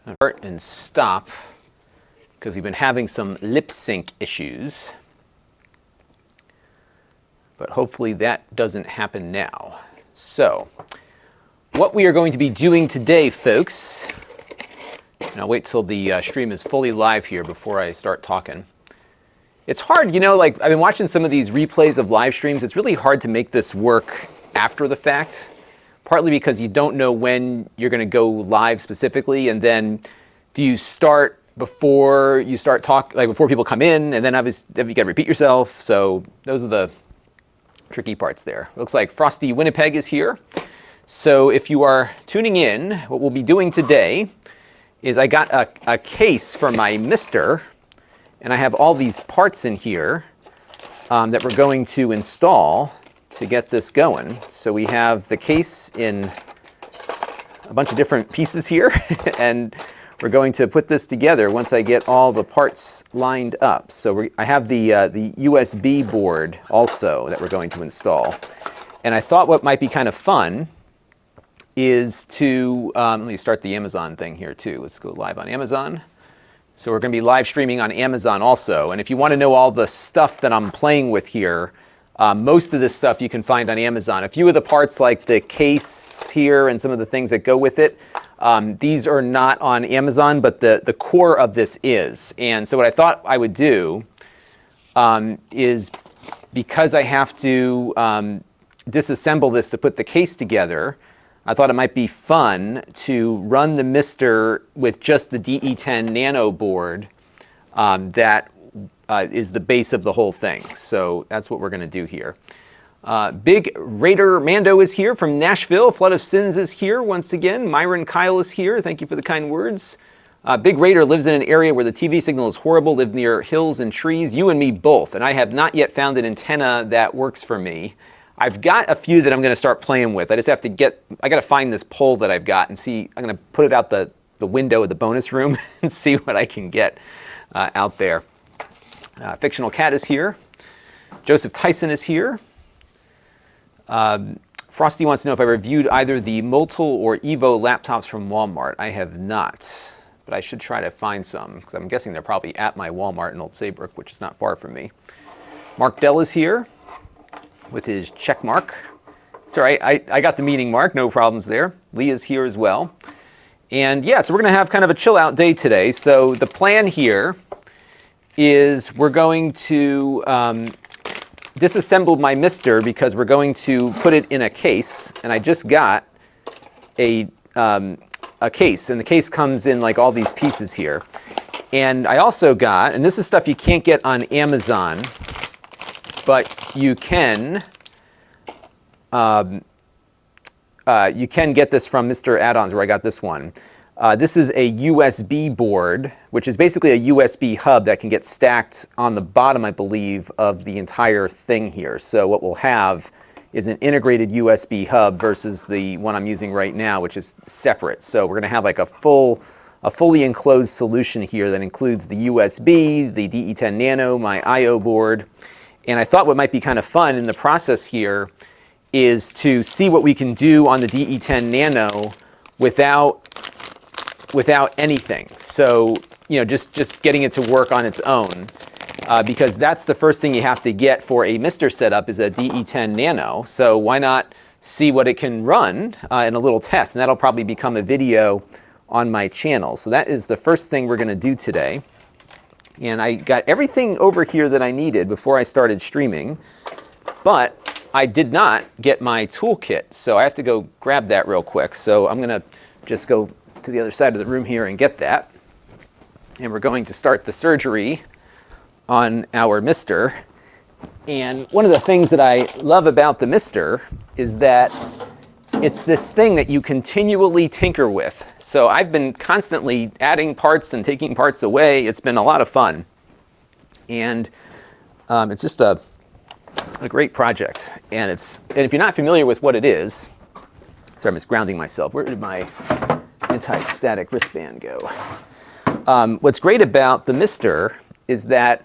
Start and stop because we've been having some lip sync issues. But hopefully that doesn't happen now. So, what we are going to be doing today, folks, and I'll wait till the stream is fully live here before I start talking. It's hard, you know, like I've been watching some of these replays of live streams. It's really hard to make this work after the fact, partly because you don't know when you're going to go live specifically, and then do you start before you start like before people come in, and then obviously you got to repeat yourself. So those are the tricky parts there. Looks like Frosty Winnipeg is here. So if you are tuning in, what we'll be doing today is I got a case for my MiSTer, and I have all these parts in here that we're going to install to get this going. So we have the case in a bunch of different pieces here, and we're going to put this together once I get all the parts lined up. So I have the USB board also that we're going to install. And I thought what might be kind of fun is to, let me start the Amazon thing here too. Let's go live on Amazon. So we're going to be live streaming on Amazon also. And if you want to know all the stuff that I'm playing with here, most of this stuff you can find on Amazon. A few of the parts like the case here and some of the things that go with it, these are not on Amazon, but the core of this is. And so what I thought I would do is, because I have to disassemble this to put the case together, I thought it might be fun to run the MiSTer with just the DE10 Nano board that is the base of the whole thing. So that's what we're going to do here. Big Raider Mando is here from Nashville. Flood of Sins is here once again. Myron Kyle is here. Thank you for the kind words. Big Raider lives in an area where the TV signal is horrible, live near hills and trees. You and me both. And I have not yet found an antenna that works for me. I've got a few that I'm going to start playing with. I just have to I got to find this pole that I've got and see. I'm going to put it out the window of the bonus room and see what I can get out there. Fictional Cat is here. Joseph Tyson is here. Frosty wants to know if I reviewed either the Motul or Evo laptops from Walmart. I have not, but I should try to find some, because I'm guessing they're probably at my Walmart in Old Saybrook, which is not far from me. Mark Dell is here with his check mark. It's all right, I got the meeting mark, no problems there. Lee is here as well. And yeah, so we're going to have kind of a chill out day today. So the plan here is we're going to disassemble my MiSTer because we're going to put it in a case, and I just got a case, and the case comes in like all these pieces here. And I also got, and this is stuff you can't get on Amazon, but you can get this from MiSTer Add-ons, where I got this one. This is a USB board, which is basically a USB hub that can get stacked on the bottom, I believe, of the entire thing here. So what we'll have is an integrated USB hub versus the one I'm using right now, which is separate. So we're going to have like a fully enclosed solution here that includes the USB, the DE10 Nano, my I/O board. And I thought what might be kind of fun in the process here is to see what we can do on the DE10 Nano without anything. So, you know, just getting it to work on its own, because that's the first thing you have to get for a MiSTer setup is a DE10 Nano. So why not see what it can run in a little test, and that'll probably become a video on my channel. So that is the first thing we're going to do today. And I got everything over here that I needed before I started streaming, but I did not get my toolkit. So I have to go grab that real quick. So I'm going to just go to the other side of the room here and get that. And we're going to start the surgery on our MiSTer. And one of the things that I love about the MiSTer is that it's this thing that you continually tinker with. So I've been constantly adding parts and taking parts away. It's been a lot of fun. And it's just a great project. And if you're not familiar with what it is, sorry, I'm just grounding myself. Where did my anti-static wristband go? What's great about the MiSTer is that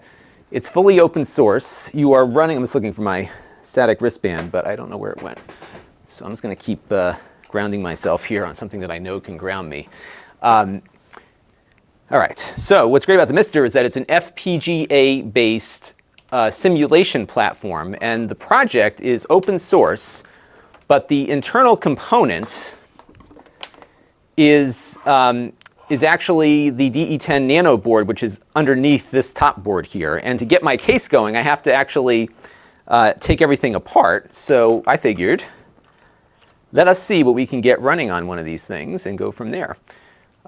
it's fully open source. You are running, I'm just looking for my static wristband, but I don't know where it went. So I'm just going to keep grounding myself here on something that I know can ground me. All right, so what's great about the MiSTer is that it's an FPGA-based simulation platform, and the project is open source, but the internal component is actually the DE10 Nano board, which is underneath this top board here. And to get my case going, I have to actually take everything apart. So I figured, let us see what we can get running on one of these things and go from there.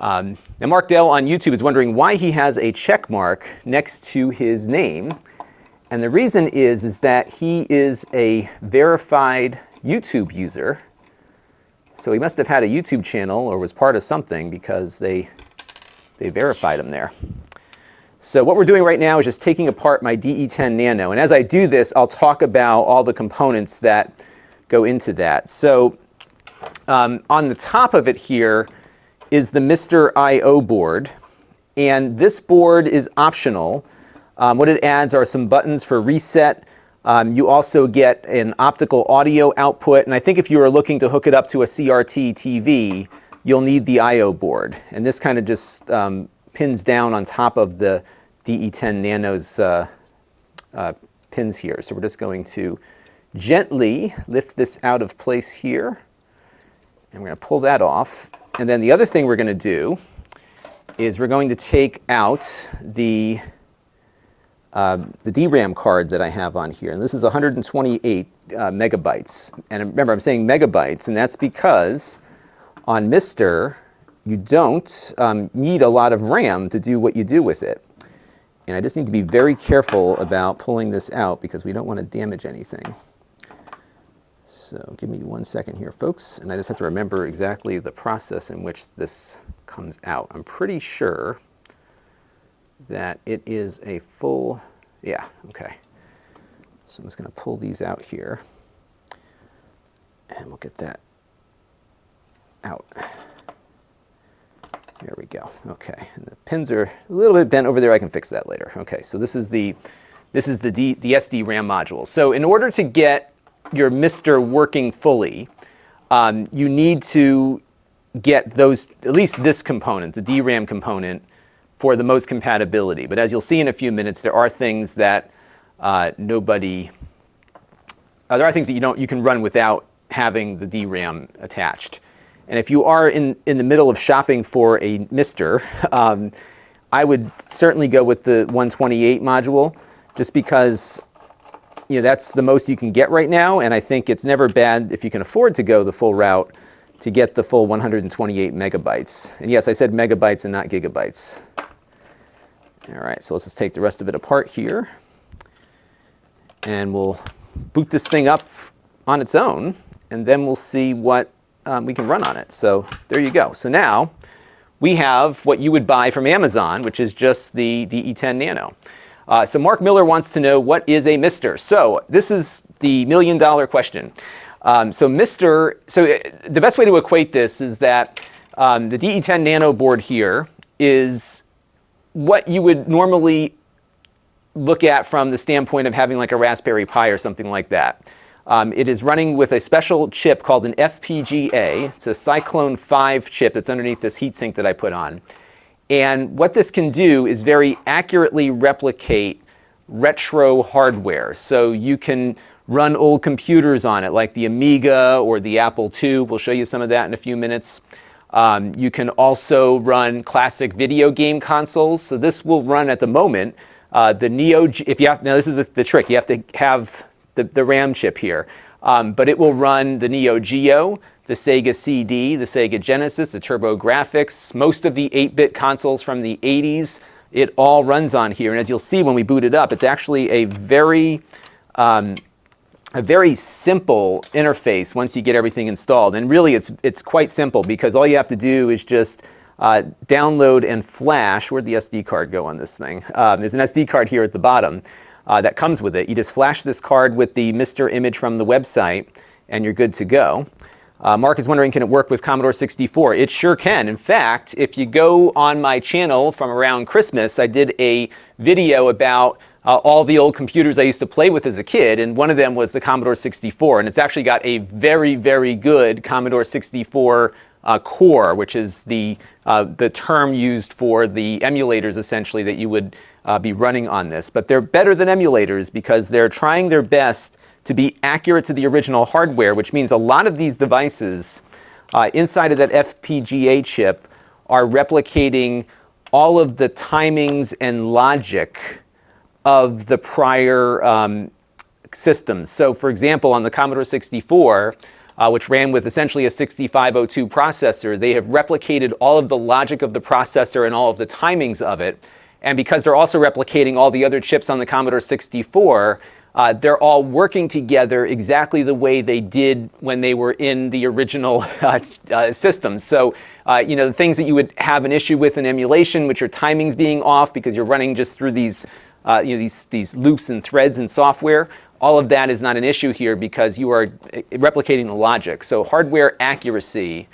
Now Mark Dell on YouTube is wondering why he has a check mark next to his name. And the reason is that he is a verified YouTube user. So he must have had a YouTube channel or was part of something because they verified him there. So what we're doing right now is just taking apart my DE10 Nano. And as I do this, I'll talk about all the components that go into that. So on the top of it here is the MiSTer I/O board. And this board is optional. What it adds are some buttons for reset. You also get an optical audio output, and I think if you are looking to hook it up to a CRT TV, you'll need the I/O board. And this kind of just pins down on top of the DE10 Nano's pins here. So we're just going to gently lift this out of place here, and we're going to pull that off. And then the other thing we're going to do is we're going to take out the DRAM card that I have on here. And this is 128 megabytes. And remember, I'm saying megabytes, and that's because on MiSTer, you don't need a lot of RAM to do what you do with it. And I just need to be very careful about pulling this out because we don't want to damage anything. So give me 1 second here, folks. And I just have to remember exactly the process in which this comes out. I'm pretty sure that it is a full, yeah, okay. So I'm just going to pull these out here, and we'll get that out. There we go. Okay, and the pins are a little bit bent over there. I can fix that later. Okay, so this is the SD RAM module. So in order to get your MiSTer working fully, you need to get those, at least this component, the DRAM component, for the most compatibility. But as you'll see in a few minutes, there are things that there are things that you can run without having the DRAM attached. And if you are in the middle of shopping for a MiSTer, I would certainly go with the 128 module, just because that's the most you can get right now. And I think it's never bad if you can afford to go the full route to get the full 128 megabytes. And yes, I said megabytes and not gigabytes. All right, so let's just take the rest of it apart here. And we'll boot this thing up on its own, and then we'll see what we can run on it. So there you go. So now we have what you would buy from Amazon, which is just the DE10 Nano. So Mark Miller wants to know, what is a MiSTer? So this is the million-dollar question. So MiSTer, the best way to equate this is that the DE10 Nano board here is what you would normally look at from the standpoint of having like a Raspberry Pi or something like that. It is running with a special chip called an FPGA. It's a Cyclone 5 chip that's underneath this heatsink that I put on. And what this can do is very accurately replicate retro hardware. So you can run old computers on it, like the Amiga or the Apple II. We'll show you some of that in a few minutes. You can also run classic video game consoles. So this will run at the moment the Neo. Now this is the trick. You have to have the RAM chip here, but it will run the Neo Geo, the Sega CD, the Sega Genesis, the TurboGrafx, most of the 8-bit consoles from the 80s. It all runs on here, and as you'll see when we boot it up, it's actually a very simple interface once you get everything installed. And really, it's quite simple because all you have to do is just download and flash. Where'd the SD card go on this thing? There's an SD card here at the bottom that comes with it. You just flash this card with the MiSTer image from the website, and you're good to go. Mark is wondering, can it work with Commodore 64? It sure can. In fact, if you go on my channel from around Christmas, I did a video about all the old computers I used to play with as a kid, and one of them was the Commodore 64, and it's actually got a very, very good Commodore 64 core, which is the term used for the emulators, essentially, that you would be running on this. But they're better than emulators because they're trying their best to be accurate to the original hardware, which means a lot of these devices inside of that FPGA chip are replicating all of the timings and logic of the prior systems. So for example, on the Commodore 64, which ran with essentially a 6502 processor, they have replicated all of the logic of the processor and all of the timings of it. And because they're also replicating all the other chips on the Commodore 64, they're all working together exactly the way they did when they were in the original systems. So, the things that you would have an issue with in emulation, which are timings being off because you're running just through these, these loops and threads in software, all of that is not an issue here because you are replicating the logic. So hardware accuracy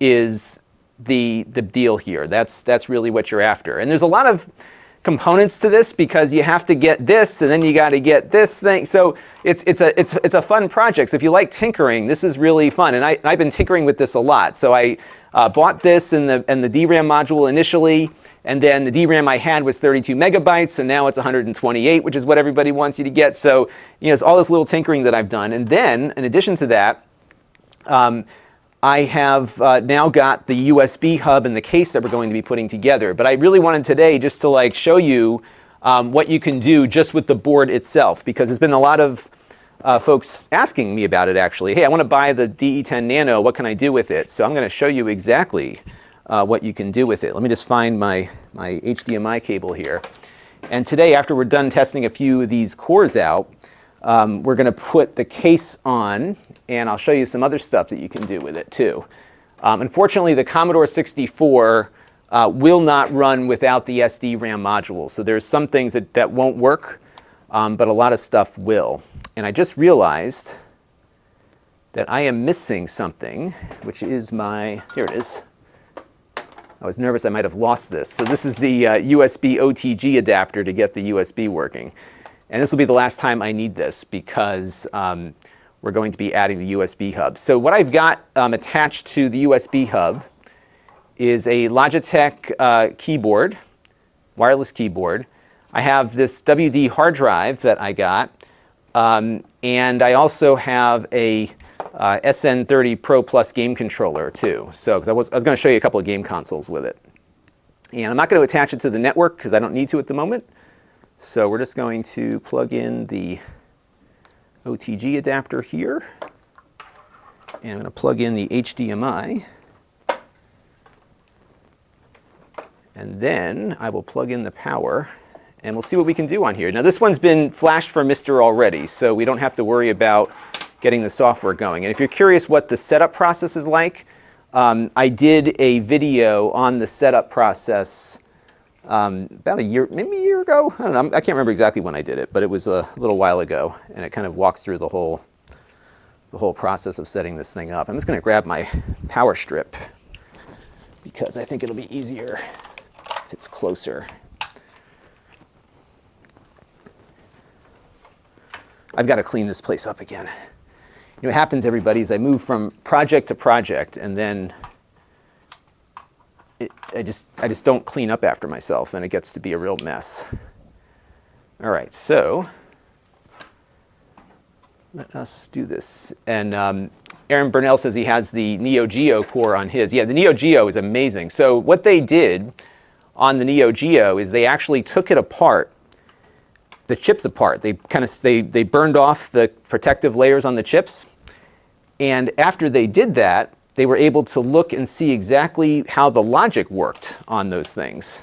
is the deal here. That's really what you're after. And there's a lot of components to this because you have to get this and then you got to get this thing. So it's a fun project. So if you like tinkering, this is really fun. And I've been tinkering with this a lot. So I bought this and the DRAM module initially, and then the DRAM I had was 32 megabytes, and now it's 128, which is what everybody wants you to get. So it's all this little tinkering that I've done. And then in addition to that, I have now got the USB hub and the case that we're going to be putting together. But I really wanted today just to show you what you can do just with the board itself, because there's been a lot of folks asking me about it actually. Hey, I want to buy the DE10 Nano. What can I do with it? So I'm going to show you exactly what you can do with it. Let me just find my HDMI cable here. And today, after we're done testing a few of these cores out, we're going to put the case on, and I'll show you some other stuff that you can do with it too. Unfortunately, the Commodore 64 will not run without the SD-RAM module. So there's some things that won't work, but a lot of stuff will. And I just realized that I am missing something, which is here it is. I was nervous I might have lost this. So this is the USB OTG adapter to get the USB working. And this will be the last time I need this because we're going to be adding the USB hub. So what I've got attached to the USB hub is a Logitech keyboard, wireless keyboard. I have this WD hard drive that I got, and I also have a SN30 Pro Plus game controller too. So I was going to show you a couple of game consoles with it. And I'm not going to attach it to the network because I don't need to at the moment. So we're just going to plug in the OTG adapter here. And I'm going to plug in the HDMI. And then I will plug in the power. And we'll see what we can do on here. Now this one's been flashed for MiSTer already, so we don't have to worry about getting the software going. And if you're curious what the setup process is like, I did a video on the setup process about maybe a year ago. I don't know. I can't remember exactly when I did it, but it was a little while ago, and it kind of walks through the whole process of setting this thing up. I'm just going to grab my power strip because I think it'll be easier if it's closer. I've got to clean this place up again. What happens, everybody, is I move from project to project, and then I just don't clean up after myself, and it gets to be a real mess. All right, so let us do this. And Aaron Burnell says he has the Neo Geo core on his. Yeah, the Neo Geo is amazing. So what they did on the Neo Geo is they actually took it apart, the chips apart. They burned off the protective layers on the chips. And after they did that, they were able to look and see exactly how the logic worked on those things.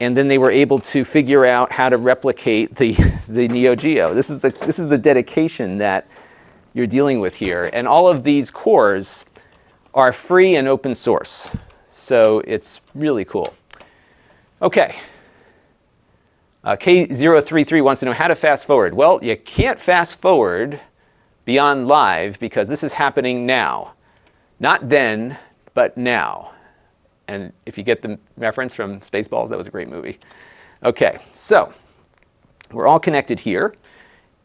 And then they were able to figure out how to replicate the Neo Geo. This is the dedication that you're dealing with here. And all of these cores are free and open source. So it's really cool. Okay. K033 wants to know how to fast forward. Well, you can't fast forward beyond live because this is happening now. Not then, but now. And if you get the reference from Spaceballs, that was a great movie. Okay, so we're all connected here.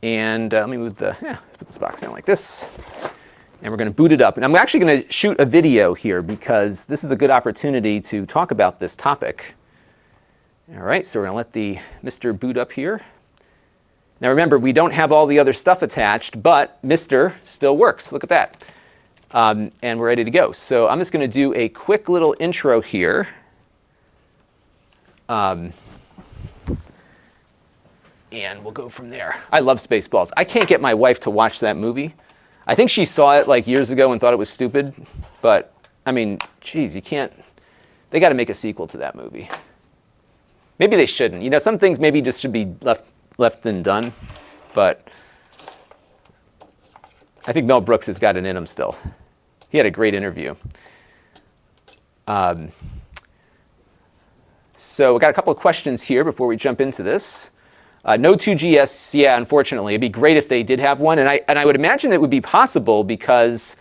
And let me move let's put this box down like this. And we're going to boot it up. And I'm actually going to shoot a video here because this is a good opportunity to talk about this topic. All right, so we're going to let the MiSTer boot up here. Now remember, we don't have all the other stuff attached, but MiSTer still works. Look at that. And we're ready to go. So I'm just going to do a quick little intro here. And we'll go from there. I love Spaceballs. I can't get my wife to watch that movie. I think she saw it like years ago and thought it was stupid. But, I mean, geez, you can't. They got to make a sequel to that movie. Maybe they shouldn't. You know, some things maybe just should be left and done. But I think Mel Brooks has got it in him still. He had a great interview. So we got a couple of questions here before we jump into this. No 2GS, yeah, unfortunately. It'd be great if they did have one. And I would imagine it would be possible because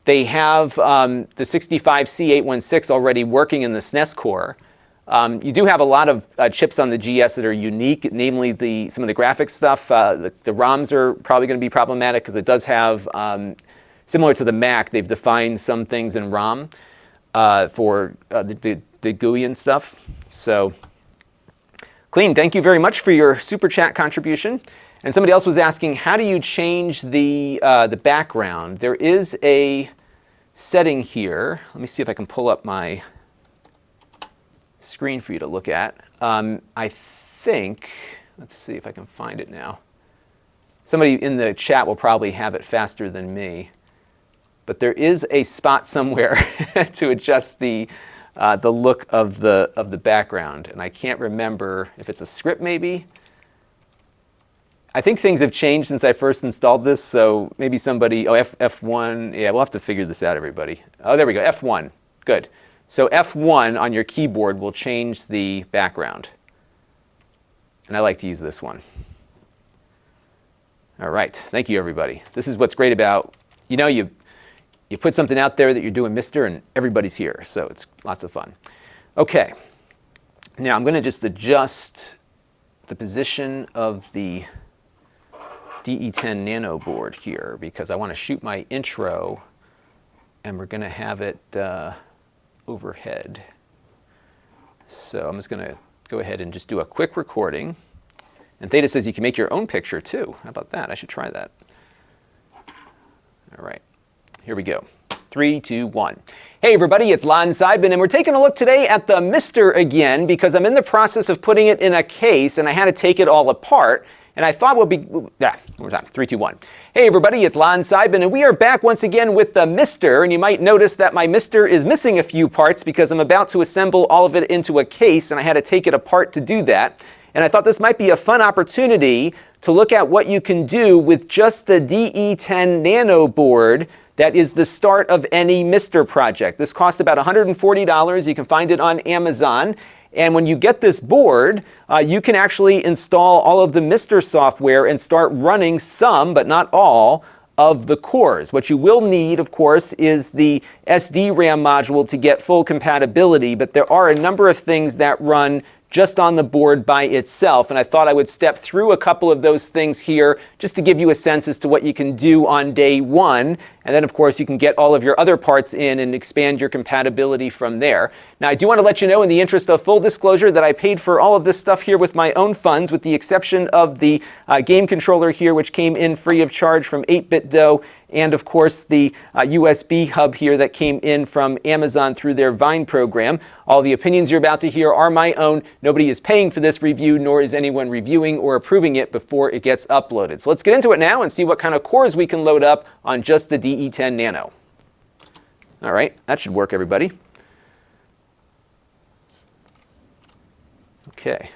they have the 65C816 already working in the SNES core. You do have a lot of chips on the GS that are unique, namely some of the graphics stuff. The ROMs are probably going to be problematic because it does have, similar to the Mac, they've defined some things in ROM for the GUI and stuff. So, Clean, thank you very much for your super chat contribution. And somebody else was asking, how do you change the background? There is a setting here. Let me see if I can pull up my screen for you to look at. I think, let's see if I can find it now. Somebody in the chat will probably have it faster than me. But there is a spot somewhere to adjust the look of the background, and I can't remember if it's a script maybe. I think things have changed since I first installed this, so maybe somebody, F1, yeah, we'll have to figure this out, everybody. Oh, there we go, F1, good. So F1 on your keyboard will change the background, and I like to use this one. All right, thank you, everybody. This is what's great about, you know, you put something out there that you're doing MiSTer and everybody's here, so it's lots of fun. Okay, now I'm going to just adjust the position of the DE10 Nano board here because I want to shoot my intro and we're going to have it overhead. So I'm just going to go ahead and just do a quick recording. And Theta says you can make your own picture too. How about that? I should try that. All right. Here we go. 3, 2, 1. Hey everybody, it's Lon.TV, and we're taking a look today at the MiSTer again because I'm in the process of putting it in a case and I had to take it all apart. And I thought we'll be, one more time, 3, 2, 1. Hey everybody, it's Lon.TV, and we are back once again with the MiSTer, and you might notice that my MiSTer is missing a few parts because I'm about to assemble all of it into a case and I had to take it apart to do that. And I thought this might be a fun opportunity to look at what you can do with just the DE10 Nano board. That is the start of any MiSTer project. This costs about $140. You can find it on Amazon. And when you get this board, you can actually install all of the MiSTer software and start running some, but not all, of the cores. What you will need, of course, is the SD-RAM module to get full compatibility, but there are a number of things that run just on the board by itself, and I thought I would step through a couple of those things here just to give you a sense as to what you can do on day one, and then of course you can get all of your other parts in and expand your compatibility from there. Now I do want to let you know, in the interest of full disclosure, that I paid for all of this stuff here with my own funds, with the exception of the game controller here, which came in free of charge from 8BitDo, and of course the USB hub here that came in from Amazon through their Vine program. All the opinions you're about to hear are my own. Nobody is paying for this review, nor is anyone reviewing or approving it before it gets uploaded. So let's get into it now and see what kind of cores we can load up on just the DE10 Nano. All right, that should work, everybody. Okay.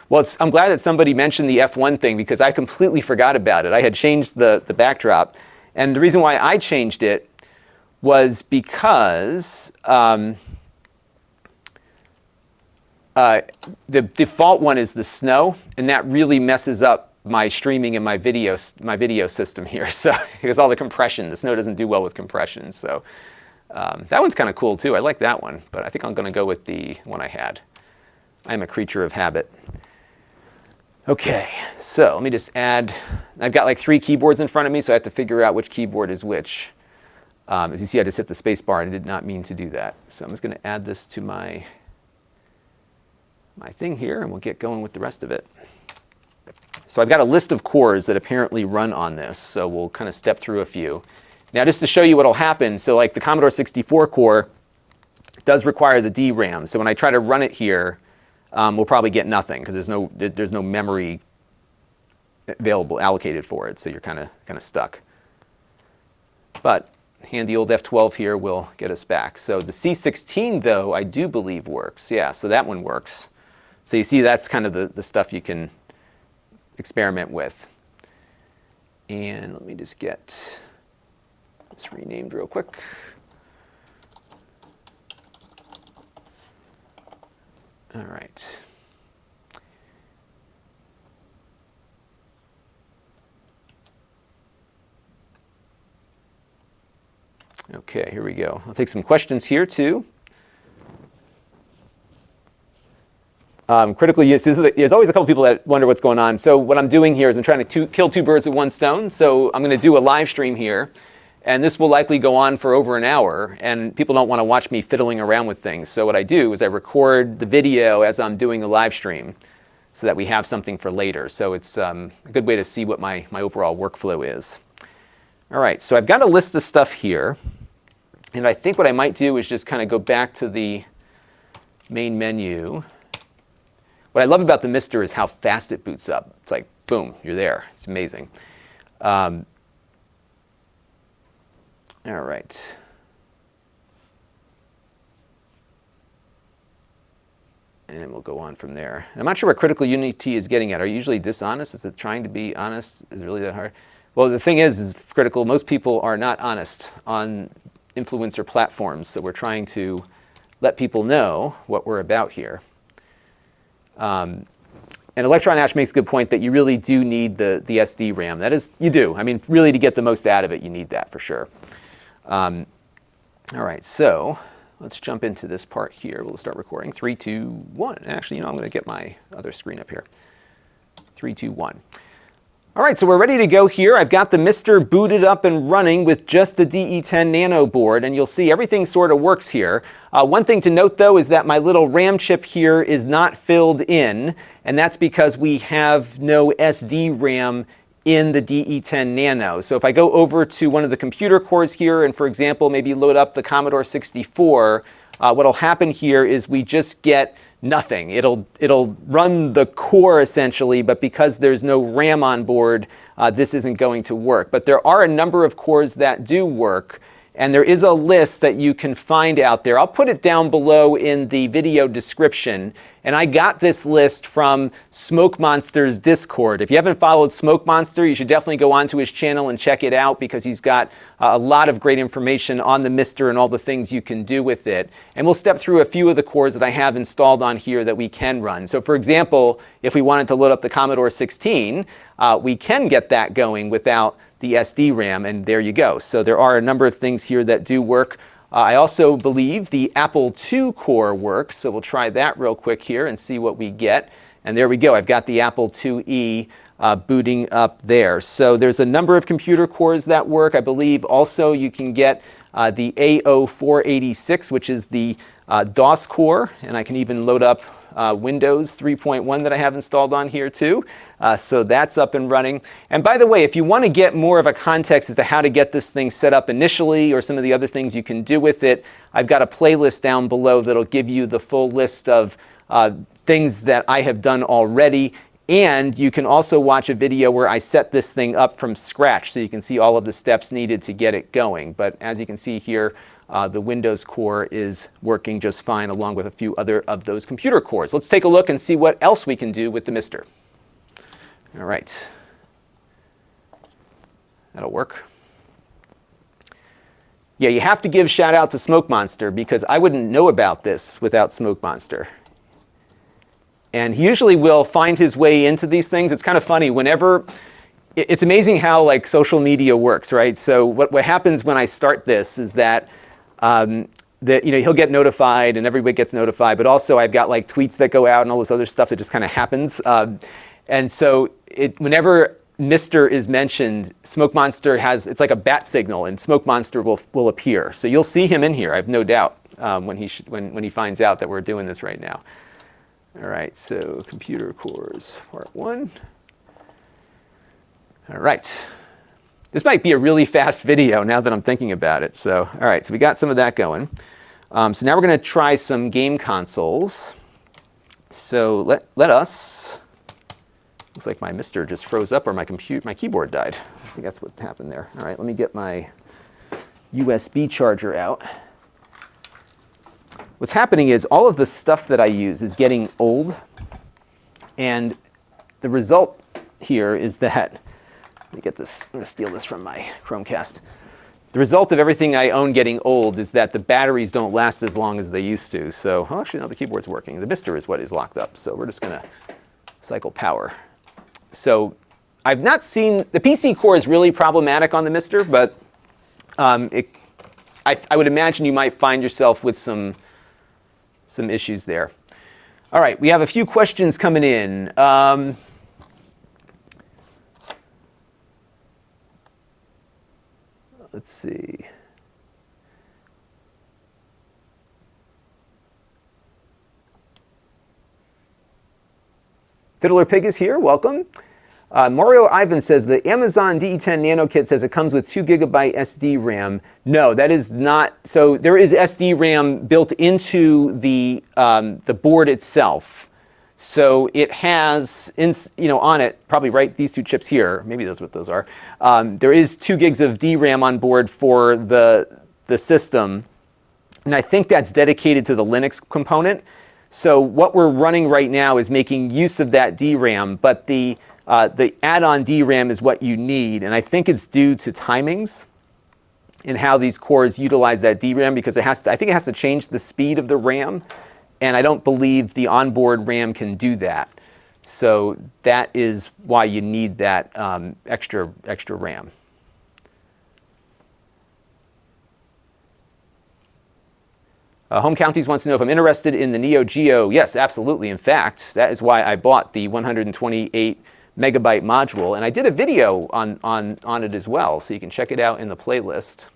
Well, I'm glad that somebody mentioned the F1 thing because I completely forgot about it. I had changed the backdrop. And the reason why I changed it was because the default one is the snow, and that really messes up my streaming and my video system here. So because all the compression, the snow doesn't do well with compression. So that one's kind of cool too. I like that one, but I think I'm going to go with the one I had. I'm a creature of habit. Okay, so let me just add, I've got like 3 keyboards in front of me, so I have to figure out which keyboard is which. As you see, I just hit the space bar and I did not mean to do that. So I'm just going to add this to my thing here, and we'll get going with the rest of it. So I've got a list of cores that apparently run on this, so we'll kind of step through a few. Now, just to show you what will happen, so like the Commodore 64 core does require the DRAM. So when I try to run it here, we'll probably get nothing because there's no memory available allocated for it, so you're kind of stuck. But handy old F12 here will get us back. So the C16, though, I do believe works. Yeah, so that one works. So you see, that's kind of the stuff you can experiment with. And let me just get this renamed real quick. All right. Okay, here we go. I'll take some questions here, too. Critical use, there's always a couple people that wonder what's going on. So what I'm doing here is I'm trying to kill 2 birds with 1 stone. So I'm going to do a live stream here. And this will likely go on for over an hour. And people don't want to watch me fiddling around with things. So what I do is I record the video as I'm doing the live stream so that we have something for later. So it's a good way to see what my overall workflow is. All right, so I've got a list of stuff here. And I think what I might do is just kind of go back to the main menu. What I love about the MiSTer is how fast it boots up. It's like, boom, you're there. It's amazing. All right. And we'll go on from there. I'm not sure what critical unity is getting at. Are you usually dishonest? Is it trying to be honest? Is it really that hard? Well, the thing is critical. Most people are not honest on influencer platforms, so we're trying to let people know what we're about here. And Electron Ash makes a good point that you really do need the SD RAM. That is, you do. I mean, really, to get the most out of it, you need that for sure. All right, so let's jump into this part here. We'll start recording. 3, 2, 1. Actually, I'm going to get my other screen up here. 3, 2, 1. All right, so we're ready to go here. I've got the MiSTer booted up and running with just the DE10 Nano board, and you'll see everything sort of works here. One thing to note, though, is that my little RAM chip here is not filled in, and that's because we have no SD RAM in the DE10 Nano. So if I go over to one of the computer cores here and, for example, maybe load up the Commodore 64, what'll happen here is we just get nothing. It'll run the core essentially, but because there's no RAM on board, this isn't going to work. But there are a number of cores that do work, and there is a list that you can find out there. I'll put it down below in the video description. And I got this list from Smoke Monster's Discord. If you haven't followed Smoke Monster, you should definitely go onto his channel and check it out because he's got a lot of great information on the MiSTer and all the things you can do with it. And we'll step through a few of the cores that I have installed on here that we can run. So for example, if we wanted to load up the Commodore 16, we can get that going without the SD RAM, and there you go. So there are a number of things here that do work. I also believe the Apple II core works, so we'll try that real quick here and see what we get. And there we go. I've got the Apple IIe booting up there. So there's a number of computer cores that work. I believe also you can get the A0486, which is the DOS core, and I can even load up Windows 3.1 that I have installed on here too. So that's up and running. And by the way, if you want to get more of a context as to how to get this thing set up initially or some of the other things you can do with it, I've got a playlist down below that'll give you the full list of things that I have done already. And you can also watch a video where I set this thing up from scratch so you can see all of the steps needed to get it going. But as you can see here, the Windows core is working just fine along with a few other of those computer cores. Let's take a look and see what else we can do with the MiSTer. All right. That'll work. Yeah, you have to give shout out to Smoke Monster because I wouldn't know about this without Smoke Monster. And he usually will find his way into these things. It's kind of funny whenever, it's amazing how like social media works, right? So what happens when I start this is that he'll get notified and everybody gets notified, but also I've got like tweets that go out and all this other stuff that just kind of happens. And so whenever MiSTer is mentioned, Smoke Monster it's like a bat signal, and Smoke Monster will appear. So you'll see him in here, I have no doubt, when he finds out that we're doing this right now. All right, so computer cores, part 1. All right. This might be a really fast video now that I'm thinking about it. So, all right, so we got some of that going. So now we're going to try some game consoles. So let us. Looks like my MiSTer just froze up, or my keyboard died. I think that's what happened there. All right, let me get my USB charger out. What's happening is all of the stuff that I use is getting old, and the result here is that, let me get this, I'm going to steal this from my Chromecast. The result of everything I own getting old is that the batteries don't last as long as they used to. So, well, actually, no, the keyboard's working. The MiSTer is what is locked up, so we're just going to cycle power. So I've not seen, the PC core is really problematic on the MiSTer, but I would imagine you might find yourself with some issues there. All right, we have a few questions coming in. Let's see. Fiddler Pig is here. Welcome. Mario Ivan says the Amazon DE10 Nano Kit says it comes with 2 GB SD RAM. No, that is not. So there is SD RAM built into the board itself. So it has, on it, probably right, these 2 chips here, maybe that's what those are. There is 2 gigs of DRAM on board for the system, and I think that's dedicated to the Linux component. So what we're running right now is making use of that DRAM, but the add-on DRAM is what you need, and I think it's due to timings in how these cores utilize that DRAM, because I think it has to change the speed of the RAM, and I don't believe the onboard RAM can do that. So that is why you need that extra RAM. Home Counties wants to know if I'm interested in the Neo Geo. Yes, absolutely. In fact, that is why I bought the 128 megabyte module, and I did a video on it as well, so you can check it out in the playlist.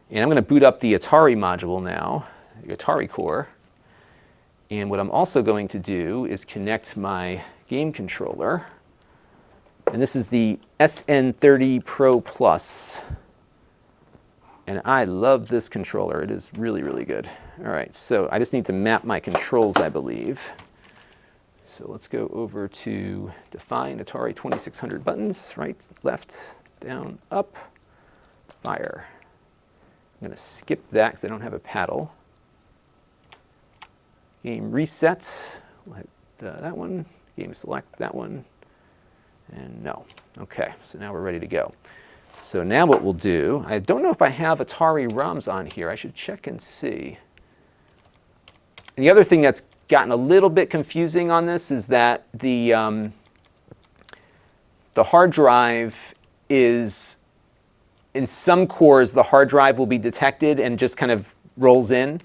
And I'm going to boot up the Atari module now, the Atari core. And what I'm also going to do is connect my game controller. And this is the SN30 Pro Plus. And I love this controller. It is really, really good. All right, so I just need to map my controls, I believe. So let's go over to define Atari 2600 buttons, right, left, down, up, fire. I'm going to skip that because I don't have a paddle. Game reset, we'll hit that one, game select, that one, and no. Okay, so now we're ready to go. So now what we'll do, I don't know if I have Atari ROMs on here. I should check and see. And the other thing that's gotten a little bit confusing on this is that the hard drive is, in some cores, the hard drive will be detected and just kind of rolls in.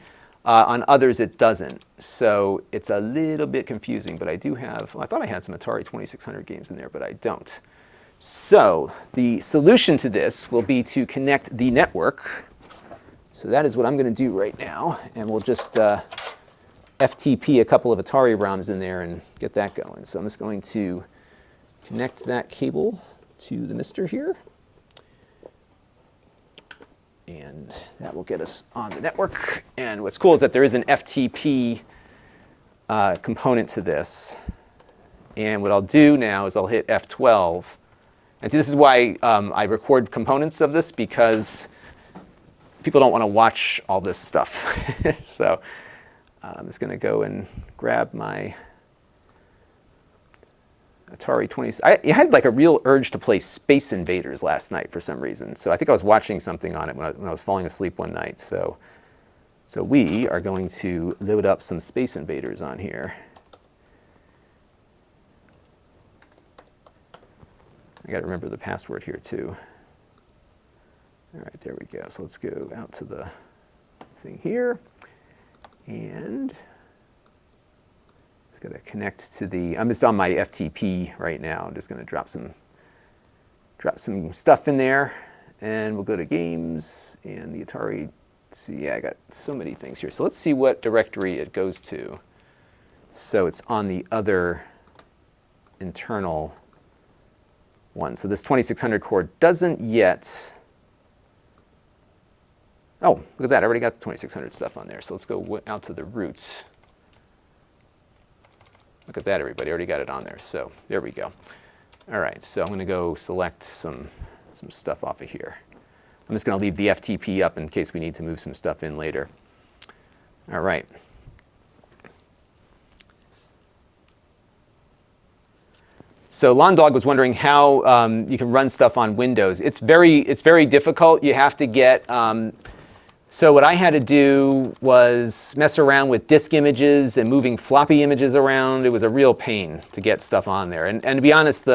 On others, it doesn't. So it's a little bit confusing, but I do have, well, I thought I had some Atari 2600 games in there, but I don't. So the solution to this will be to connect the network. So that is what I'm going to do right now, and we'll just FTP a couple of Atari ROMs in there and get that going. So I'm just going to connect that cable to the MiSTer here. And that will get us on the network. And what's cool is that there is an FTP component to this. And what I'll do now is I'll hit F12. And see, this is why I record components of this, because people don't want to watch all this stuff. So I'm just going to go and grab my Atari 20. I had like a real urge to play Space Invaders last night for some reason. So I think I was watching something on it when I was falling asleep one night. So we are going to load up some Space Invaders on here. I got to remember the password here too. All right, there we go. So let's go out to the thing here. And It's going to connect to the, I'm just on my FTP right now. I'm just going to drop some stuff in there, and we'll go to games and the Atari. See, yeah, I got so many things here. So let's see what directory it goes to. So it's on the other internal one. So this 2600 core doesn't yet. Oh, look at that. I already got the 2600 stuff on there. So let's go out to the roots. Look at that, everybody. I already got it on there. So there we go. All right, so I'm going to go select some stuff off of here. I'm just going to leave the FTP up in case we need to move some stuff in later. All right. So Londog was wondering how you can run stuff on Windows. It's very difficult. You have to get. So what I had to do was mess around with disk images and moving floppy images around. It was a real pain to get stuff on there. And to be honest,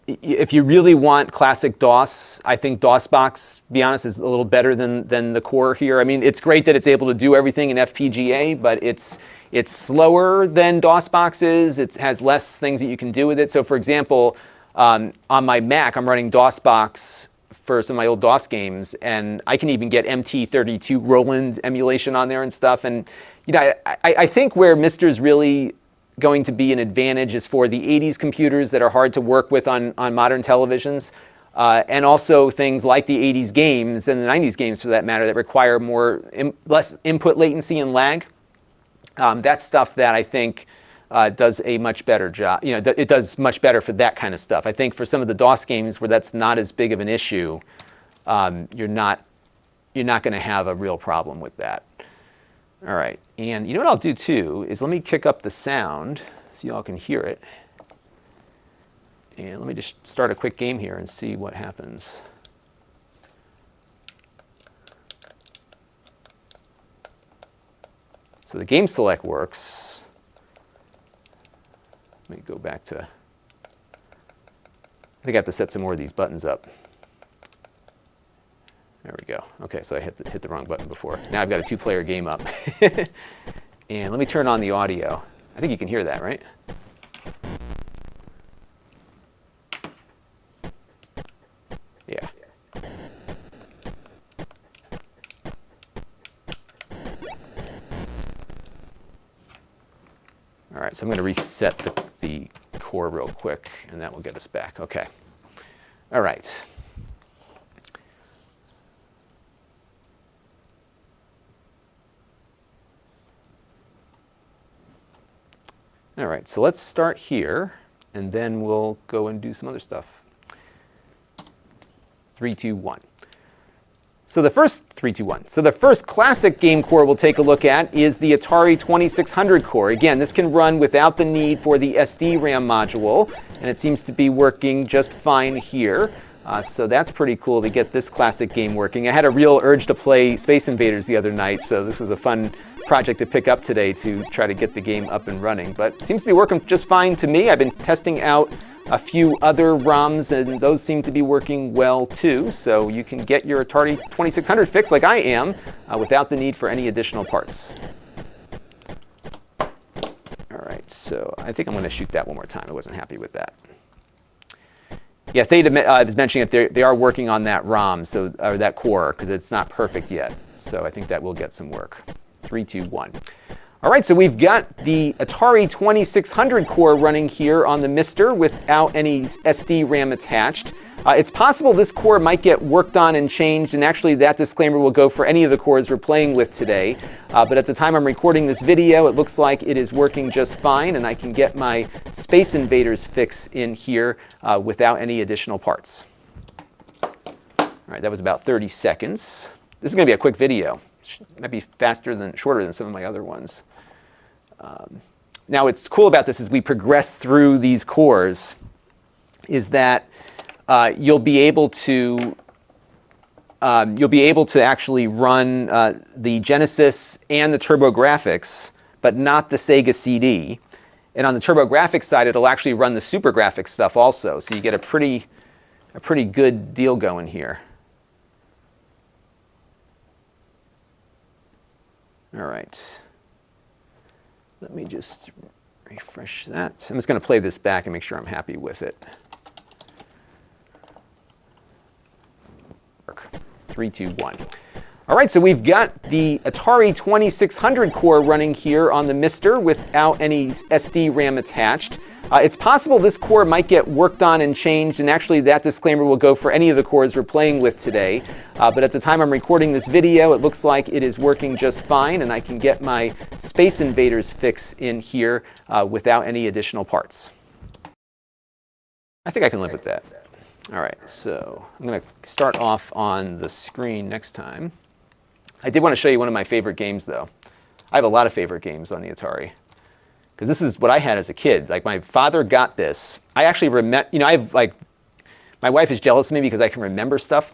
if you really want classic DOS, I think DOSBox, to be honest, is a little better than the core here. I mean, it's great that it's able to do everything in FPGA, but it's slower than DOSBox is. It has less things that you can do with it. So for example, on my Mac, I'm running DOSBox for some of my old DOS games, and I can even get MT32 Roland emulation on there and stuff. And you know, I think where MiSTer's really going to be an advantage is for the 80s computers that are hard to work with on modern televisions, and also things like the 80s games and the 90s games for that matter that require less input latency and lag. That's stuff that I think does a much better job. You know, it does much better for that kind of stuff. I think for some of the DOS games where that's not as big of an issue, you're not going to have a real problem with that. All right, and you know what I'll do too is let me kick up the sound so you all can hear it. And let me just start a quick game here and see what happens. So the game select works. Let me go back to, I think I have to set some more of these buttons up. There we go. Okay, so I hit the wrong button before. Now I've got a two-player game up. And let me turn on the audio. I think you can hear that, right? Yeah. All right, so I'm going to reset the core real quick, and that will get us back. Okay. All right. All right, so let's start here, and then we'll go and do some other stuff. 3, 2, 1. So the first 3, 2, 1. So the first classic game core we'll take a look at is the Atari 2600 core. Again, this can run without the need for the SD-RAM module, and it seems to be working just fine here. So that's pretty cool to get this classic game working. I had a real urge to play Space Invaders the other night, so this was a fun project to pick up today to try to get the game up and running. But it seems to be working just fine to me. I've been testing out a few other ROMs, and those seem to be working well too. So you can get your Atari 2600 fix like I am without the need for any additional parts. All right, so I think I'm going to shoot that one more time. I wasn't happy with that. Yeah, Theta was mentioning that they are working on that ROM, or that core, because it's not perfect yet. So I think that will get some work. 3, 2, 1. All right, so we've got the Atari 2600 core running here on the MiSTer without any SD-RAM attached. It's possible this core might get worked on and changed, and actually that disclaimer will go for any of the cores we're playing with today. But at the time I'm recording this video, it looks like it is working just fine, and I can get my Space Invaders fix in here without any additional parts. All right, that was about 30 seconds. This is going to be a quick video. It might be shorter than some of my other ones. Now, what's cool about this as we progress through these cores is that you'll be able to actually run the Genesis and the TurboGrafx, but not the Sega CD. And on the TurboGrafx side, it'll actually run the SuperGrafx stuff also. So you get a pretty good deal going here. All right. Let me just refresh that. I'm just going to play this back and make sure I'm happy with it. 3, 2, 1. All right, so we've got the Atari 2600 core running here on the MiSTer without any SD RAM attached. It's possible this core might get worked on and changed, and actually that disclaimer will go for any of the cores we're playing with today. But at the time I'm recording this video, it looks like it is working just fine, and I can get my Space Invaders fix in here without any additional parts. I think I can live with that. All right, so I'm going to start off on the screen next time. I did want to show you one of my favorite games, though. I have a lot of favorite games on the Atari, because this is what I had as a kid. Like, my father got this. I actually remember, you know, my wife is jealous of me because I can remember stuff.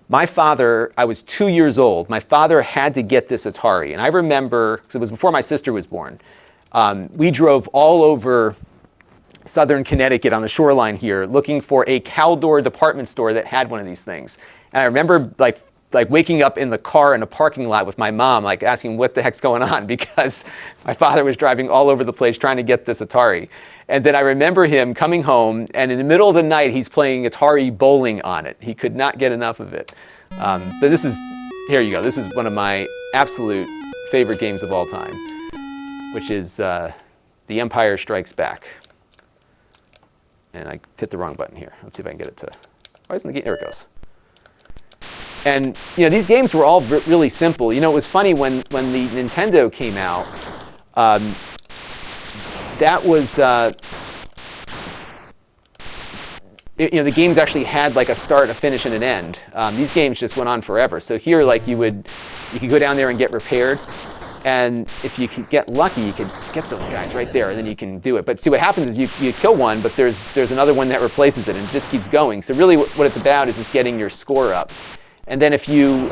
My father, I was 2 years old. My father had to get this Atari, and I remember, because it was before my sister was born, we drove all over southern Connecticut on the shoreline here looking for a Caldor department store that had one of these things. And I remember like waking up in the car in a parking lot with my mom, like asking what the heck's going on, because my father was driving all over the place trying to get this Atari. And then I remember him coming home, and in the middle of the night, he's playing Atari bowling on it. He could not get enough of it. But this is, here you go. This is one of my absolute favorite games of all time, which is The Empire Strikes Back. And I hit the wrong button here. Let's see if I can get it to, why isn't the game, there it goes. And, you know, these games were all really simple. You know, it was funny when the Nintendo came out, that was, you know, the games actually had like a start, a finish, and an end. These games just went on forever. So here, like, you could go down there and get repaired. And if you could get lucky, you could get those guys right there, and then you can do it. But see, what happens is you kill one, but there's another one that replaces it, and it just keeps going. So really what it's about is just getting your score up. And then if you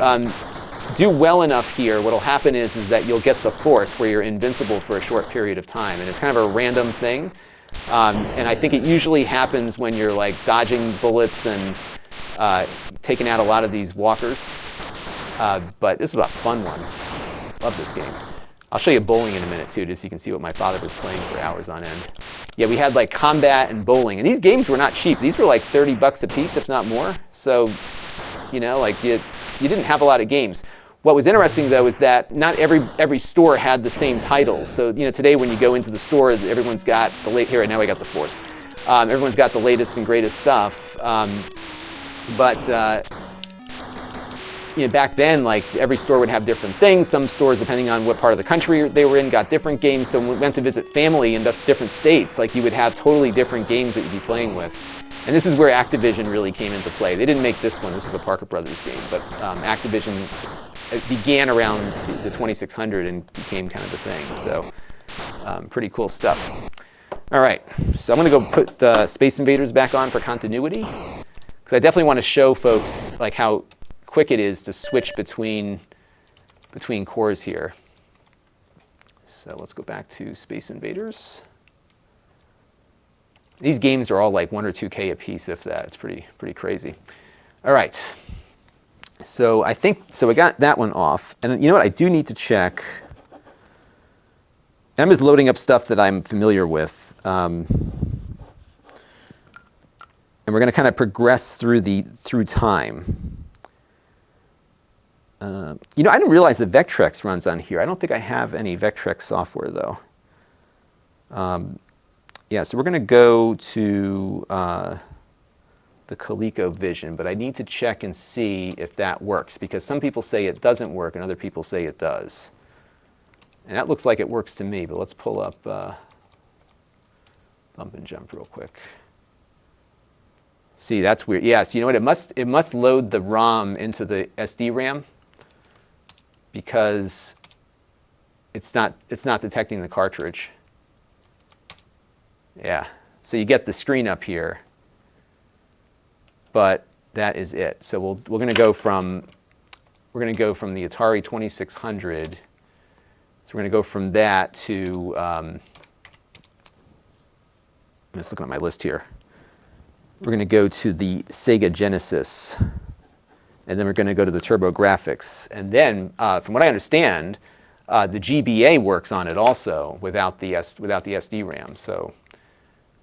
do well enough here, what'll happen is that you'll get the force where you're invincible for a short period of time. And it's kind of a random thing. And I think it usually happens when you're like dodging bullets and taking out a lot of these walkers. But this was a fun one. Love this game. I'll show you bowling in a minute too, just so you can see what my father was playing for hours on end. Yeah, we had like combat and bowling, and these games were not cheap. These were like $30 a piece, if not more. So, you know, like you didn't have a lot of games. What was interesting though is that not every store had the same titles. So, you know, today when you go into the store, everyone's got the here right now I got the Force. Everyone's got the latest and greatest stuff. You know, back then, like, every store would have different things. Some stores, depending on what part of the country they were in, got different games. So when we went to visit family in different states, like, you would have totally different games that you'd be playing with. And this is where Activision really came into play. They didn't make this one. This was a Parker Brothers game. But Activision began around the 2600 and became kind of the thing. So pretty cool stuff. All right. So I'm going to go put Space Invaders back on for continuity, because I definitely want to show folks, like, how quick it is to switch between cores here. So let's go back to Space Invaders. These games are all like 1 or 2K a piece, if that. It's pretty crazy. All right. So I think, so we got that one off. And you know what? I do need to check. I'm just loading up stuff that I'm familiar with. And we're going to kind of progress through time. You know, I didn't realize that Vectrex runs on here. I don't think I have any Vectrex software, though. Yeah, so we're going to go to the ColecoVision, but I need to check and see if that works, because some people say it doesn't work and other people say it does. And that looks like it works to me, but let's pull up Bump and Jump real quick. See, that's weird. Yeah, so you know what? It must load the ROM into the SD RAM, because it's not detecting the cartridge. Yeah, so you get the screen up here, but that is it. So we're going to go from the Atari 2600. So we're going to go from that to I'm just looking at my list here. We're going to go to the Sega Genesis, and then we're going to go to the TurboGrafx. And then, from what I understand, the GBA works on it also without the SD-RAM. So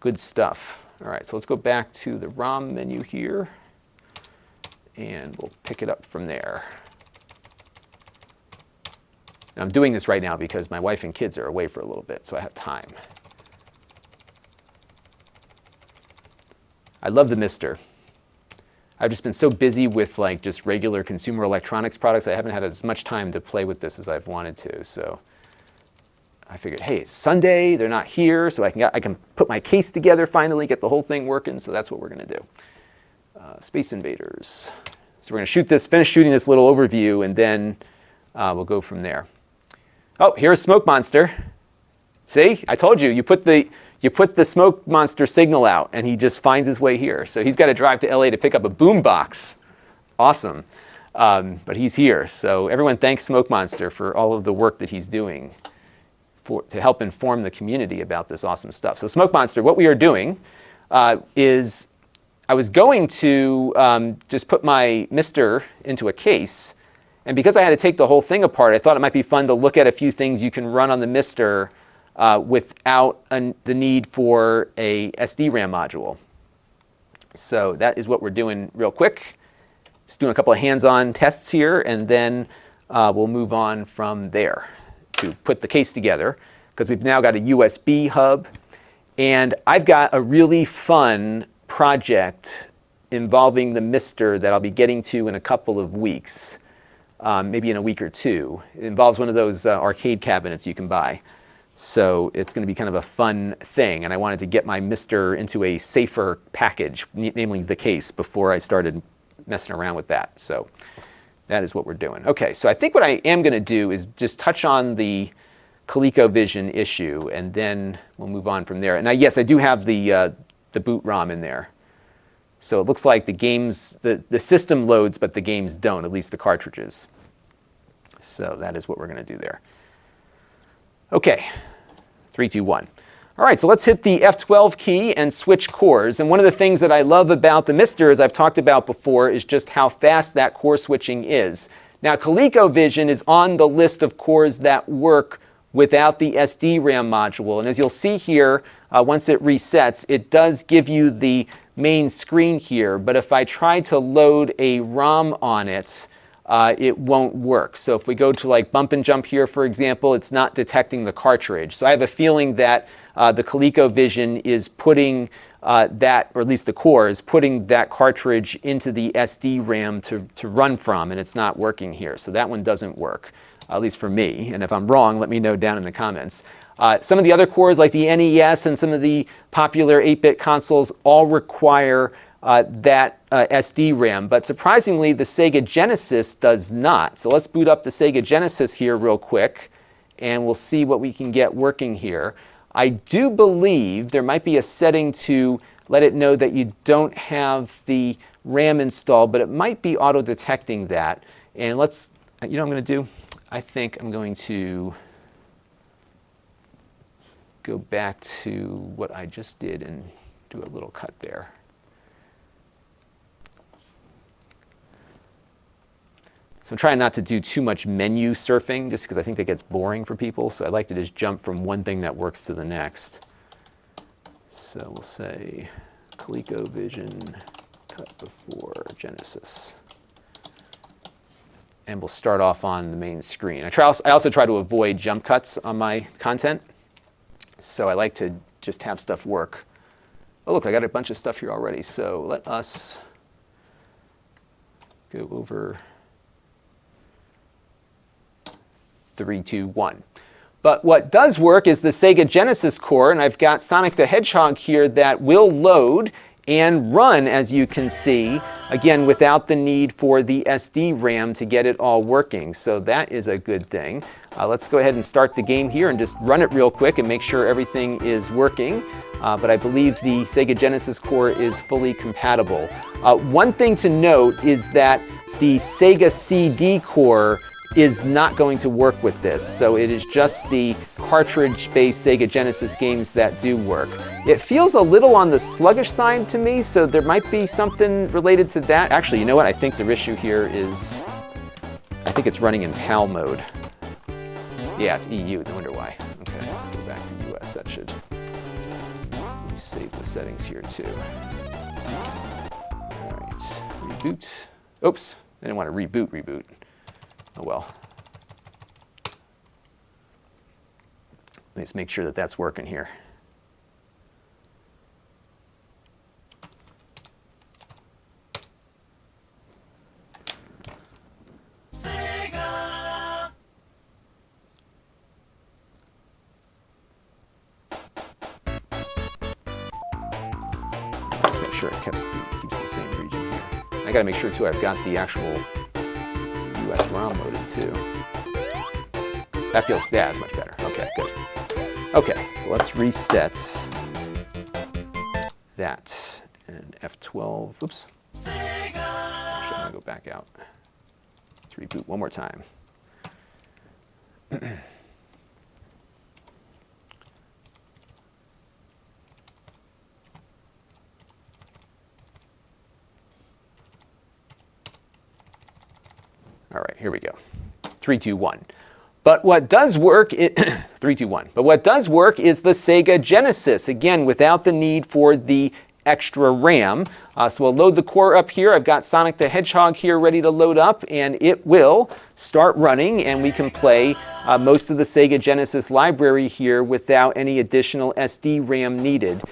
good stuff. All right, so let's go back to the ROM menu here, and we'll pick it up from there. And I'm doing this right now because my wife and kids are away for a little bit, so I have time. I love the MiSTer. I've just been so busy with like just regular consumer electronics products, I haven't had as much time to play with this as I've wanted to. So I figured, hey, it's Sunday, they're not here, so I can put my case together finally, get the whole thing working, so that's what we're going to do. Space Invaders. So we're going to shoot this, finish shooting this little overview, and then we'll go from there. Oh, here's Smoke Monster. See, I told you, you put the Smoke Monster signal out, and he just finds his way here. So he's got to drive to LA to pick up a boombox. Awesome. But he's here. So everyone thanks Smoke Monster for all of the work that he's doing to help inform the community about this awesome stuff. So Smoke Monster, what we are doing is I was going to just put my MiSTer into a case. And because I had to take the whole thing apart, I thought it might be fun to look at a few things you can run on the MiSTer without the need for a SD-RAM module. So that is what we're doing real quick. Just doing a couple of hands-on tests here, and then we'll move on from there to put the case together, because we've now got a USB hub. And I've got a really fun project involving the MiSTer that I'll be getting to in a couple of weeks, maybe in a week or two. It involves one of those arcade cabinets you can buy. So it's going to be kind of a fun thing, and I wanted to get my MiSTer into a safer package, namely the case, before I started messing around with that. So that is what we're doing. Okay, so I think what I am going to do is just touch on the ColecoVision issue, and then we'll move on from there. And yes, I do have the boot ROM in there. So it looks like the games, the system loads, but the games don't, at least the cartridges. So that is what we're going to do there. Okay, 3, 2, 1. All right, so let's hit the F12 key and switch cores. And one of the things that I love about the MiSTer, as I've talked about before, is just how fast that core switching is. Now, ColecoVision is on the list of cores that work without the SD-RAM module. And as you'll see here, once it resets, it does give you the main screen here. But if I try to load a ROM on it, it won't work. So if we go to like bump and jump here, for example, it's not detecting the cartridge. So I have a feeling that the ColecoVision is putting that, or at least the core is putting that cartridge into the SD-RAM to run from, and it's not working here. So that one doesn't work, at least for me. And if I'm wrong, let me know down in the comments. Some of the other cores, like the NES and some of the popular 8-bit consoles, all require that SD-RAM, but surprisingly the Sega Genesis does not. So let's boot up the Sega Genesis here real quick, and we'll see what we can get working here. I do believe there might be a setting to let it know that you don't have the RAM installed, but it might be auto-detecting that. And let's, you know what I'm going to do? I think I'm going to go back to what I just did and do a little cut there. So I'm trying not to do too much menu surfing, just because I think that gets boring for people. So I like to just jump from one thing that works to the next. So we'll say ColecoVision cut before Genesis. And we'll start off on the main screen. I also try to avoid jump cuts on my content. So I like to just have stuff work. Oh, look, I got a bunch of stuff here already. So let us go over 3, 2, 1. But what does work is the Sega Genesis core, and I've got Sonic the Hedgehog here that will load and run, as you can see, again, without the need for the SD-RAM to get it all working. So that is a good thing. Let's go ahead and start the game here and just run it real quick and make sure everything is working. But I believe the Sega Genesis core is fully compatible. One thing to note is that the Sega CD core is not going to work with this. So it is just the cartridge-based Sega Genesis games that do work. It feels a little on the sluggish side to me, so there might be something related to that. Actually, you know what? I think the issue here is, I think it's running in PAL mode. Yeah, it's EU. No wonder why. Okay, let's go back to US. That should... Let me save the settings here too. All right, reboot. Oops, I didn't want to reboot. Oh well. Let's make sure that that's working here. Let's make sure it keeps the same region here. I gotta make sure too I've got the actual US ROM loaded too. That feels, yeah, it's much better. Okay, good. Okay, so let's reset that and F12. Oops. Actually, I'm gonna go back out. Let's reboot one more time. All right, here we go. 3, 2, 1. But what does work is 3, 2, 1. But what does work is the Sega Genesis, again, without the need for the extra RAM. So we'll load the core up here. I've got Sonic the Hedgehog here ready to load up, and it will start running, and we can play most of the Sega Genesis library here without any additional SD RAM needed.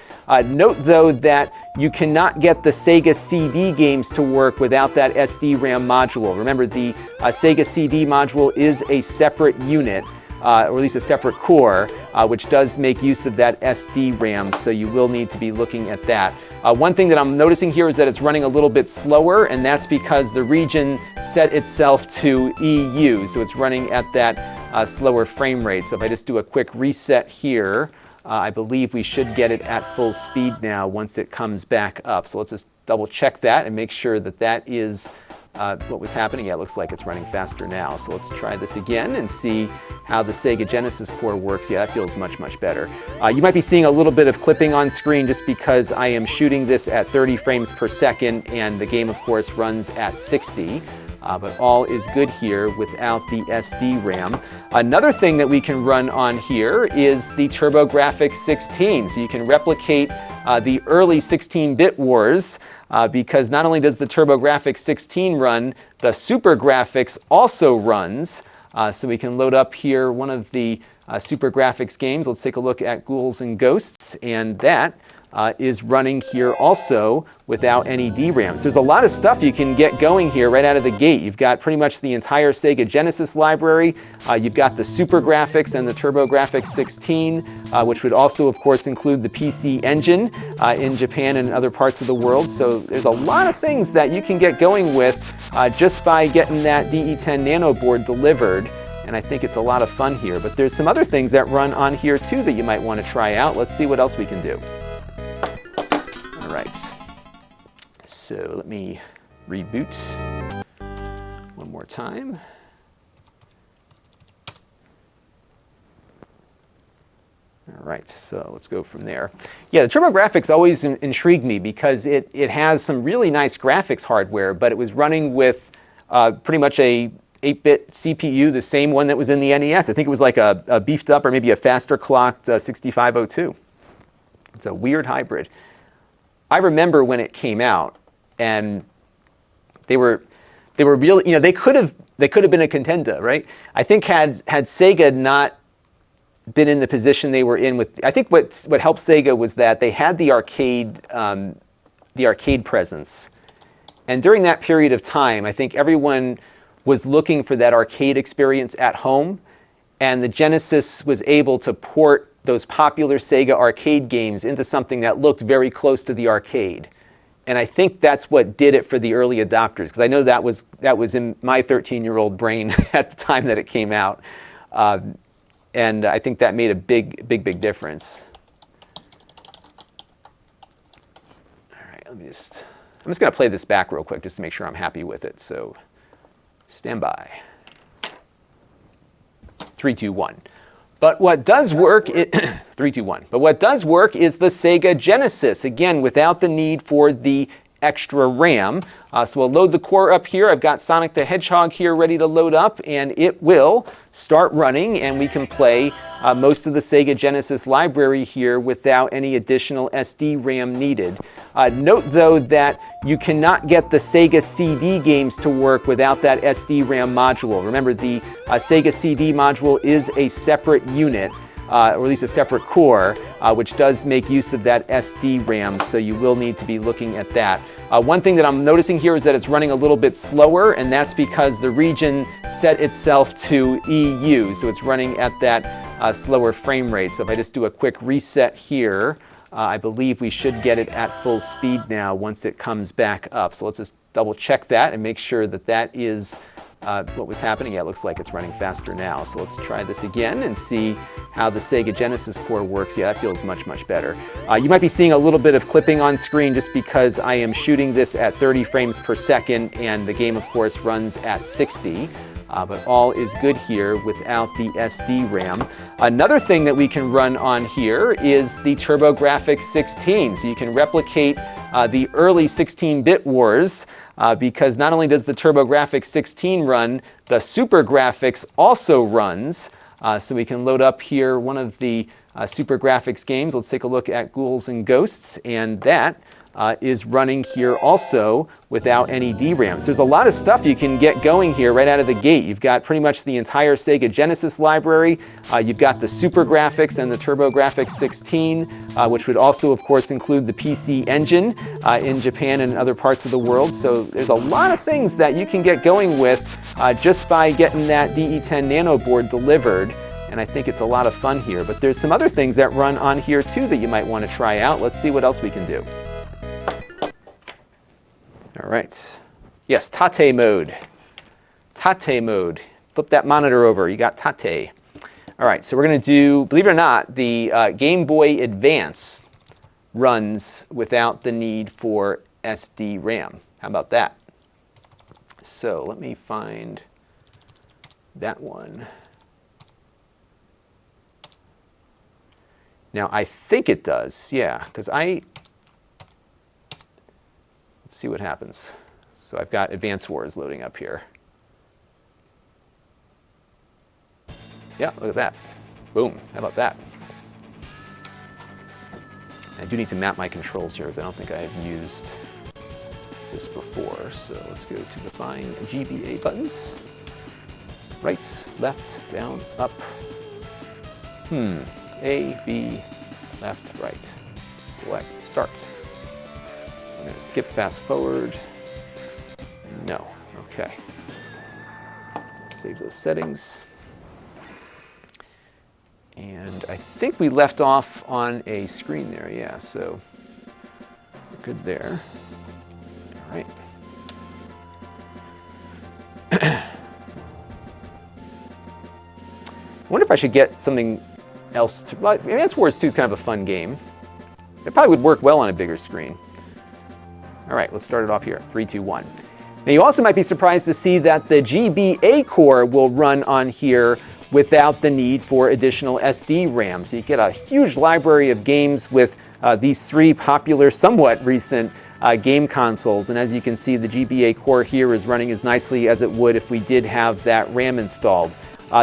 Note, though, that you cannot get the Sega CD games to work without that SD RAM module. Remember, the Sega CD module is a separate unit, or at least a separate core, which does make use of that SD RAM, so you will need to be looking at that. One thing that I'm noticing here is that it's running a little bit slower, and that's because the region set itself to EU, so it's running at that slower frame rate. So if I just do a quick reset here, I believe we should get it at full speed now once it comes back up. So let's just double check that and make sure that that is what was happening. Yeah, it looks like it's running faster now. So let's try this again and see how the Sega Genesis core works. Yeah, that feels much, much better. You might be seeing a little bit of clipping on screen just because I am shooting this at 30 frames per second, and the game, of course, runs at 60. But all is good here without the SD RAM. Another thing that we can run on here is the TurboGrafx 16. So you can replicate the early 16-bit wars because not only does the TurboGrafx 16 run, the SuperGrafx also runs. So we can load up here one of the SuperGrafx games. Let's take a look at Ghouls and Ghosts, and that is running here also without any DRAM. So there's a lot of stuff you can get going here right out of the gate. You've got pretty much the entire Sega Genesis library. You've got the SuperGrafx and the TurboGrafx 16, which would also, of course, include the PC Engine in Japan and other parts of the world. So there's a lot of things that you can get going with just by getting that DE10 Nano board delivered. And I think it's a lot of fun here. But there's some other things that run on here too that you might want to try out. Let's see what else we can do. All right, so let me reboot one more time. All right, so let's go from there. Yeah, the TurboGrafx always intrigued me because it has some really nice graphics hardware, but it was running with pretty much a 8-bit CPU, the same one that was in the NES. I think it was like a beefed up or maybe a faster clocked 6502. It's a weird hybrid. I remember when it came out, and they were really, you know, they could have been a contender, right? I think had Sega not been in the position they were in with, I think what helped Sega was that they had the arcade presence, and during that period of time, I think everyone was looking for that arcade experience at home, and the Genesis was able to port those popular Sega arcade games into something that looked very close to the arcade. And I think that's what did it for the early adopters, because I know that was in my 13-year-old brain at the time that it came out. And I think that made a big difference. All right, I'm just going to play this back real quick just to make sure I'm happy with it. So stand by. 3, 2, 1. But what does work, 3, 2, 1. But what does work is the Sega Genesis, again, without the need for the extra RAM. So we'll load the core up here. I've got Sonic the Hedgehog here ready to load up, and it will start running, and we can play most of the Sega Genesis library here without any additional SD RAM needed. Note, though, that you cannot get the Sega CD games to work without that SD RAM module. Remember, the Sega CD module is a separate unit, or at least a separate core, which does make use of that SD RAM, so you will need to be looking at that. One thing that I'm noticing here is that it's running a little bit slower, and that's because the region set itself to EU, so it's running at that slower frame rate. So if I just do a quick reset here, I believe we should get it at full speed now once it comes back up. So let's just double check that and make sure that that is what was happening. Yeah, it looks like it's running faster now. So let's try this again and see how the Sega Genesis core works. Yeah, that feels much, much better. You might be seeing a little bit of clipping on screen just because I am shooting this at 30 frames per second, and the game, of course, runs at 60. But all is good here without the SD RAM. Another thing that we can run on here is the TurboGrafx 16. So you can replicate the early 16-bit wars because not only does the TurboGrafx 16 run, the SuperGrafx also runs. So we can load up here one of the SuperGrafx games. Let's take a look at Ghouls and Ghosts, and that is running here also without any DRAM. So there's a lot of stuff you can get going here right out of the gate. You've got pretty much the entire Sega Genesis library. You've got the SuperGrafx and the TurboGrafx 16, which would also, of course, include the PC Engine in Japan and other parts of the world. So there's a lot of things that you can get going with just by getting that DE10 Nano board delivered. And I think it's a lot of fun here. But there's some other things that run on here too that you might want to try out. Let's see what else we can do. All right. Yes, Tate mode. Tate mode. Flip that monitor over. You got Tate. All right, so we're going to do, believe it or not, the Game Boy Advance runs without the need for SD RAM. How about that? So let me find that one. Now, I think it does, yeah, because let's see what happens. So I've got Advance Wars loading up here. Yeah, look at that. Boom, how about that? I do need to map my controls here because I don't think I have used this before. So let's go to define GBA buttons. Right, left, down, up. A, B, left, right. Select, start. I'm going to skip fast forward. No, okay. Save those settings. And I think we left off on a screen there, yeah, so we're good there. All right. I wonder if I should get something else to, well, Advance Wars 2 is kind of a fun game. It probably would work well on a bigger screen. All right, let's start it off here. 3, 2, 1. Now you also might be surprised to see that the GBA core will run on here without the need for additional SD RAM. So you get a huge library of games with these three popular, somewhat recent game consoles. And as you can see, the GBA core here is running as nicely as it would if we did have that RAM installed.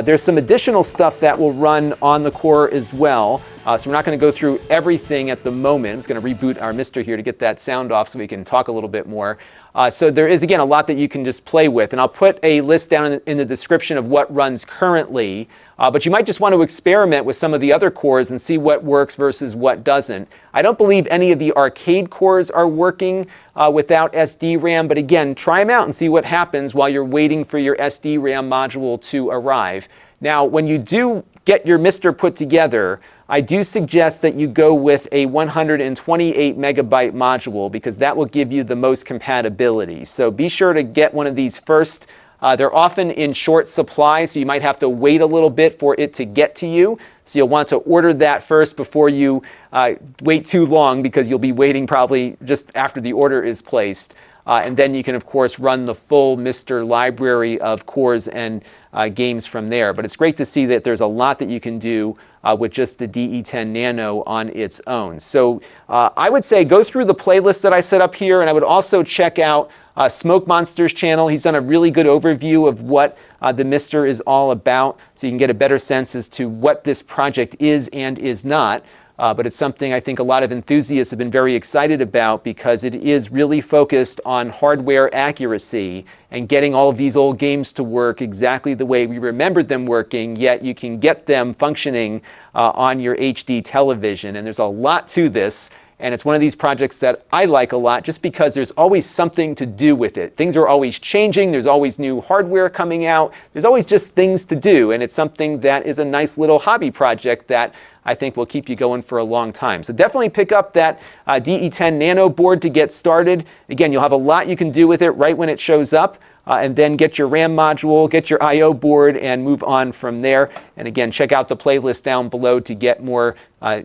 There's some additional stuff that will run on the core as well. So we're not going to go through everything at the moment. I'm just going to reboot our MiSTer here to get that sound off so we can talk a little bit more. So there is, again, a lot that you can just play with. And I'll put a list down in the description of what runs currently. But you might just want to experiment with some of the other cores and see what works versus what doesn't. I don't believe any of the arcade cores are working without SD RAM. But again, try them out and see what happens while you're waiting for your SD RAM module to arrive. Now, when you do get your MiSTer put together, I do suggest that you go with a 128 megabyte module because that will give you the most compatibility. So be sure to get one of these first. They're often in short supply, so you might have to wait a little bit for it to get to you. So you'll want to order that first before you wait too long because you'll be waiting probably just after the order is placed. And then you can, of course, run the full MiSTer library of cores and games from there. But it's great to see that there's a lot that you can do with just the DE10 Nano on its own. So I would say go through the playlist that I set up here, and I would also check out Smoke Monster's channel. He's done a really good overview of what the MiSTer is all about, so you can get a better sense as to what this project is and is not. But it's something I think a lot of enthusiasts have been very excited about because it is really focused on hardware accuracy and getting all of these old games to work exactly the way we remembered them working, yet you can get them functioning on your HD television. And there's a lot to this. And it's one of these projects that I like a lot just because there's always something to do with it. Things are always changing. There's always new hardware coming out. There's always just things to do. And it's something that is a nice little hobby project that I think will keep you going for a long time. So definitely pick up that DE10 Nano board to get started. Again, you'll have a lot you can do with it right when it shows up. And then get your RAM module, get your I/O board, and move on from there. And again, check out the playlist down below to get more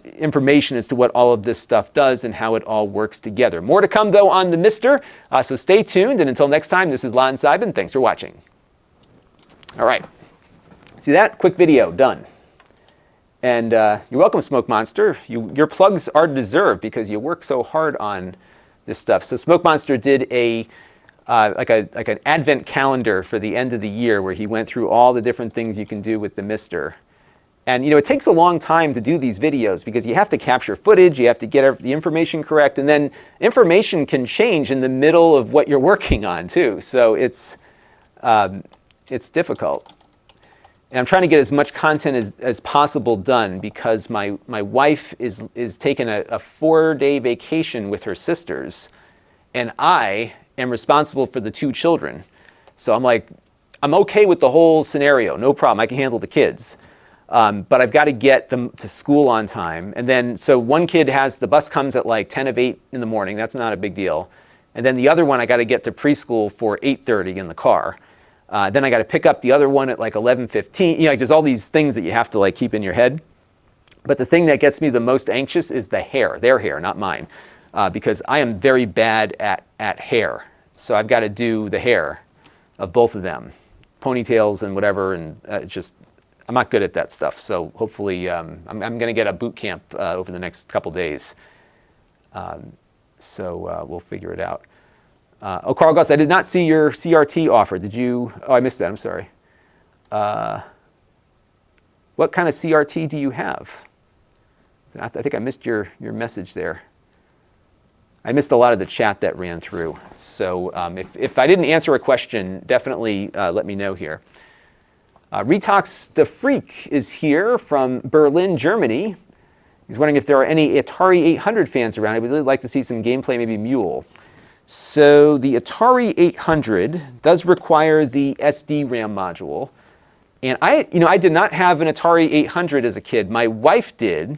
information as to what all of this stuff does and how it all works together. More to come, though, on the MiSTer, so stay tuned. And until next time, this is Lon.TV. Thanks for watching. All right. See that? Quick video, done. And you're welcome, Smoke Monster. Your plugs are deserved because you work so hard on this stuff. So Smoke Monster did like an advent calendar for the end of the year where he went through all the different things you can do with the MiSTer. And it takes a long time to do these videos because you have to capture footage, you have to get the information correct, and then information can change in the middle of what you're working on too. So it's difficult. And I'm trying to get as much content as possible done because my wife is taking a 4-day vacation with her sisters, and I am responsible for the 2 children. So I'm like, I'm okay with the whole scenario, no problem, I can handle the kids. But I've got to get them to school on time. And then, so one kid the bus comes at like 10 of 8 in the morning, that's not a big deal. And then the other one, I got to get to preschool for 8:30 in the car. Then I got to pick up the other one at like 11:15. There's all these things that you have to like keep in your head. But the thing that gets me the most anxious is their hair, not mine. Because I am very bad at hair. So I've got to do the hair of both of them, ponytails and whatever, and I'm not good at that stuff. So hopefully I'm going to get a boot camp over the next couple days. So we'll figure it out. Carl Gus, I did not see your CRT offer. Did you? Oh, I missed that. I'm sorry. What kind of CRT do you have? I think I missed your message there. I missed a lot of the chat that ran through. So if I didn't answer a question, definitely let me know here. Retox the Freak is here from Berlin, Germany. He's wondering if there are any Atari 800 fans around. I would really like to see some gameplay, maybe Mule. So the Atari 800 does require the SD RAM module. And I did not have an Atari 800 as a kid. My wife did.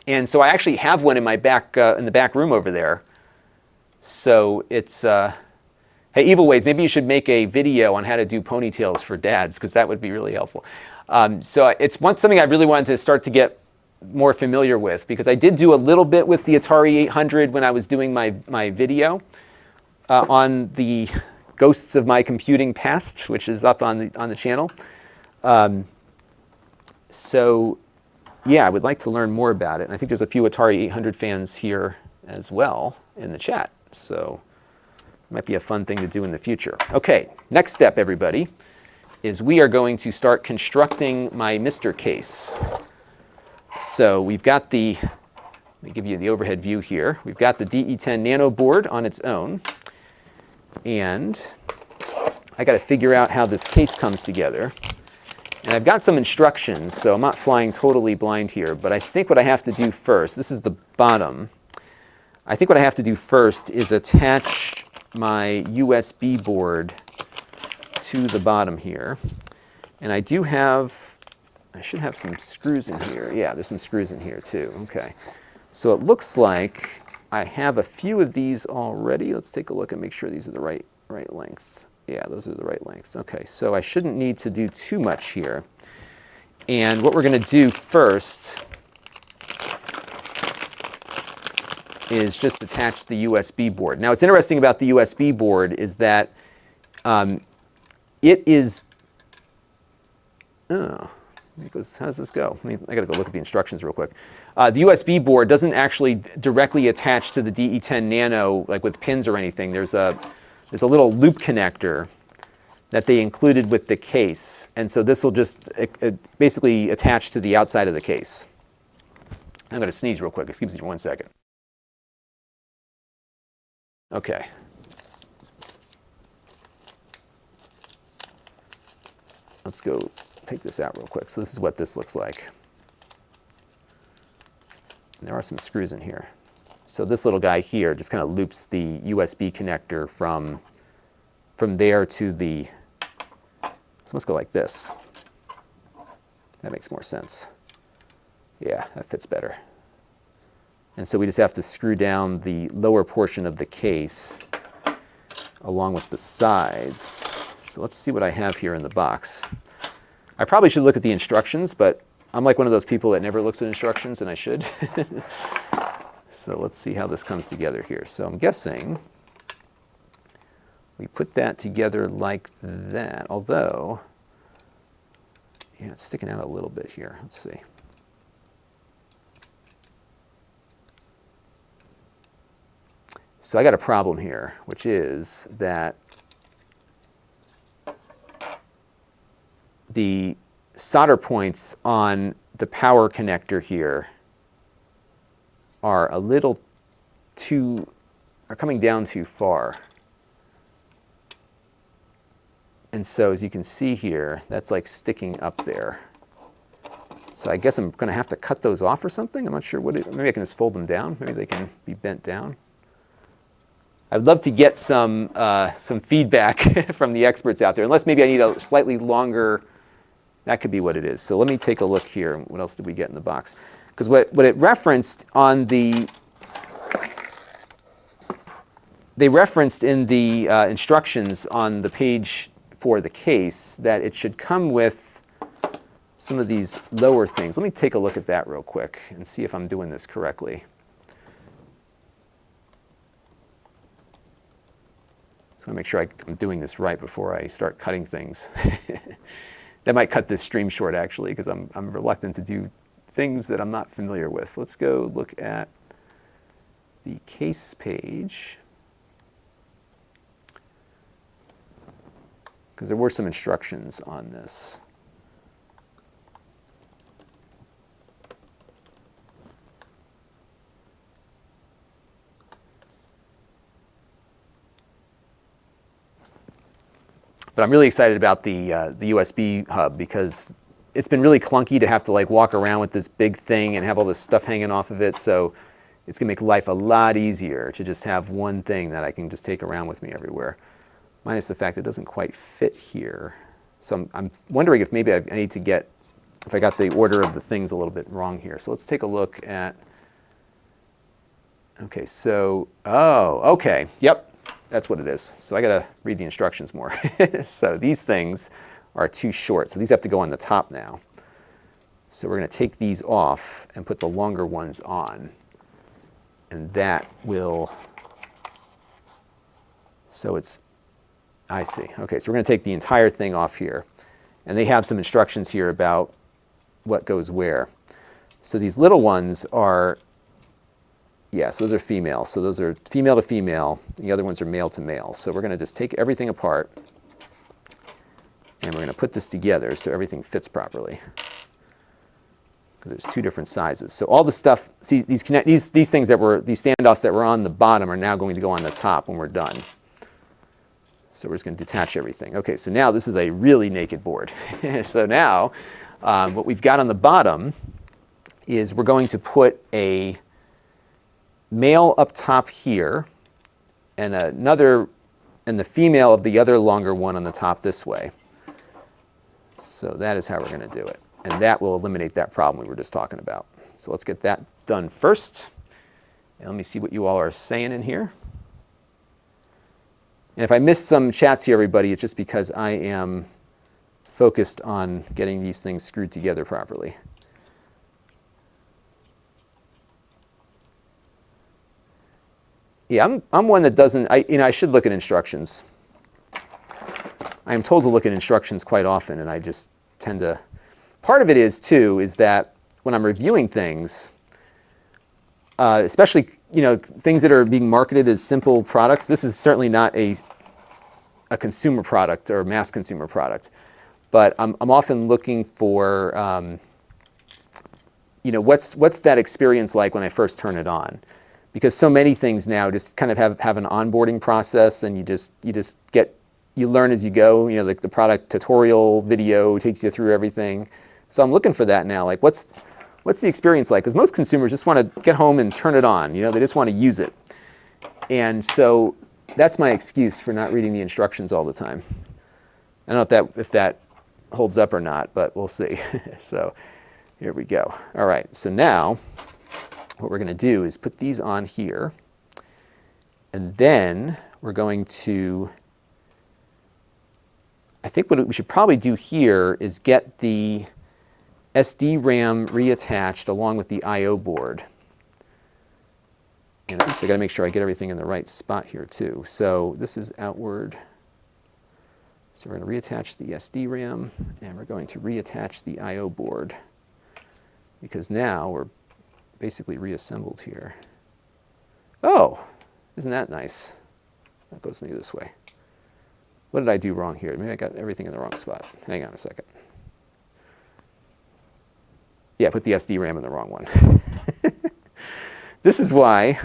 And so I actually have one in my in the back room over there. So it's, hey, Evil Ways, maybe you should make a video on how to do ponytails for dads, because that would be really helpful. So it's something I really wanted to start to get more familiar with, because I did do a little bit with the Atari 800 when I was doing my video on the Ghosts of My Computing Past, which is up on the channel. So yeah, I would like to learn more about it. And I think there's a few Atari 800 fans here as well in the chat. So it might be a fun thing to do in the future. Okay, next step, everybody, is we are going to start constructing my MiSTer case. So we've got let me give you the overhead view here. We've got the DE10 Nano board on its own. And I got to figure out how this case comes together. And I've got some instructions, so I'm not flying totally blind here, but I think what I have to do first, this is the bottom. I think what I have to do first is attach my USB board to the bottom here. And I should have some screws in here. Yeah, there's some screws in here too. Okay. So it looks like I have a few of these already. Let's take a look and make sure these are the right length. Yeah, those are the right lengths. Okay, so I shouldn't need to do too much here. And what we're going to do first is just attach the USB board. Now, what's interesting about the USB board is that it is, oh, it goes, how does this go? I got to go look at the instructions real quick. The USB board doesn't actually directly attach to the DE10 Nano like with pins or anything. There's a little loop connector that they included with the case. And so this will just basically attach to the outside of the case. I'm going to sneeze real quick. Excuse me 1 second. Okay. Let's go take this out real quick. So this is what this looks like. And there are some screws in here. So this little guy here just kind of loops the USB connector from there to the, so let's go like this. That makes more sense. Yeah, that fits better. And so we just have to screw down the lower portion of the case along with the sides. So let's see what I have here in the box. I probably should look at the instructions, but I'm like one of those people that never looks at instructions, and I should. So let's see how this comes together here. So I'm guessing we put that together like that, although, yeah, it's sticking out a little bit here. Let's see. So I got a problem here, which is that the solder points on the power connector here are a little too, are coming down too far. And so as you can see here, that's like sticking up there. So I guess I'm going to have to cut those off or something. I'm not sure what it, maybe I can just fold them down. Maybe they can be bent down. I'd love to get some feedback from the experts out there, unless maybe I need a slightly longer, that could be what it is. So let me take a look here. What else did we get in the box? Because what it referenced on the, they referenced in the instructions on the page for the case that it should come with some of these lower things. Let me take a look at that real quick and see if I'm doing this correctly. So I want to make sure I'm doing this right before I start cutting things. That might cut this stream short, actually, because I'm reluctant to do things that I'm not familiar with. Let's go look at the case page, because there were some instructions on this. But I'm really excited about the USB hub, because it's been really clunky to have to like walk around with this big thing and have all this stuff hanging off of it. So it's going to make life a lot easier to just have one thing that I can just take around with me everywhere. Minus the fact it doesn't quite fit here. So I'm wondering if maybe I need to get, if I got the order of the things a little bit wrong here. So let's take a look at, okay, so, oh, okay, yep. That's what it is. So I got to read the instructions more. So these things are too short. So these have to go on the top now. So we're going to take these off and put the longer ones on. And that will, so it's, I see. Okay, so we're going to take the entire thing off here. And they have some instructions here about what goes where. So these little ones are, yes, those are female. So those are female to female. The other ones are male to male. So we're going to just take everything apart, and we're going to put this together so everything fits properly. Because there's two different sizes. So all the stuff, see, these things that were, these standoffs that were on the bottom are now going to go on the top when we're done. So we're just going to detach everything. Okay, so now this is a really naked board. So now what we've got on the bottom is we're going to put a male up top here, and another, and the female of the other longer one on the top this way. So that is how we're going to do it. And that will eliminate that problem we were just talking about. So let's get that done first. And let me see what you all are saying in here. And if I missed some chats here, everybody, it's just because I am focused on getting these things screwed together properly. Yeah, I'm one that doesn't, I should look at instructions. I am told to look at instructions quite often, and I just tend to, part of it is too, is that when I'm reviewing things, especially, things that are being marketed as simple products, this is certainly not a consumer product or mass consumer product, but I'm often looking for, what's that experience like when I first turn it on? Because so many things now just kind of have an onboarding process, and you learn as you go. Like the product tutorial video takes you through everything. So I'm looking for that now. Like what's the experience like? Because most consumers just want to get home and turn it on. They just want to use it. And so that's my excuse for not reading the instructions all the time. I don't know if that holds up or not, but we'll see. So here we go. All right, so now what we're going to do is put these on here, and then we're going to, I think what we should probably do here is get the SD RAM reattached along with the I/O board. And oops, I got to make sure I get everything in the right spot here too. So this is outward. So we're going to reattach the SD RAM, and we're going to reattach the I/O board, because now we're basically reassembled here. Oh, isn't that nice? That goes me this way. What did I do wrong here? Maybe I got everything in the wrong spot. Hang on a second. Yeah, I put the SD RAM in the wrong one. This is why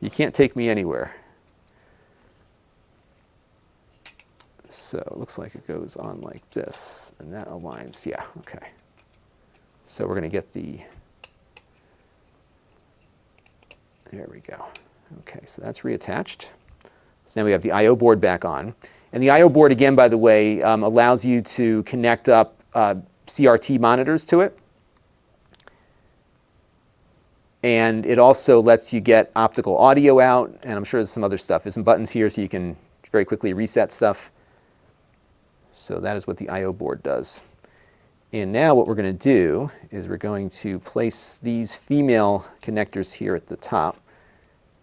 you can't take me anywhere. So it looks like it goes on like this, and that aligns. Yeah, okay. So we're going to get there we go. Okay, so that's reattached. So now we have the I/O board back on. And the I/O board, again, by the way, allows you to connect up CRT monitors to it. And it also lets you get optical audio out, and I'm sure there's some other stuff. There's some buttons here so you can very quickly reset stuff. So that is what the I/O board does. And now what we're going to do is we're going to place these female connectors here at the top,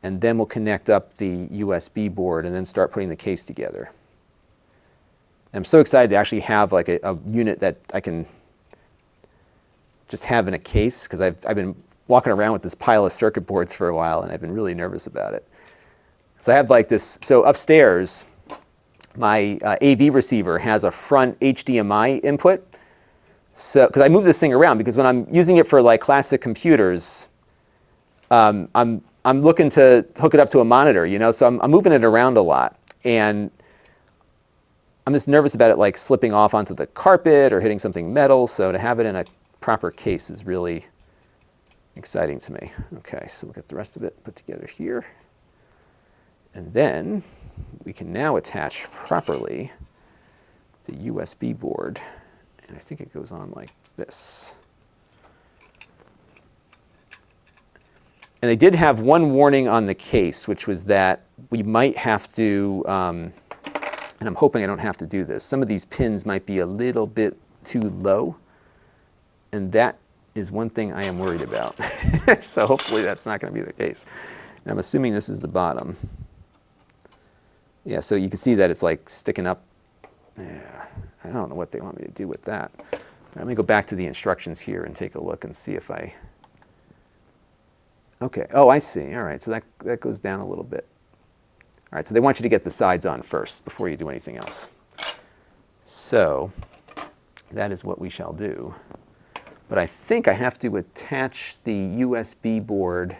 and then we'll connect up the USB board and then start putting the case together. And I'm so excited to actually have like a unit that I can just have in a case, because I've been walking around with this pile of circuit boards for a while, and I've been really nervous about it. So I have like this, so upstairs, my AV receiver has a front HDMI input. So, because I move this thing around, because when I'm using it for like classic computers, I'm looking to hook it up to a monitor, so I'm moving it around a lot, and I'm just nervous about it like slipping off onto the carpet or hitting something metal. So to have it in a proper case is really exciting to me. Okay, so we'll get the rest of it put together here, and then we can now attach properly the USB board. And I think it goes on like this. And they did have one warning on the case, which was that we might have to, and I'm hoping I don't have to do this, some of these pins might be a little bit too low. And that is one thing I am worried about. So hopefully that's not going to be the case. And I'm assuming this is the bottom. Yeah, so you can see that it's like sticking up. Yeah. I don't know what they want me to do with that. Let me go back to the instructions here and take a look and see if I... Okay, oh, I see. All right, so that goes down a little bit. All right, so they want you to get the sides on first before you do anything else. So that is what we shall do. But I think I have to attach the USB board.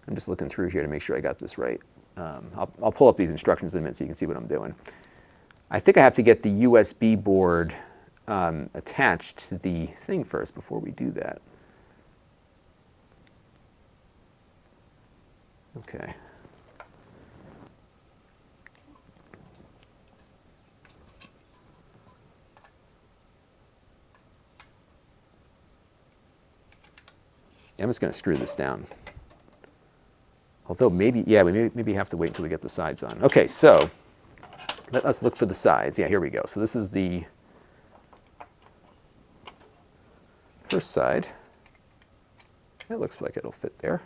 I'm just looking through here to make sure I got this right. I'll pull up these instructions in a minute so you can see what I'm doing. I think I have to get the USB board attached to the thing first before we do that. Okay. I'm just going to screw this down. Although maybe, yeah, we maybe have to wait until we get the sides on. Okay, so let us look for the sides. Yeah, here we go. So this is the first side. It looks like it'll fit there.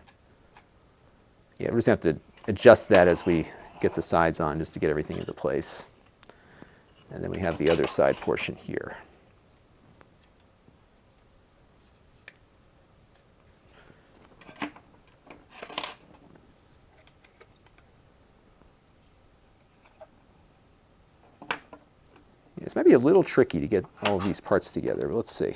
Yeah, we're just going to have to adjust that as we get the sides on just to get everything into place. And then we have the other side portion here. This might be a little tricky to get all of these parts together, but let's see.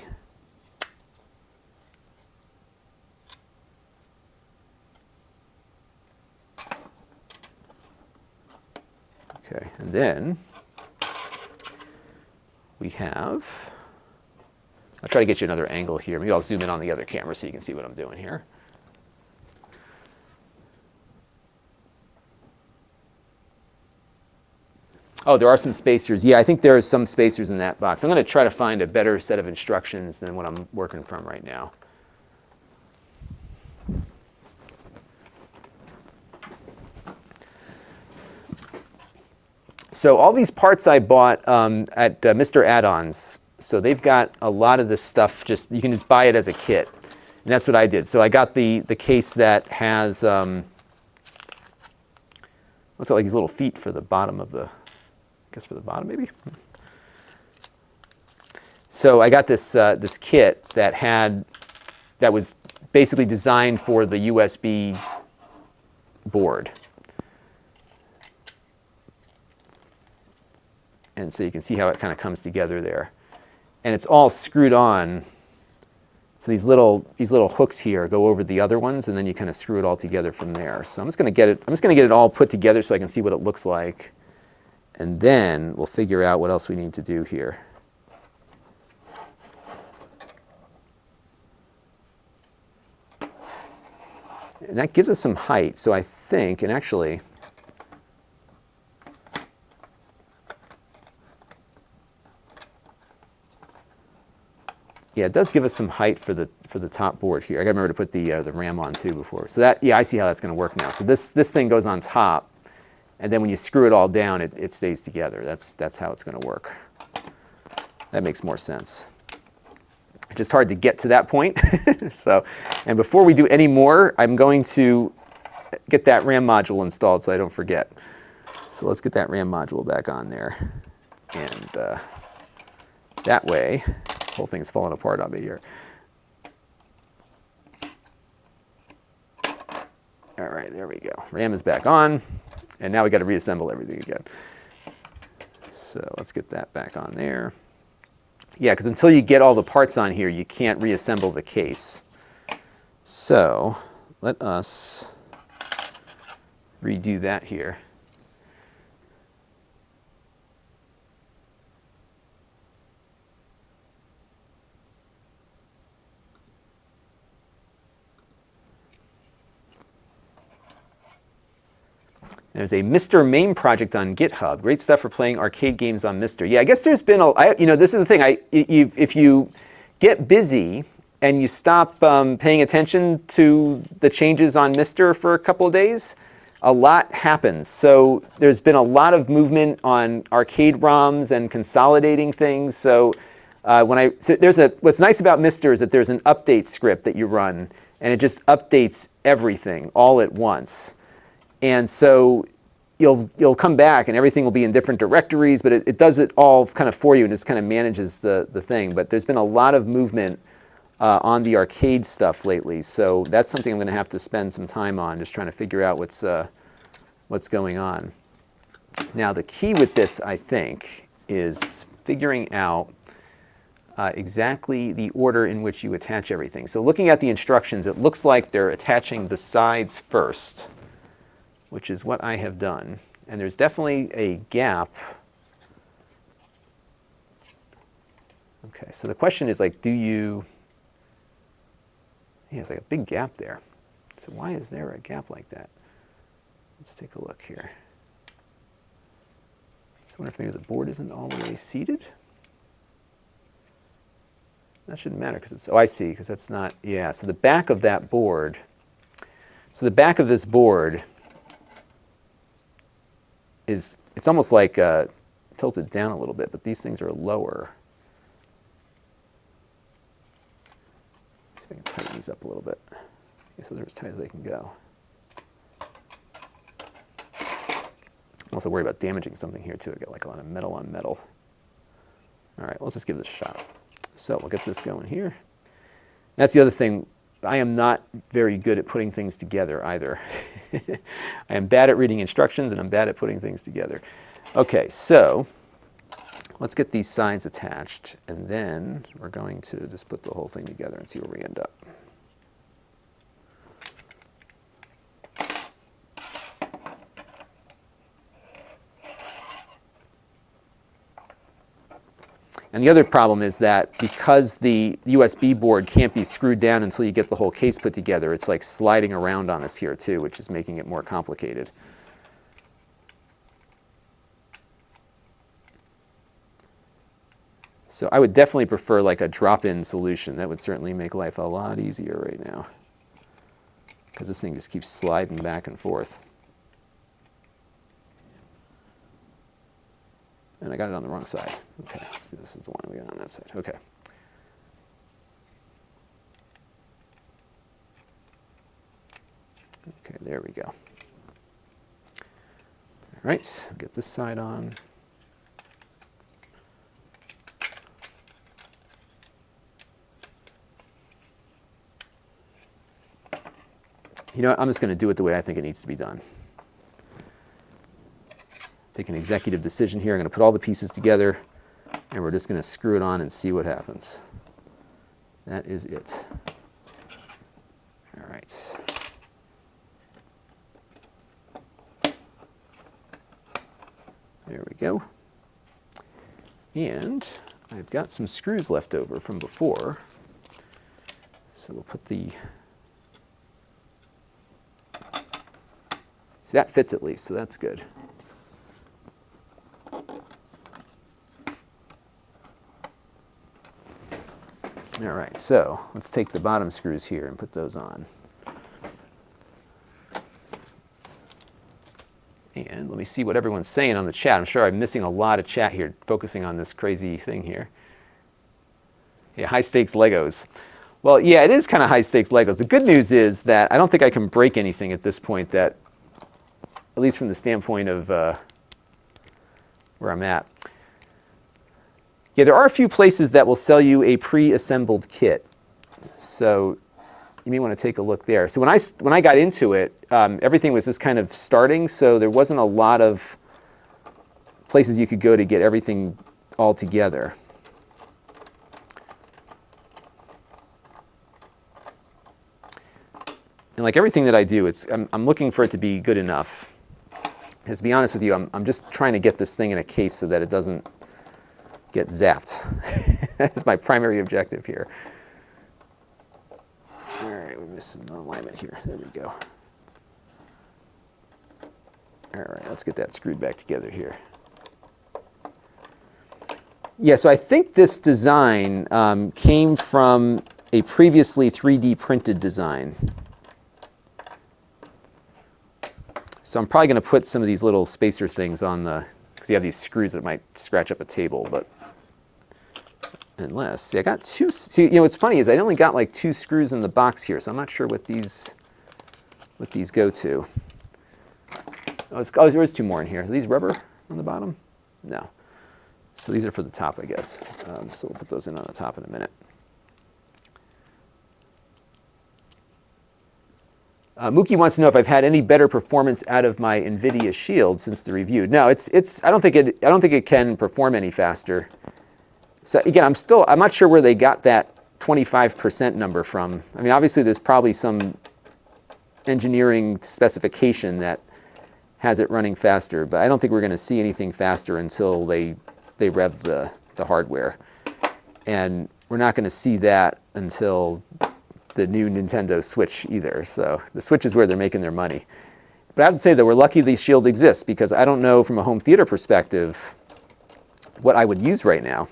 Okay, and then we have, I'll try to get you another angle here. Maybe I'll zoom in on the other camera so you can see what I'm doing here. Oh, there are some spacers. Yeah, I think there are some spacers in that box. I'm going to try to find a better set of instructions than what I'm working from right now. So all these parts I bought at MiSTer Add-ons. So they've got a lot of this stuff, you can just buy it as a kit. And that's what I did. So I got the case that has, what's it, like these little feet for the bottom of the, I guess for the bottom maybe? So I got this, this kit that was basically designed for the USB board. And so you can see how it kind of comes together there. And it's all screwed on. So these little hooks here go over the other ones, and then you kind of screw it all together from there. So I'm just going to get it all put together so I can see what it looks like. And then we'll figure out what else we need to do here. And that gives us some height. So I think, and actually, yeah, it does give us some height for the top board here. I got to remember to put the RAM on too before. So that, yeah, I see how that's going to work now. So this thing goes on top, and then when you screw it all down, it stays together. That's how it's going to work. That makes more sense. Just hard to get to that point. So, and before we do any more, I'm going to get that RAM module installed so I don't forget. So let's get that RAM module back on there, and that way. Whole thing's falling apart on me here. All right, there we go. RAM is back on, and now we got to reassemble everything again. So let's get that back on there. Yeah, because until you get all the parts on here, you can't reassemble the case. So let us redo that here. There's a MiSTer main project on GitHub. Great stuff for playing arcade games on MiSTer. Yeah, I guess there's been this is the thing. If you get busy and you stop paying attention to the changes on MiSTer for a couple of days, a lot happens. So there's been a lot of movement on arcade ROMs and consolidating things. So what's nice about MiSTer is that there's an update script that you run, and it just updates everything all at once. And so you'll come back and everything will be in different directories, but it does it all kind of for you and just kind of manages the thing. But there's been a lot of movement on the arcade stuff lately, so that's something I'm going to have to spend some time on, just trying to figure out what's going on. Now the key with this, I think, is figuring out exactly the order in which you attach everything. So looking at the instructions, it looks like they're attaching the sides first, which is what I have done. And there's definitely a gap. Okay, so the question is like, yeah, it's like a big gap there. So why is there a gap like that? Let's take a look here. So I wonder if maybe the board isn't all the way seated. That shouldn't matter because it's, oh, I see, because that's not, yeah. So the back of that board, so the back of this board is, it's almost like tilted down a little bit, but these things are lower. these up a little bit. Okay, so they're as tight as they can go. I'm also worried about damaging something here too. I got like a lot of metal on metal. All right, let's just give this a shot. So we'll get this going here. That's the other thing. I am not very good at putting things together either. I am bad at reading instructions and I'm bad at putting things together. Okay, so let's get these sides attached and then we're going to just put the whole thing together and see where we end up. And the other problem is that because the USB board can't be screwed down until you get the whole case put together, it's like sliding around on us here too, which is making it more complicated. So I would definitely prefer like a drop-in solution. That would certainly make life a lot easier right now, because this thing just keeps sliding back and forth. And I got it on the wrong side. Okay, so this is the one we got on that side. Okay. Okay, there we go. All right, get this side on. You know what, I'm just going to do it the way I think it needs to be done. Take an executive decision here. I'm going to put all the pieces together, and we're just going to screw it on and see what happens. That is it. All right. There we go. And I've got some screws left over from before. So we'll put the... See, that fits at least, so that's good. All right, so let's take the bottom screws here and put those on. And let me see what everyone's saying on the chat. I'm sure I'm missing a lot of chat here, focusing on this crazy thing here. Yeah, high-stakes Legos. Well, yeah, it is kind of high-stakes Legos. The good news is that I don't think I can break anything at this point that, at least from the standpoint of where I'm at. Yeah, there are a few places that will sell you a pre-assembled kit. So you may want to take a look there. So when I got into it, everything was just kind of starting, so there wasn't a lot of places you could go to get everything all together. And like everything that I do, I'm looking for it to be good enough. Because to be honest with you, I'm just trying to get this thing in a case so that it doesn't get zapped. That's my primary objective here. All right, we're missing an alignment here. There we go. All right, let's get that screwed back together here. Yeah, so I think this design came from a previously 3D printed design. So I'm probably going to put some of these little spacer things on the, because you have these screws that might scratch up a table, but unless, see, I got two, see, you know, what's funny is I only got like 2 screws in the box here, so I'm not sure what these go to. Oh, there is 2 more in here. Are these rubber on the bottom? No. So these are for the top, I guess. So we'll put those in on the top in a minute. Mookie wants to know if I've had any better performance out of my NVIDIA Shield since the review. No, I don't think it can perform any faster. So again, I'm not sure where they got that 25% number from. I mean, obviously there's probably some engineering specification that has it running faster, but I don't think we're going to see anything faster until they rev the hardware. And we're not going to see that until the new Nintendo Switch either. So the Switch is where they're making their money. But I have to say that we're lucky the Shield exists, because I don't know from a home theater perspective what I would use right now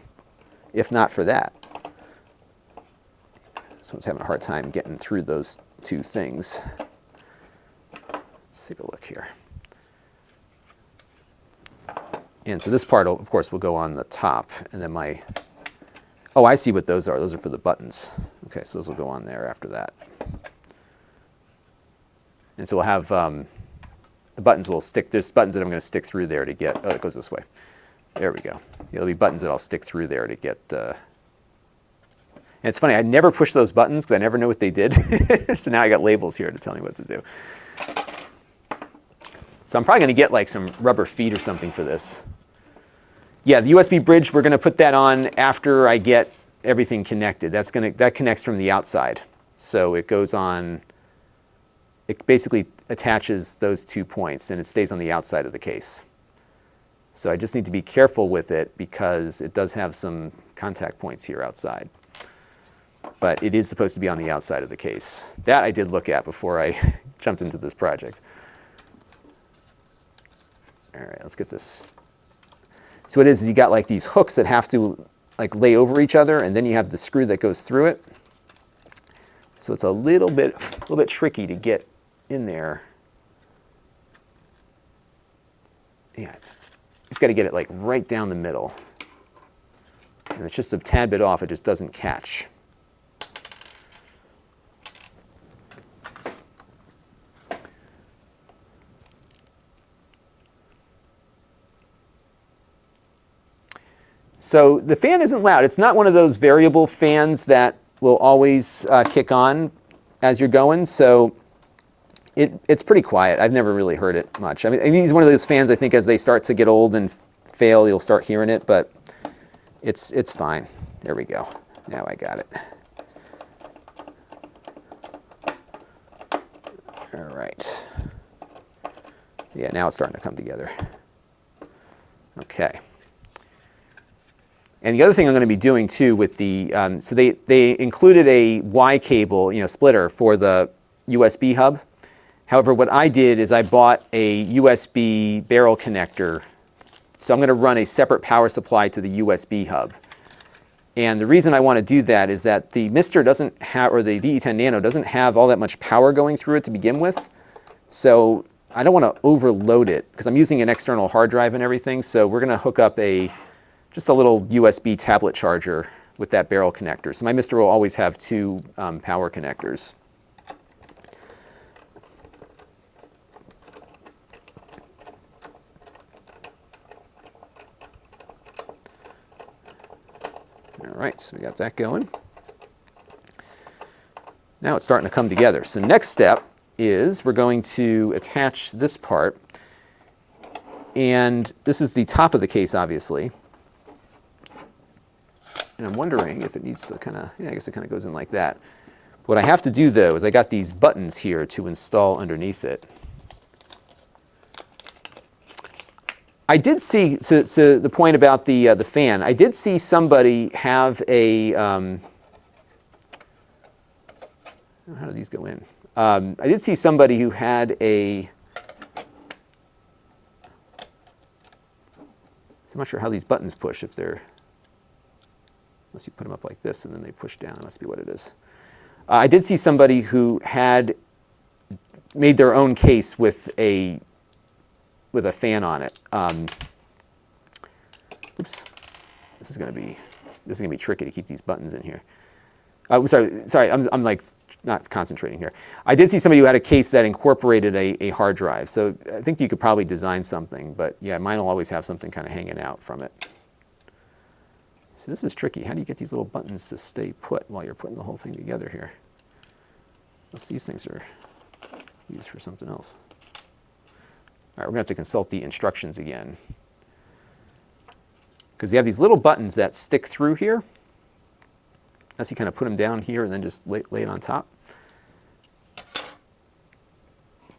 if not for that. Someone's having a hard time getting through those 2 things. Let's take a look here. And so this part, of course, will go on the top, and then oh, I see what those are. Those are for the buttons. Okay, so those will go on there after that. And so we'll have the buttons will stick. There's buttons that I'm going to stick through there to get. Oh, it goes this way. There we go. There'll be buttons that I'll stick through there to get. And it's funny, I never push those buttons because I never know what they did. So now I got labels here to tell me what to do. So I'm probably going to get like some rubber feet or something for this. Yeah, the USB bridge, we're going to put that on after I get everything connected. That connects from the outside. So it goes on, it basically attaches those 2 points and it stays on the outside of the case. So I just need to be careful with it because it does have some contact points here outside. But it is supposed to be on the outside of the case. That I did look at before I jumped into this project. All right, let's get this. So what it is you got like these hooks that have to like lay over each other, and then you have the screw that goes through it. So it's a little bit tricky to get in there. Yeah, it's got to get it like right down the middle. And it's just a tad bit off, it just doesn't catch. So the fan isn't loud. It's not one of those variable fans that will always kick on as you're going. So it's pretty quiet. I've never really heard it much. I mean, it's one of those fans I think as they start to get old and fail, you'll start hearing it, but it's fine. There we go. Now I got it. All right. Yeah, now it's starting to come together. Okay. And the other thing I'm going to be doing too with the, so they included a Y cable, splitter for the USB hub. However, what I did is I bought a USB barrel connector. So I'm going to run a separate power supply to the USB hub. And the reason I want to do that is that the MiSTer doesn't have, or the DE10 Nano doesn't have all that much power going through it to begin with. So I don't want to overload it because I'm using an external hard drive and everything. So we're going to hook up just a little USB tablet charger with that barrel connector. So my MiSTer will always have two power connectors. All right, so we got that going. Now it's starting to come together. So next step is we're going to attach this part. And this is the top of the case, obviously. And I'm wondering if it needs to kind of, yeah, I guess it kind of goes in like that. What I have to do, though, is I got these buttons here to install underneath it. I did see, so the point about the fan, I did see somebody have a, how do these go in? I did see somebody who had a, so I'm not sure how these buttons push if they're, unless you put them up like this and then they push down. That must be what it is. I did see somebody who had made their own case with a fan on it. Oops, this is going to be tricky to keep these buttons in here. Sorry, I'm like not concentrating here. I did see somebody who had a case that incorporated a hard drive. So I think you could probably design something, but yeah, mine will always have something kind of hanging out from it. So this is tricky. How do you get these little buttons to stay put while you're putting the whole thing together here? Unless these things are used for something else. All right, we're going to have to consult the instructions again. Because you have these little buttons that stick through here. As you kind of put them down here and then just lay it on top.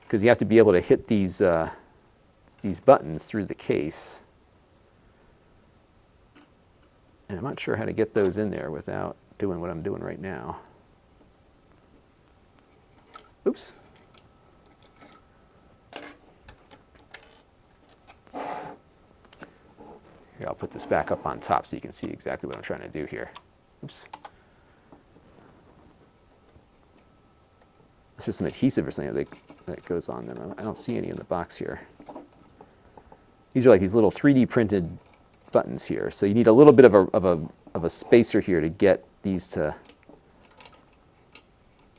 Because you have to be able to hit these buttons through the case. And I'm not sure how to get those in there without doing what I'm doing right now. Oops. Here, I'll put this back up on top so you can see exactly what I'm trying to do here. Oops. It's just some adhesive or something that goes on them. I don't see any in the box here. These are like these little 3D printed buttons here. So you need a little bit of a spacer here to get these to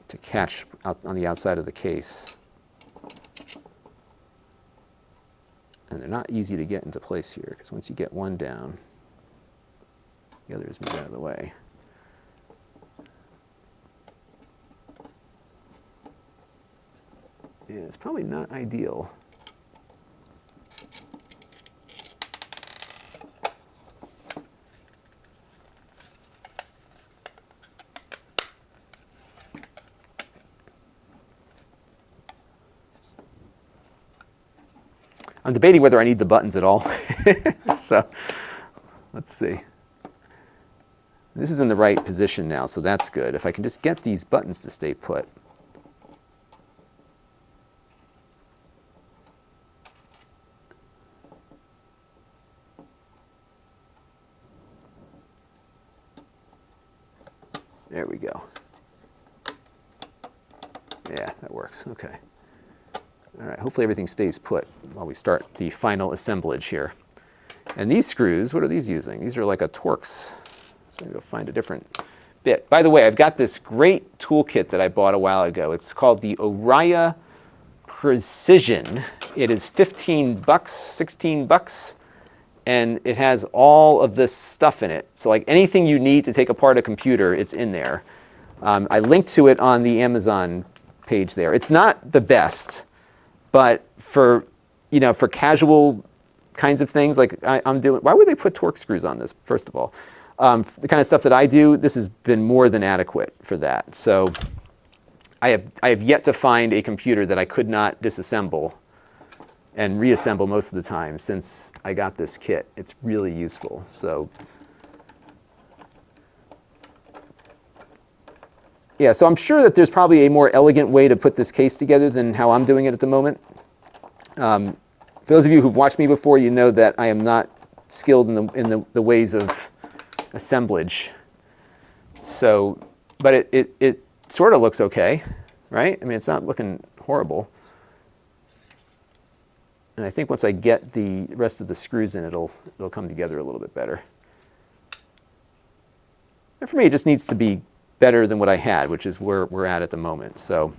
to catch out on the outside of the case. And they're not easy to get into place here, because once you get one down, the others move out of the way. Yeah, it's probably not ideal. I'm debating whether I need the buttons at all. So let's see. This is in the right position now, so that's good. If I can just get these buttons to stay put. There we go. Yeah, that works. Okay. All right, hopefully everything stays put while we start the final assemblage here. And these screws, what are these using? These are like a Torx. So I'm going to go find a different bit. By the way, I've got this great toolkit that I bought a while ago. It's called the Oriya Precision. It is 15 bucks, 16 bucks, and it has all of this stuff in it. So like anything you need to take apart a computer, it's in there. I linked to it on the Amazon page there. It's not the best, but for, you know, for casual kinds of things like I'm doing, why would they put Torx screws on this, first of all? The kind of stuff that I do, this has been more than adequate for that. So I have yet to find a computer that I could not disassemble and reassemble most of the time since I got this kit. It's really useful. So yeah, so I'm sure that there's probably a more elegant way to put this case together than how I'm doing it at the moment. For those of you who've watched me before, you know that I am not skilled in the ways of assemblage. So, but it sort of looks okay, right? I mean, it's not looking horrible. And I think once I get the rest of the screws in, it'll come together a little bit better. And for me, it just needs to be better than what I had, which is where we're at the moment. So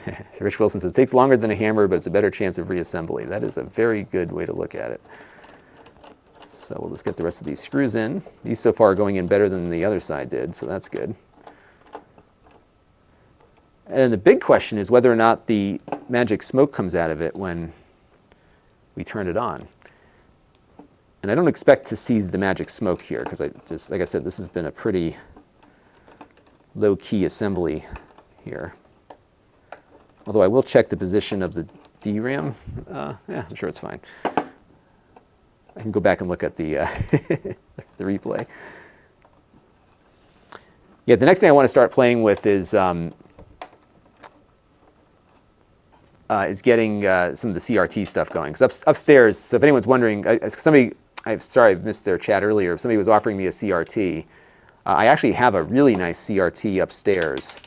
so Rich Wilson says, it takes longer than a hammer, but it's a better chance of reassembly. That is a very good way to look at it. So we'll just get the rest of these screws in. These so far are going in better than the other side did, so that's good. And the big question is whether or not the magic smoke comes out of it when we turn it on. And I don't expect to see the magic smoke here, because like I said, this has been a pretty low-key assembly here. Although I will check the position of the DRAM. Yeah, I'm sure it's fine. I can go back and look at the, the replay. Yeah, the next thing I want to start playing with is getting some of the CRT stuff going. Because upstairs, so if anyone's wondering, sorry I missed their chat earlier. Somebody was offering me a CRT. I actually have a really nice CRT upstairs.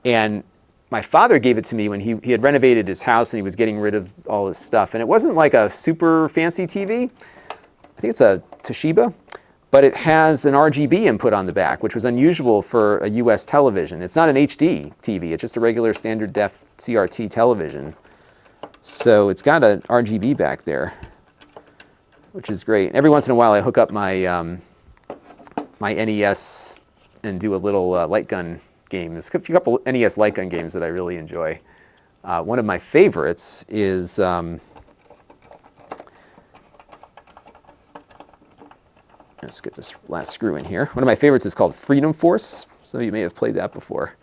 And my father gave it to me when he had renovated his house and he was getting rid of all his stuff. And it wasn't like a super fancy TV. I think it's a Toshiba. But it has an RGB input on the back, which was unusual for a US television. It's not an HD TV. It's just a regular standard def CRT television. So it's got an RGB back there, which is great. Every once in a while, I hook up my my NES and do a little light gun game. There's a couple NES light gun games that I really enjoy. One of my favorites is let's get this last screw in here. One of my favorites is called Freedom Force. Some of you may have played that before.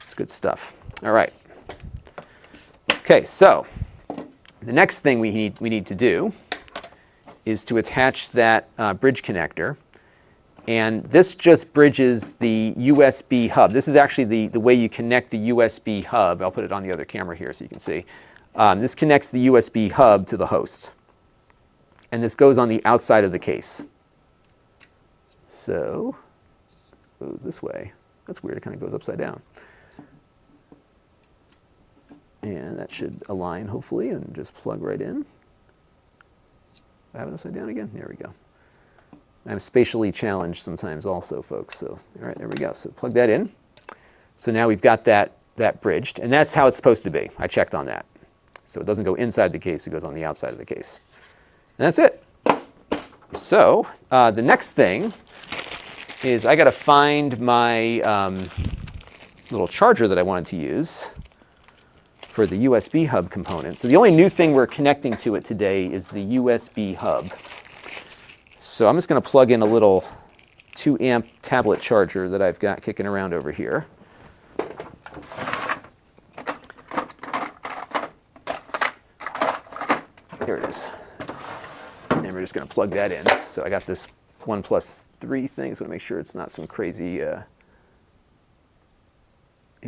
It's good stuff. All right. Okay, so the next thing we need to do is to attach that bridge connector. And this just bridges the USB hub. This is actually the way you connect the USB hub. I'll put it on the other camera here so you can see. This connects the USB hub to the host. And this goes on the outside of the case. So it goes this way. That's weird. It kind of goes upside down. And that should align, hopefully, and just plug right in. I have it upside down again? There we go. I'm spatially challenged sometimes also, folks. So, all right, there we go. So plug that in. So now we've got that bridged, and that's how it's supposed to be. I checked on that. So it doesn't go inside the case, it goes on the outside of the case. And that's it. So the next thing is I got to find my little charger that I wanted to use for the USB hub component. So the only new thing we're connecting to it today is the USB hub. So I'm just going to plug in a little 2 amp tablet charger that I've got kicking around over here. There it is. And we're just going to plug that in. So I got this 1+3 thing, so I want to make sure it's not some crazy,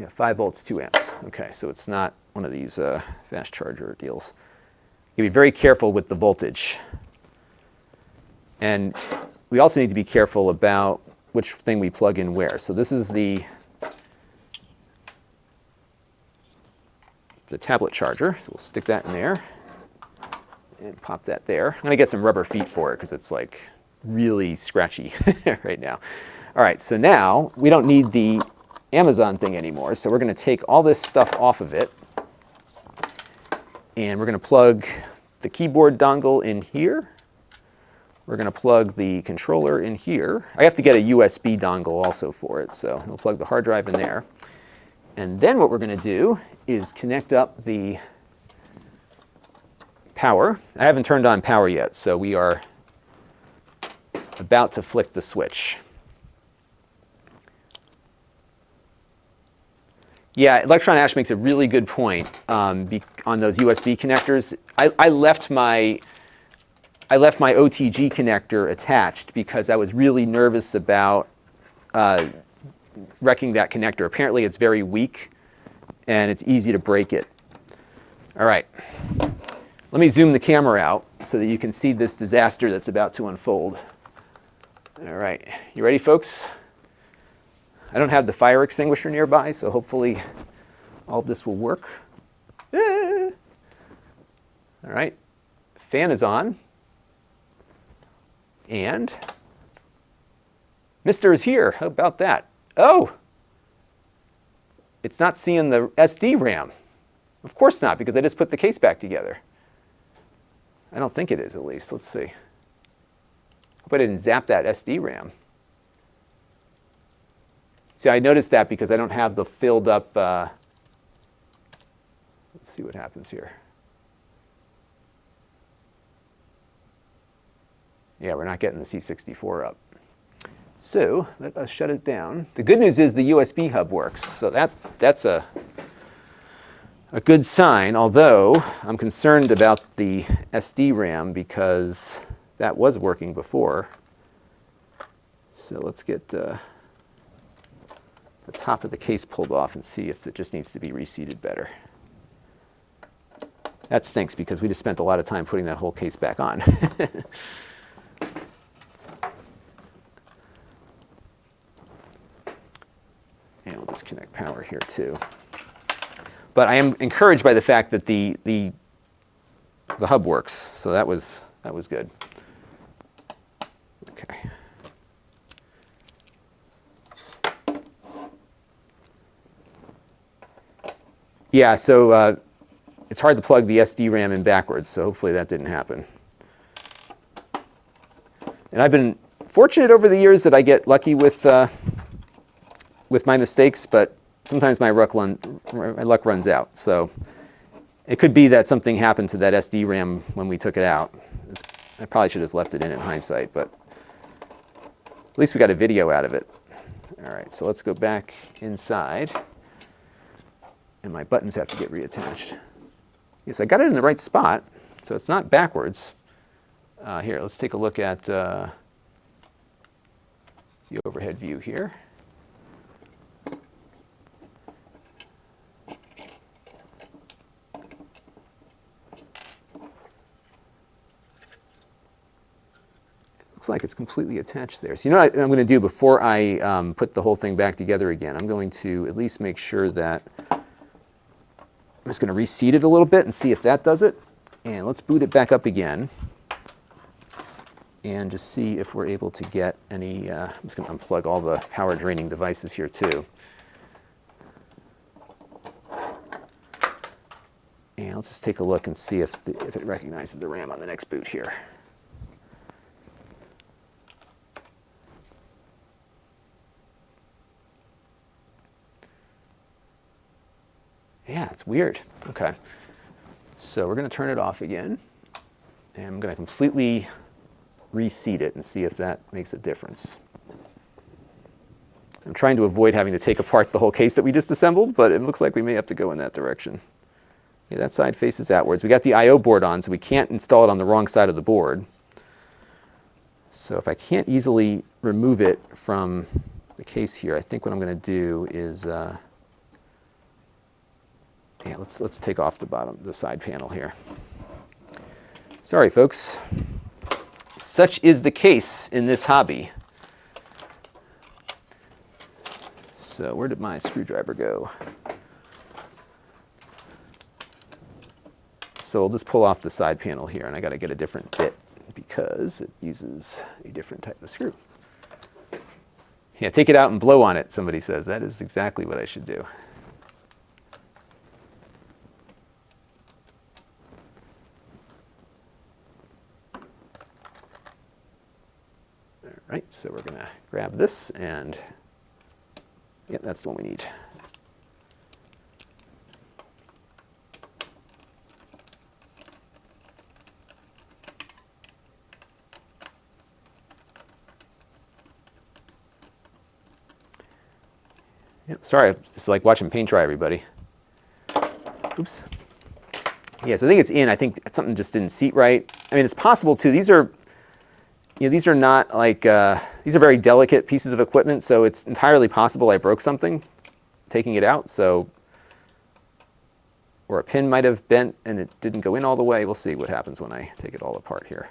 5 volts, 2 amps. Okay, so it's not one of these fast charger deals. You be very careful with the voltage. And we also need to be careful about which thing we plug in where. So this is the tablet charger. So we'll stick that in there and pop that there. I'm going to get some rubber feet for it because it's like really scratchy right now. All right, so now we don't need the Amazon thing anymore. So we're going to take all this stuff off of it. And we're going to plug the keyboard dongle in here. We're going to plug the controller in here. I have to get a USB dongle also for it, so we'll plug the hard drive in there. And then what we're going to do is connect up the power. I haven't turned on power yet, so we are about to flick the switch. Yeah, Electron Ash makes a really good point on those USB connectors. I left my OTG connector attached because I was really nervous about wrecking that connector. Apparently it's very weak and it's easy to break it. All right, let me zoom the camera out so that you can see this disaster that's about to unfold. All right, you ready, folks? I don't have the fire extinguisher nearby, so hopefully all of this will work. All right, fan is on. And MiSTer is here. How about that? Oh, it's not seeing the SD RAM. Of course not, because I just put the case back together. I don't think it is, at least. Let's see. Hope I didn't zap that SD RAM. See, I noticed that because I don't have the filled up. Let's see what happens here. Yeah, we're not getting the C64 up. So let us shut it down. The good news is the USB hub works, so that's a good sign, although I'm concerned about the SD RAM because that was working before. So let's get the top of the case pulled off and see if it just needs to be reseated better. That stinks because we just spent a lot of time putting that whole case back on. And we'll disconnect power here too. But I am encouraged by the fact that the hub works, so that was good. Okay. Yeah, so it's hard to plug the SD RAM in backwards, so hopefully that didn't happen. And I've been fortunate over the years that I get lucky with my mistakes, but sometimes my luck runs out. So it could be that something happened to that SD RAM when we took it out. I probably should have just left it in hindsight, but at least we got a video out of it. All right, so let's go back inside. And my buttons have to get reattached. Yes, I got it in the right spot, so it's not backwards. Here, let's take a look at the overhead view here. Looks like it's completely attached there. So you know what I'm going to do before I put the whole thing back together again? I'm going to at least make sure that I'm just going to reseat it a little bit and see if that does it. And let's boot it back up again and just see if we're able to get any, I'm just going to unplug all the power draining devices here too. And let's just take a look and see if it recognizes the RAM on the next boot here. Yeah, it's weird. Okay. So we're going to turn it off again. And I'm going to completely reseat it and see if that makes a difference. I'm trying to avoid having to take apart the whole case that we just assembled, but it looks like we may have to go in that direction. Yeah, that side faces outwards. We got the I/O board on, so we can't install it on the wrong side of the board. So if I can't easily remove it from the case here, I think what I'm going to do is, yeah, let's take off the side panel here. Sorry, folks. Such is the case in this hobby. So where did my screwdriver go? So we'll just pull off the side panel here, and I got to get a different bit because it uses a different type of screw. Yeah, take it out and blow on it, somebody says. That is exactly what I should do. All right, so we're going to grab this, and yep, that's the one we need. Yep, sorry, it's like watching paint dry, everybody. Oops. Yeah, so I think it's in. I think something just didn't seat right. I mean, it's possible too. These are, these are not like, these are very delicate pieces of equipment, so it's entirely possible I broke something taking it out. So, or a pin might have bent and it didn't go in all the way. We'll see what happens when I take it all apart here.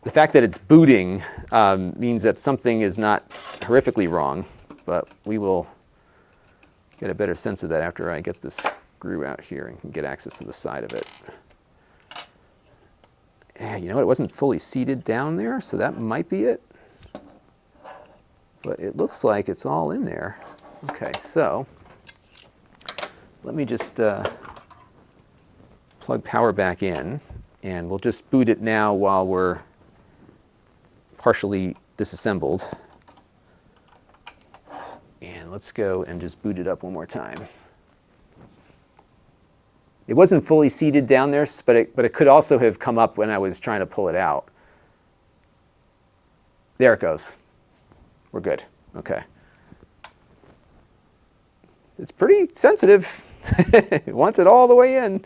The fact that it's booting means that something is not horrifically wrong, but we will get a better sense of that after I get this screw out here and can get access to the side of it. Yeah, you know what? It wasn't fully seated down there, so that might be it. But it looks like it's all in there. Okay, so let me just plug power back in, and we'll just boot it now while we're partially disassembled. And let's go and just boot it up one more time. It wasn't fully seated down there, but it could also have come up when I was trying to pull it out. There it goes. We're good. Okay. It's pretty sensitive. It wants it all the way in.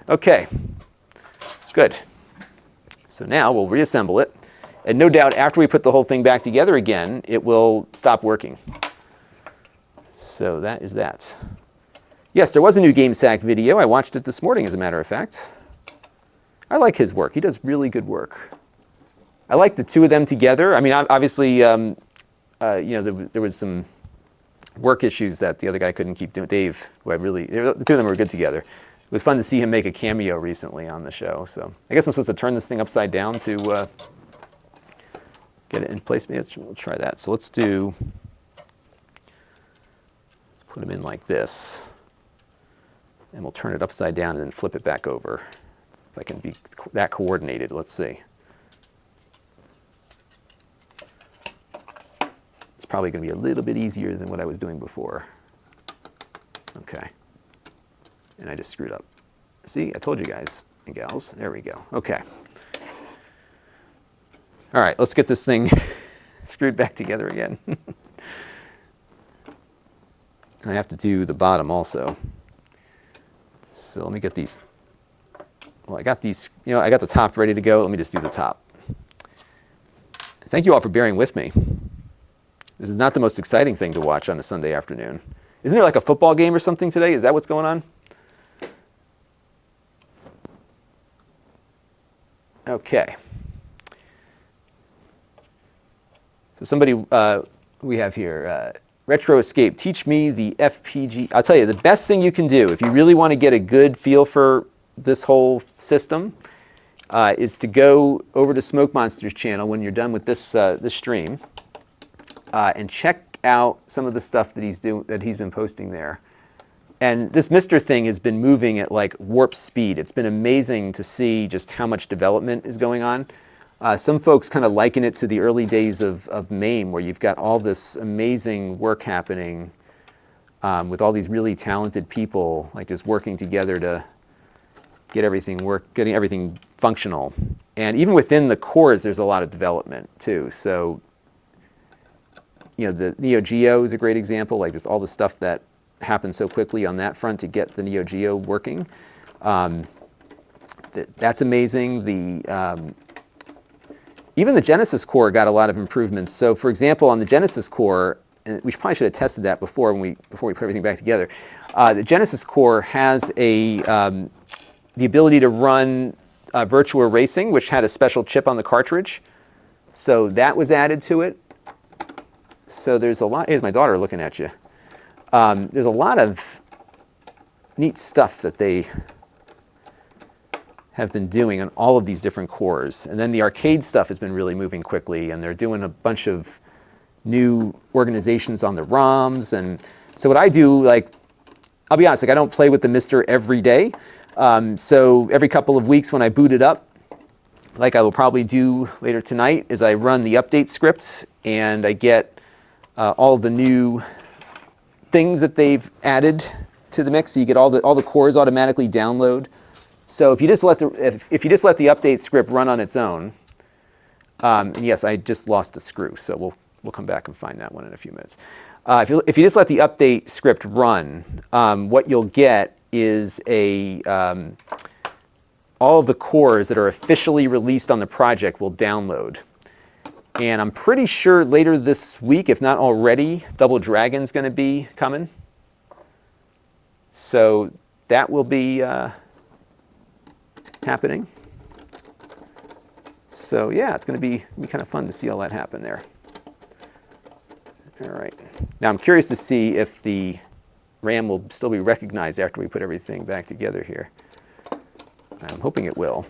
Okay. Good. So now we'll reassemble it. And no doubt after we put the whole thing back together again, it will stop working. So that is that. Yes, there was a new GameSack video. I watched it this morning, as a matter of fact. I like his work. He does really good work. I like the two of them together. I mean, obviously, there was some work issues that the other guy couldn't keep doing. Dave, the two of them were good together. It was fun to see him make a cameo recently on the show. So I guess I'm supposed to turn this thing upside down to get it in place. Maybe we'll try that. So let's put them in like this. And we'll turn it upside down and then flip it back over. If I can be that coordinated, let's see. It's probably going to be a little bit easier than what I was doing before. Okay. And I just screwed up. See, I told you guys and gals. There we go. Okay. All right, let's get this thing screwed back together again. And I have to do the bottom also. So let me get these. Well, I got these, I got the top ready to go. Let me just do the top. Thank you all for bearing with me. This is not the most exciting thing to watch on a Sunday afternoon. Isn't there like a football game or something today? Is that what's going on? Okay. So somebody we have here, Retro Escape, teach me the FPG. I'll tell you, the best thing you can do if you really want to get a good feel for this whole system is to go over to Smoke Monster's channel when you're done with this, this stream and check out some of the stuff that he's been posting there. And this MiSTer thing has been moving at like warp speed. It's been amazing to see just how much development is going on. Some folks kind of liken it to the early days of MAME, where you've got all this amazing work happening with all these really talented people, like just working together to get everything getting everything functional. And even within the cores, there's a lot of development too. So, you know, the Neo Geo is a great example, like just all the stuff that happened so quickly on that front to get the Neo Geo working. That's amazing. Even the Genesis core got a lot of improvements. So for example, on the Genesis core, and we probably should have tested that before we put everything back together, the Genesis core has the ability to run Virtua Racing, which had a special chip on the cartridge. So that was added to it. So there's a lot, here's my daughter looking at you. There's a lot of neat stuff that they have been doing on all of these different cores. And then the arcade stuff has been really moving quickly, and they're doing a bunch of new organizations on the ROMs. And so what I do, like, I'll be honest, like I don't play with the MiSTer every day. So every couple of weeks when I boot it up, like I will probably do later tonight, is I run the update script and I get all of the new things that they've added to the mix. So you get all the cores automatically download. So if you just let the update script run on its own, and yes, I just lost a screw, so we'll come back and find that one in a few minutes. If you just let the update script run, what you'll get is all of the cores that are officially released on the project will download. And I'm pretty sure later this week, if not already, Double Dragon's going to be coming. So that will be happening. So yeah, it's going to be kind of fun to see all that happen there. All right. Now I'm curious to see if the RAM will still be recognized after we put everything back together here. I'm hoping it will.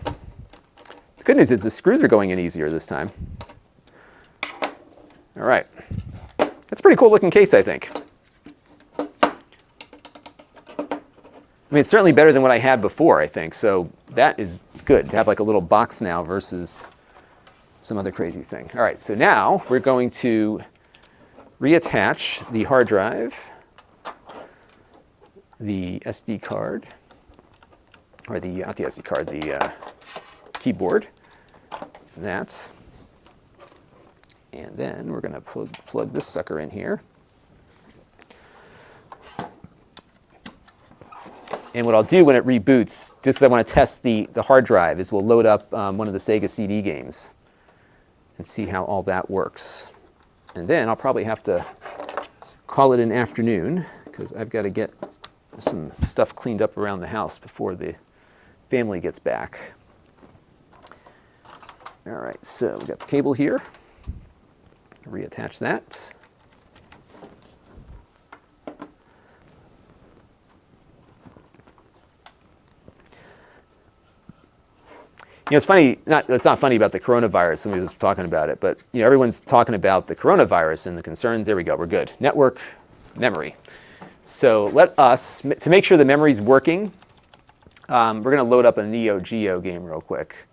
The good news is the screws are going in easier this time. All right. That's a pretty cool looking case, I think. I mean, it's certainly better than what I had before, I think. So that is good to have like a little box now versus some other crazy thing. All right, so now we're going to reattach the hard drive, the SD card, or not the SD card, the keyboard. That. And then we're going to plug this sucker in here. And what I'll do when it reboots, just as I want to test the hard drive, is we'll load up one of the Sega CD games and see how all that works. And then I'll probably have to call it an afternoon because I've got to get some stuff cleaned up around the house before the family gets back. All right, so we've got the cable here. Reattach that. You know, it's funny, it's not funny about the coronavirus, somebody was talking about it, but you know, everyone's talking about the coronavirus and the concerns. There we go, we're good. Network, memory. So let us, to make sure the memory's working, we're going to load up a Neo Geo game real quick.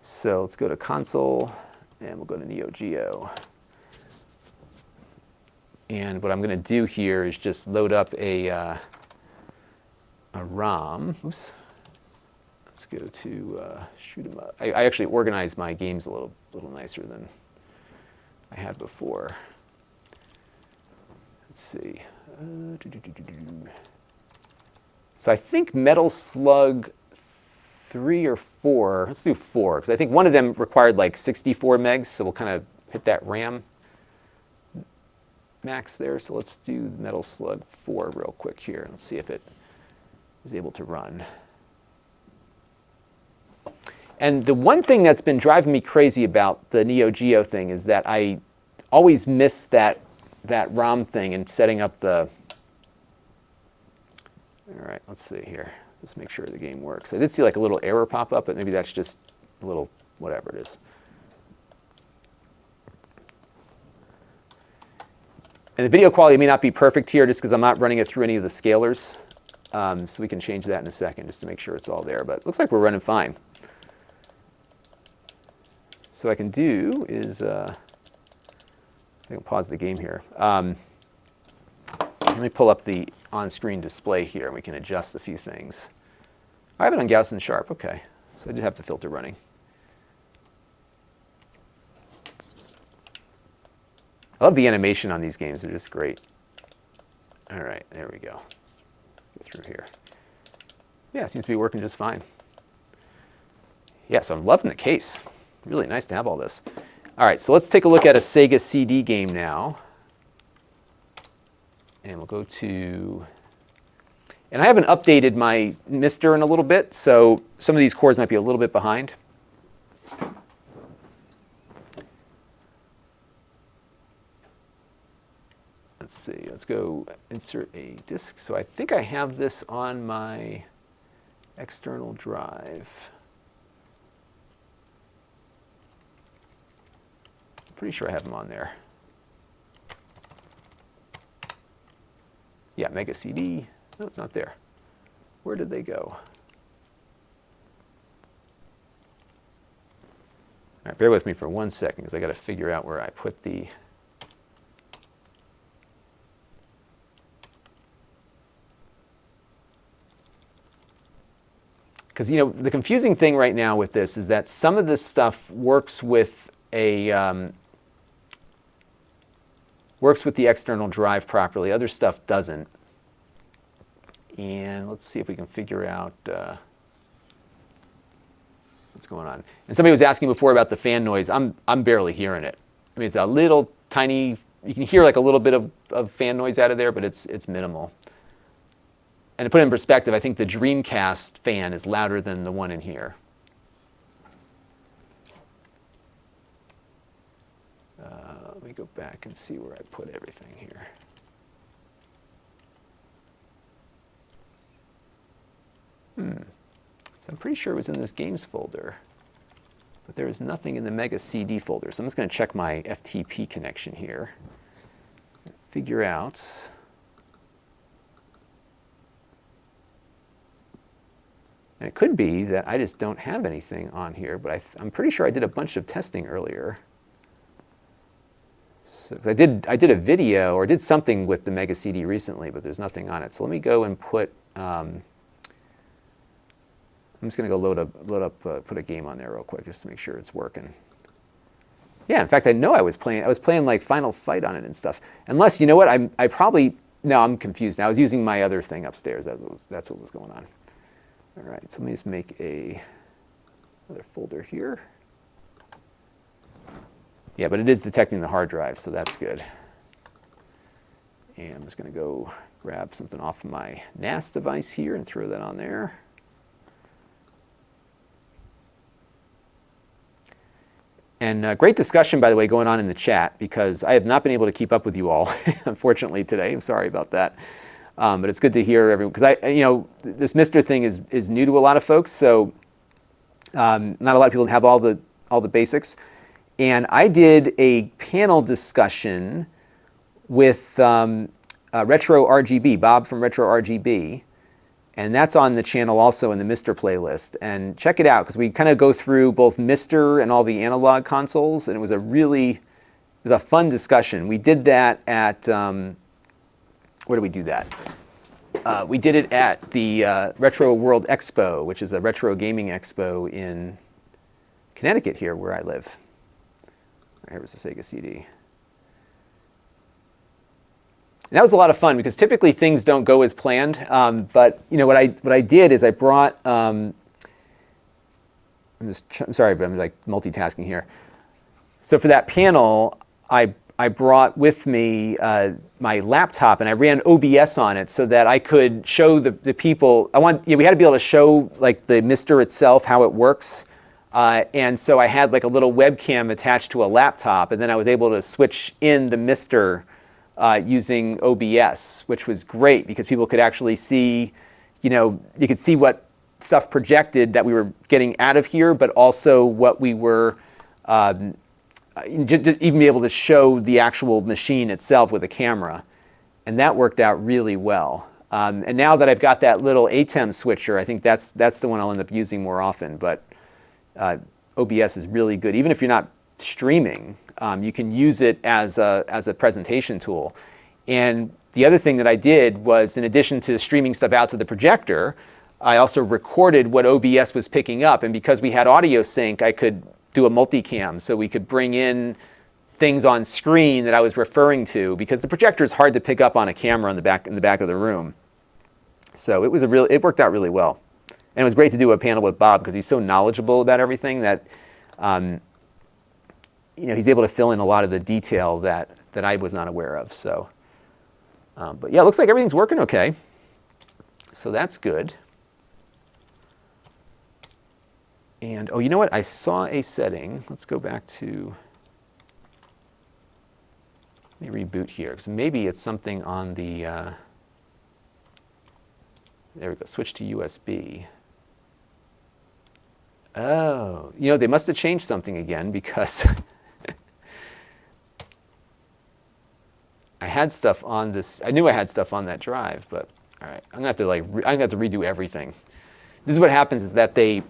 So let's go to console, and we'll go to Neo Geo. And what I'm going to do here is just load up a ROM. Oops. Let's go to shoot 'em up. I actually organized my games a little nicer than I had before. Let's see. So I think Metal Slug 3 or 4. Let's do 4 because I think one of them required like 64 megs. So we'll kind of hit that RAM max there. So let's do Metal Slug 4 real quick here and see if it is able to run. And the one thing that's been driving me crazy about the Neo Geo thing is that I always miss that that ROM thing and setting up the... All right, let's see here. Just make sure the game works. I did see like a little error pop up, but maybe that's just a little whatever it is. And the video quality may not be perfect here just because I'm not running it through any of the scalers. So we can change that in a second just to make sure it's all there. But it looks like we're running fine. So what I can do is, I can pause the game here. Let me pull up the on-screen display here, and we can adjust a few things. I have it on Gauss and Sharp, okay. So I did have the filter running. I love the animation on these games, they're just great. All right, there we go. Go through here. Yeah, it seems to be working just fine. Yeah, so I'm loving the case. Really nice to have all this. All right, so let's take a look at a Sega CD game now. And we'll go to, and I haven't updated my MiSTer in a little bit, so some of these cores might be a little bit behind. Let's see, let's go insert a disk. So I think I have this on my external drive. I'm pretty sure I have them on there. Yeah, Mega CD. No, it's not there. Where did they go? All right, bear with me for 1 second because I got to figure out where I put the... Because, you know, the confusing thing right now with this is that some of this stuff works with a... works with the external drive properly. Other stuff doesn't. And let's see if we can figure out what's going on. And somebody was asking before about the fan noise. I'm barely hearing it. I mean, it's a little tiny. You can hear like a little bit of fan noise out of there, but it's minimal. And to put it in perspective, I think the Dreamcast fan is louder than the one in here. Let me go back and see where I put everything here. So I'm pretty sure it was in this games folder, but there is nothing in the Mega CD folder. So I'm just going to check my FTP connection here and figure out. And it could be that I just don't have anything on here, but I'm pretty sure I did a bunch of testing earlier. So I did a video or did something with the Mega CD recently, but there's nothing on it. So let me go and put. I'm just going to go load up, put a game on there real quick just to make sure it's working. Yeah, in fact, I know I was playing like Final Fight on it and stuff. Unless, you know what, I probably, no, I'm confused now. I was using my other thing upstairs. That's what was going on. All right, so let me just make another folder here. Yeah, but it is detecting the hard drive, so that's good. And I'm just going to go grab something off of my NAS device here and throw that on there. And great discussion, by the way, going on in the chat, because I have not been able to keep up with you all, unfortunately, today. I'm sorry about that. But it's good to hear everyone, because this MiSTer thing is new to a lot of folks, so not a lot of people have all the basics. And I did a panel discussion with Retro RGB, Bob from Retro RGB, and that's on the channel also in the MiSTer playlist. And check it out, because we kind of go through both MiSTer and all the analog consoles, and it was a fun discussion. We did that at, where did we do that? We did it at the Retro World Expo, which is a retro gaming expo in Connecticut here, where I live. Here was the Sega CD. And that was a lot of fun because typically things don't go as planned. But you know what I did is I brought. I'm sorry, but I'm like multitasking here. So for that panel, I brought with me my laptop and I ran OBS on it so that I could show the people. We had to be able to show like the MiSTer itself, how it works. And so I had like a little webcam attached to a laptop, and then I was able to switch in the MiSTer using OBS, which was great because people could actually see, you could see what stuff projected that we were getting out of here, but also what we were, just even be able to show the actual machine itself with a camera. And that worked out really well. And now that I've got that little ATEM switcher, I think that's the one I'll end up using more often. But OBS is really good. Even if you're not streaming, you can use it as a presentation tool. And the other thing that I did was, in addition to streaming stuff out to the projector, I also recorded what OBS was picking up. And because we had audio sync, I could do a multicam, so we could bring in things on screen that I was referring to, because the projector is hard to pick up on a camera in the back of the room. So it worked out really well. And it was great to do a panel with Bob because he's so knowledgeable about everything that he's able to fill in a lot of the detail that I was not aware of. So, but yeah, it looks like everything's working okay. So that's good. And oh, you know what? I saw a setting. Let's go back to. Let me reboot here because maybe it's something on the. There we go. Switch to USB. Oh, they must have changed something again because I had stuff on this. I knew I had stuff on that drive, but all right, I'm gonna have to I'm gonna have to redo everything. This is what happens: is that this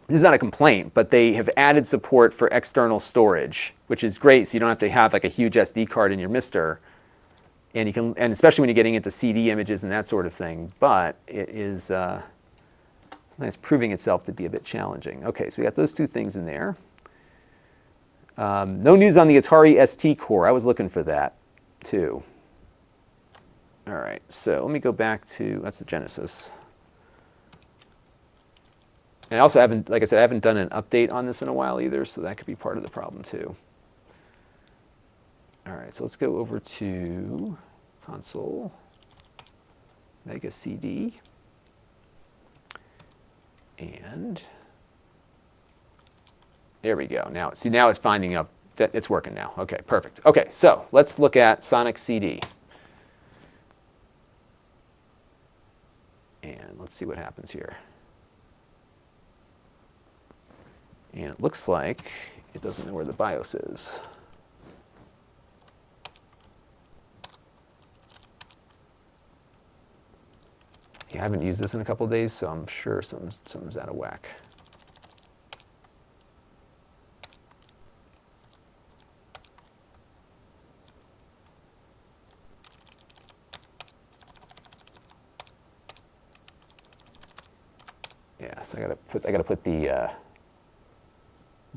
is not a complaint, but they have added support for external storage, which is great. So you don't have to have like a huge SD card in your MiSTer, and you can, and especially when you're getting into CD images and that sort of thing. But it is sometimes proving itself to be a bit challenging. Okay, so we got those two things in there. No news on the Atari ST core. I was looking for that too. All right, so let me go back to, that's the Genesis. And I also haven't, like I said, I haven't done an update on this in a while either, so that could be part of the problem too. All right, so let's go over to console, Mega CD, and there we go. Now, see, now it's finding out that it's working now. Okay, perfect. Okay, so let's look at Sonic CD. And let's see what happens here. And it looks like it doesn't know where the BIOS is. Yeah, I haven't used this in a couple of days, so I'm sure something's out of whack. Yeah, so I gotta put the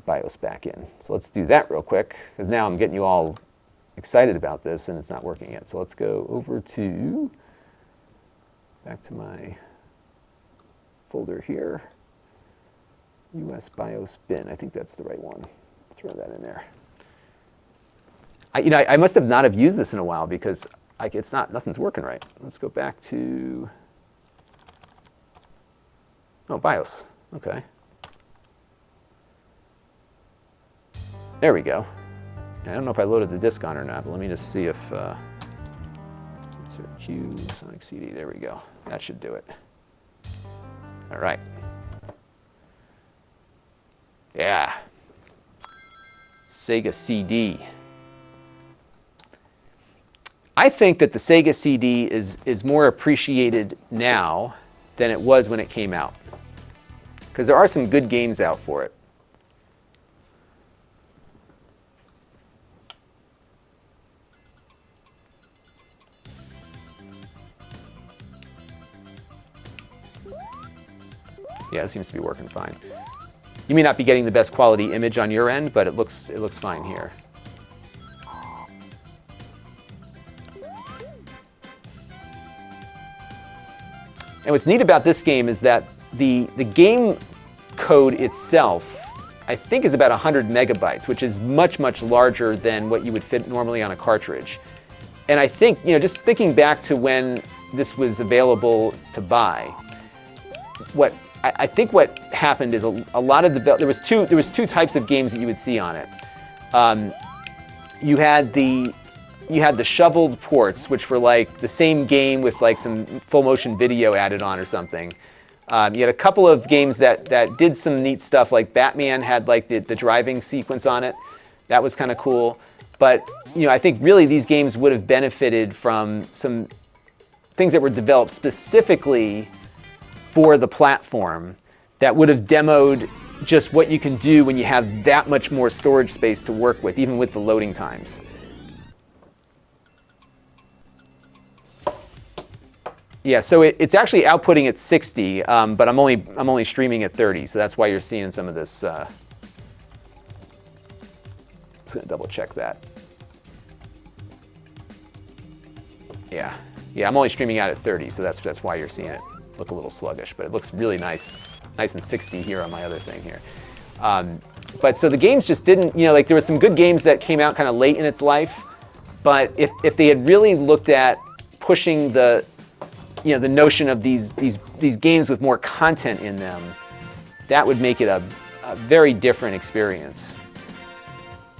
BIOS back in. So let's do that real quick, because now I'm getting you all excited about this and it's not working yet. So let's go over to, back to my folder here, US BIOS bin. I think that's the right one. Throw that in there. I must have not have used this in a while because nothing's working right. Let's go back to, oh, BIOS, okay. There we go. I don't know if I loaded the disk on or not, but let me just see if, insert Q, Sonic CD, there we go. That should do it. All right. Yeah. Sega CD. I think that the Sega CD is more appreciated now than it was when it came out, because there are some good games out for it. Yeah, it seems to be working fine. You may not be getting the best quality image on your end, but it looks fine here. And what's neat about this game is that the game code itself, I think, is about 100 megabytes, which is much, much larger than what you would fit normally on a cartridge. And I think, just thinking back to when this was available to buy, I think what happened is a lot of there was two types of games that you would see on it. You had the you had the shoveled ports, which were like the same game with like some full motion video added on or something. You had a couple of games that did some neat stuff, like Batman had like the driving sequence on it. That was kind of cool. But I think really these games would have benefited from some things that were developed specifically for the platform that would have demoed just what you can do when you have that much more storage space to work with, even with the loading times. Yeah, so it's actually outputting at 60, but I'm only streaming at 30, so that's why you're seeing some of this. I'm just gonna double check that. Yeah, I'm only streaming out at 30, so that's why you're seeing it look a little sluggish, but it looks really nice and 60 here on my other thing here. But so the games just didn't, like there were some good games that came out kind of late in its life, but if they had really looked at pushing the notion of these games with more content in them, that would make it a very different experience.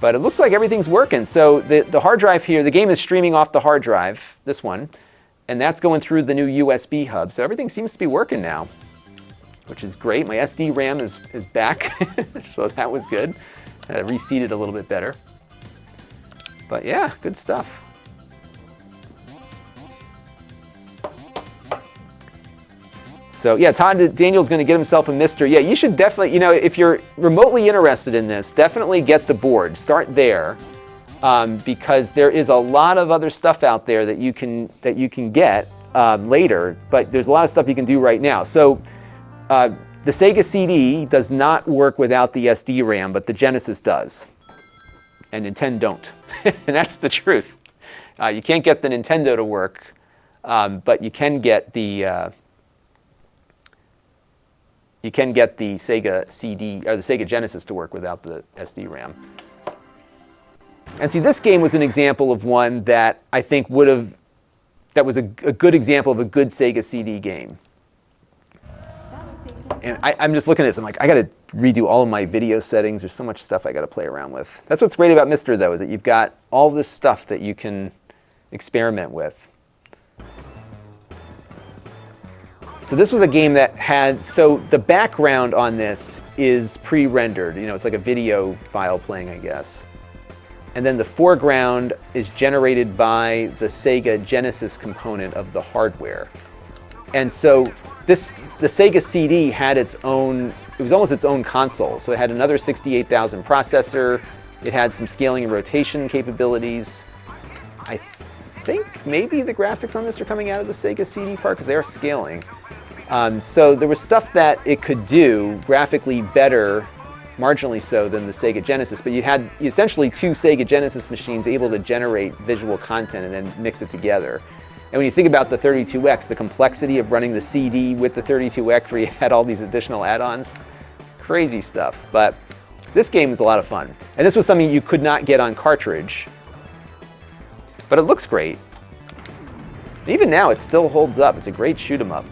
But it looks like everything's working. So the hard drive here, the game is streaming off the hard drive, this one, and that's going through the new USB hub. So everything seems to be working now, which is great. My SD RAM is back, so that was good. I reseated a little bit better. But yeah, good stuff. So yeah, Daniel's going to get himself a MiSTer. Yeah, you should definitely, if you're remotely interested in this, definitely get the board. Start there, because there is a lot of other stuff out there that you can get later. But there's a lot of stuff you can do right now. So the Sega CD does not work without the SD RAM, but the Genesis does, and Nintendo don't. And that's the truth. You can't get the Nintendo to work, but you can get the Sega CD or the Sega Genesis to work without the SD RAM. And see, this game was an example of one that I think that was a good example of a good Sega CD game. And I'm just looking at this, I'm like, I got to redo all of my video settings. There's so much stuff I got to play around with. That's what's great about MiSTer, though, is that you've got all this stuff that you can experiment with. So this was a game that had, so the background on this is pre-rendered. It's like a video file playing, I guess. And then the foreground is generated by the Sega Genesis component of the hardware. And so the Sega CD had its own, it was almost its own console. So it had another 68,000 processor. It had some scaling and rotation capabilities. I think maybe the graphics on this are coming out of the Sega CD part because they are scaling. So there was stuff that it could do graphically better, marginally so, than the Sega Genesis, but you had essentially two Sega Genesis machines able to generate visual content and then mix it together. And when you think about the 32X, the complexity of running the CD with the 32X where you had all these additional add-ons, crazy stuff. But this game is a lot of fun. And this was something you could not get on cartridge, but it looks great. And even now it still holds up. It's a great shoot 'em up.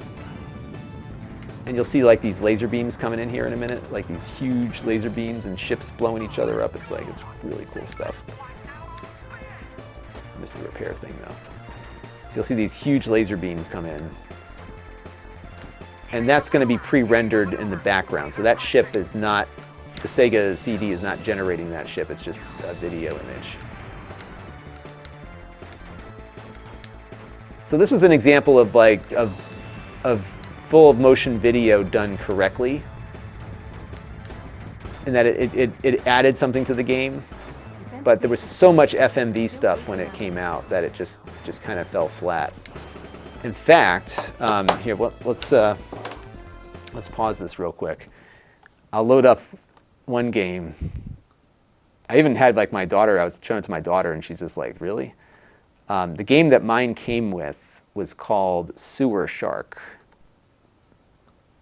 And you'll see like these laser beams coming in here in a minute, like these huge laser beams and ships blowing each other up. It's really cool stuff. I missed the repair thing though. So you'll see these huge laser beams come in. And that's going to be pre-rendered in the background. So that ship is not, the Sega CD is not generating that ship, it's just a video image. So this was an example of full motion video done correctly, in that it added something to the game, but there was so much FMV stuff when it came out that it just kind of fell flat. In fact, here, let's pause this real quick. I'll load up one game. I even had like my daughter, I was showing it to my daughter and she's just like, really? The game that mine came with was called Sewer Shark.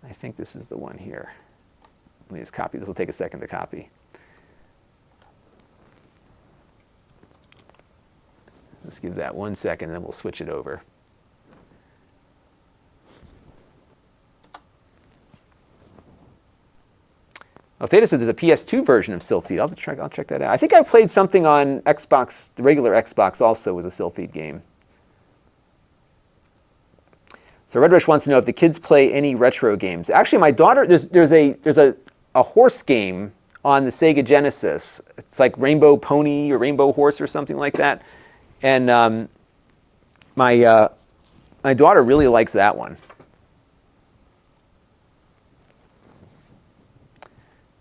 I think this is the one here. Let me just copy. This will take a second to copy. Let's give that 1 second and then we'll switch it over. Oh, Theta says there's a PS2 version of Sylpheed. I'll check that out. I think I played something on Xbox, the regular Xbox also was a Sylpheed game. So Red Rush wants to know if the kids play any retro games. Actually, my daughter, there's a horse game on the Sega Genesis. It's like Rainbow Pony or Rainbow Horse or something like that. And my daughter really likes that one.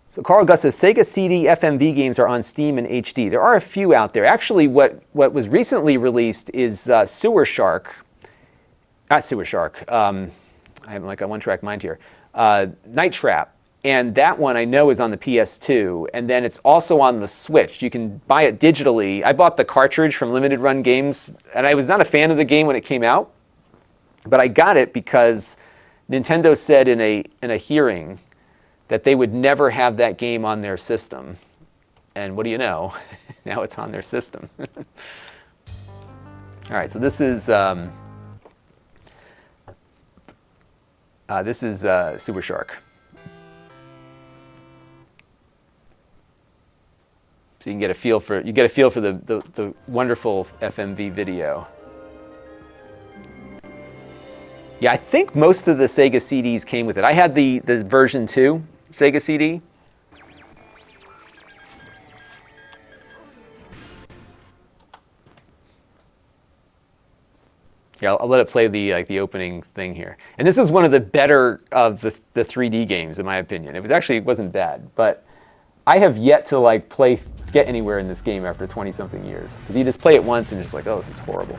So Carl Gus says, Sega CD FMV games are on Steam and HD. There are a few out there. Actually, what was recently released is Sewer Shark. Not Sewer Shark. I have like a one-track mind here. Night Trap. And that one I know is on the PS2. And then it's also on the Switch. You can buy it digitally. I bought the cartridge from Limited Run Games. And I was not a fan of the game when it came out. But I got it because Nintendo said in a hearing that they would never have that game on their system. And what do you know? Now it's on their system. All right, so this is Sewer Shark. So you can get a feel for the wonderful FMV video. Yeah, I think most of the Sega CDs came with it. I had the version 2 Sega CD. Yeah, I'll let it play the opening thing here. And this is one of the better of the 3D games, in my opinion. It wasn't bad, but I have yet to get anywhere in this game after 20-something years. Because you just play it once and you're just like, oh, this is horrible.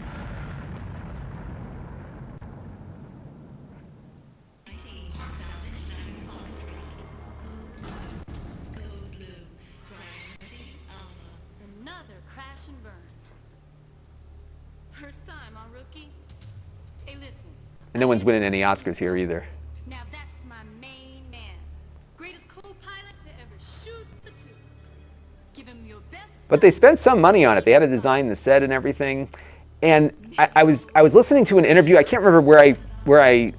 And no one's winning any Oscars here either. Now that's my main man. Greatest co-pilot to ever shoot the tubes. Give him your best. But they spent some money on it. They had to design the set and everything. And I was listening to an interview. I can't remember where I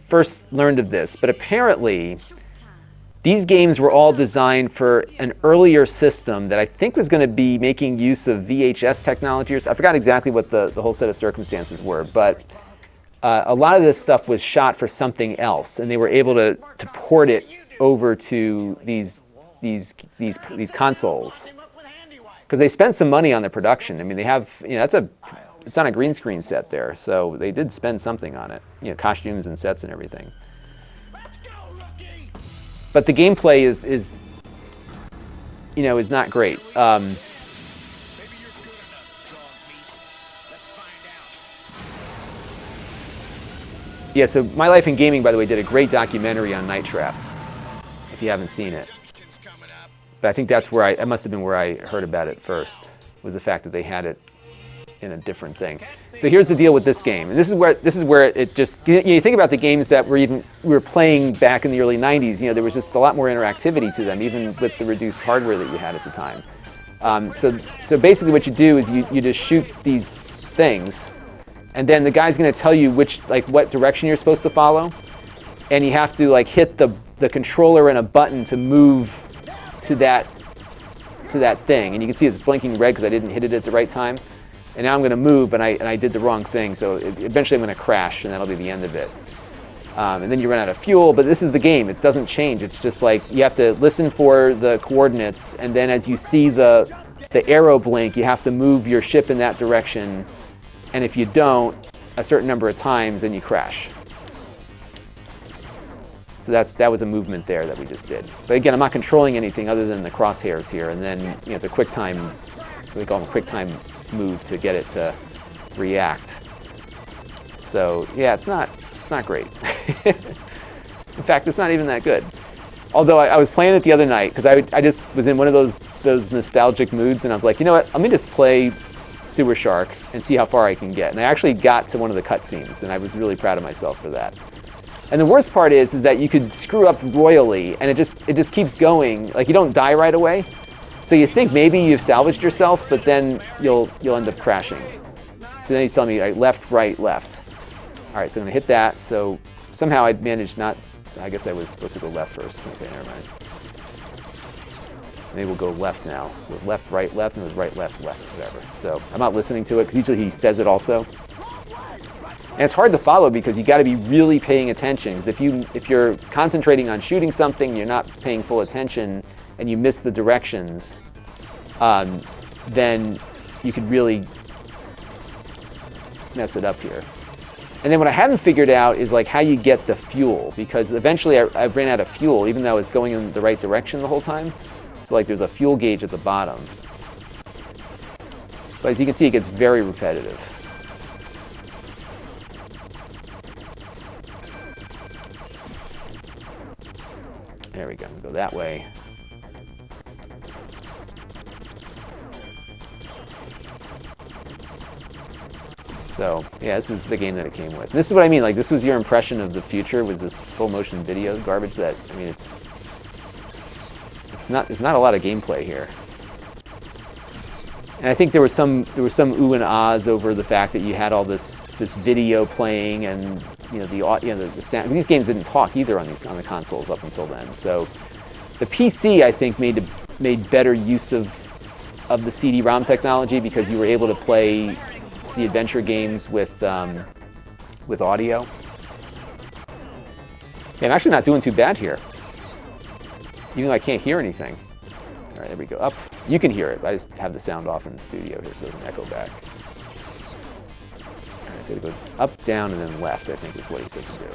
first learned of this, but apparently these games were all designed for an earlier system that I think was going to be making use of VHS technology. I forgot exactly what the whole set of circumstances were, but a lot of this stuff was shot for something else, and they were able to port it over to these consoles because they spent some money on the production. I mean, they have it's on a green screen set there, so they did spend something on it, costumes and sets and everything. But the gameplay is not great. Yeah, so My Life in Gaming, by the way, did a great documentary on Night Trap, if you haven't seen it. But I think that's where that must have been where I heard about it first, was the fact that they had it in a different thing. So here's the deal with this game. And this is where it just, you think about the games that we were playing back in the early 90s, there was just a lot more interactivity to them, even with the reduced hardware that you had at the time. So basically what you do is you just shoot these things, and then the guy's going to tell you what direction you're supposed to follow, and you have to hit the controller and a button to move to that thing. And you can see it's blinking red because I didn't hit it at the right time. And now I'm going to move, and I did the wrong thing. So eventually I'm going to crash, and that'll be the end of it. And then you run out of fuel. But this is the game. It doesn't change. It's just you have to listen for the coordinates, and then as you see the arrow blink, you have to move your ship in that direction. And if you don't, a certain number of times, then you crash. So that was a movement there that we just did. But again, I'm not controlling anything other than the crosshairs here. And then it's a quick time, we call them a quick time move to get it to react. So yeah, it's not great. In fact, it's not even that good. Although I was playing it the other night because I just was in one of those nostalgic moods, and I was like, you know what? Let me just play Sewer Shark and see how far I can get. And I actually got to one of the cutscenes, and I was really proud of myself for that. And the worst part is that you could screw up royally, and it just keeps going. You don't die right away, so you think maybe you've salvaged yourself, but then you'll end up crashing. So then he's telling me left, right, left. All right, so I'm gonna hit that. So somehow I managed not. So I guess I was supposed to go left first. Okay, never mind. So maybe we'll go left now. So it was left, right, left, and it was right, left, left, whatever. So I'm not listening to it because usually he says it also. And it's hard to follow because you got to be really paying attention. Because if you're concentrating on shooting something, you're not paying full attention, and you miss the directions, then you could really mess it up here. And then what I haven't figured out is like how you get the fuel, because eventually I ran out of fuel, even though it's going in the right direction the whole time. So like there's a fuel gauge at the bottom. But as you can see, it gets very repetitive. There we go. We'll go that way. So yeah, this is the game that it came with. And this is what I mean. Like this was your impression of the future, was this full motion video garbage. That I mean, it's not a lot of gameplay here. And I think there was some ooh and ahs over the fact that you had all this video playing, and the sound. These games didn't talk either on the consoles up until then. So the PC, I think, made better use of the CD-ROM technology, because you were able to play the adventure games with audio. Yeah, I'm actually not doing too bad here, even though I can't hear anything. All right, there we go. Up. You can hear it. I just have the sound off in the studio here so it doesn't echo back. All right, so to go up, down, and then left, I think is what he said to do.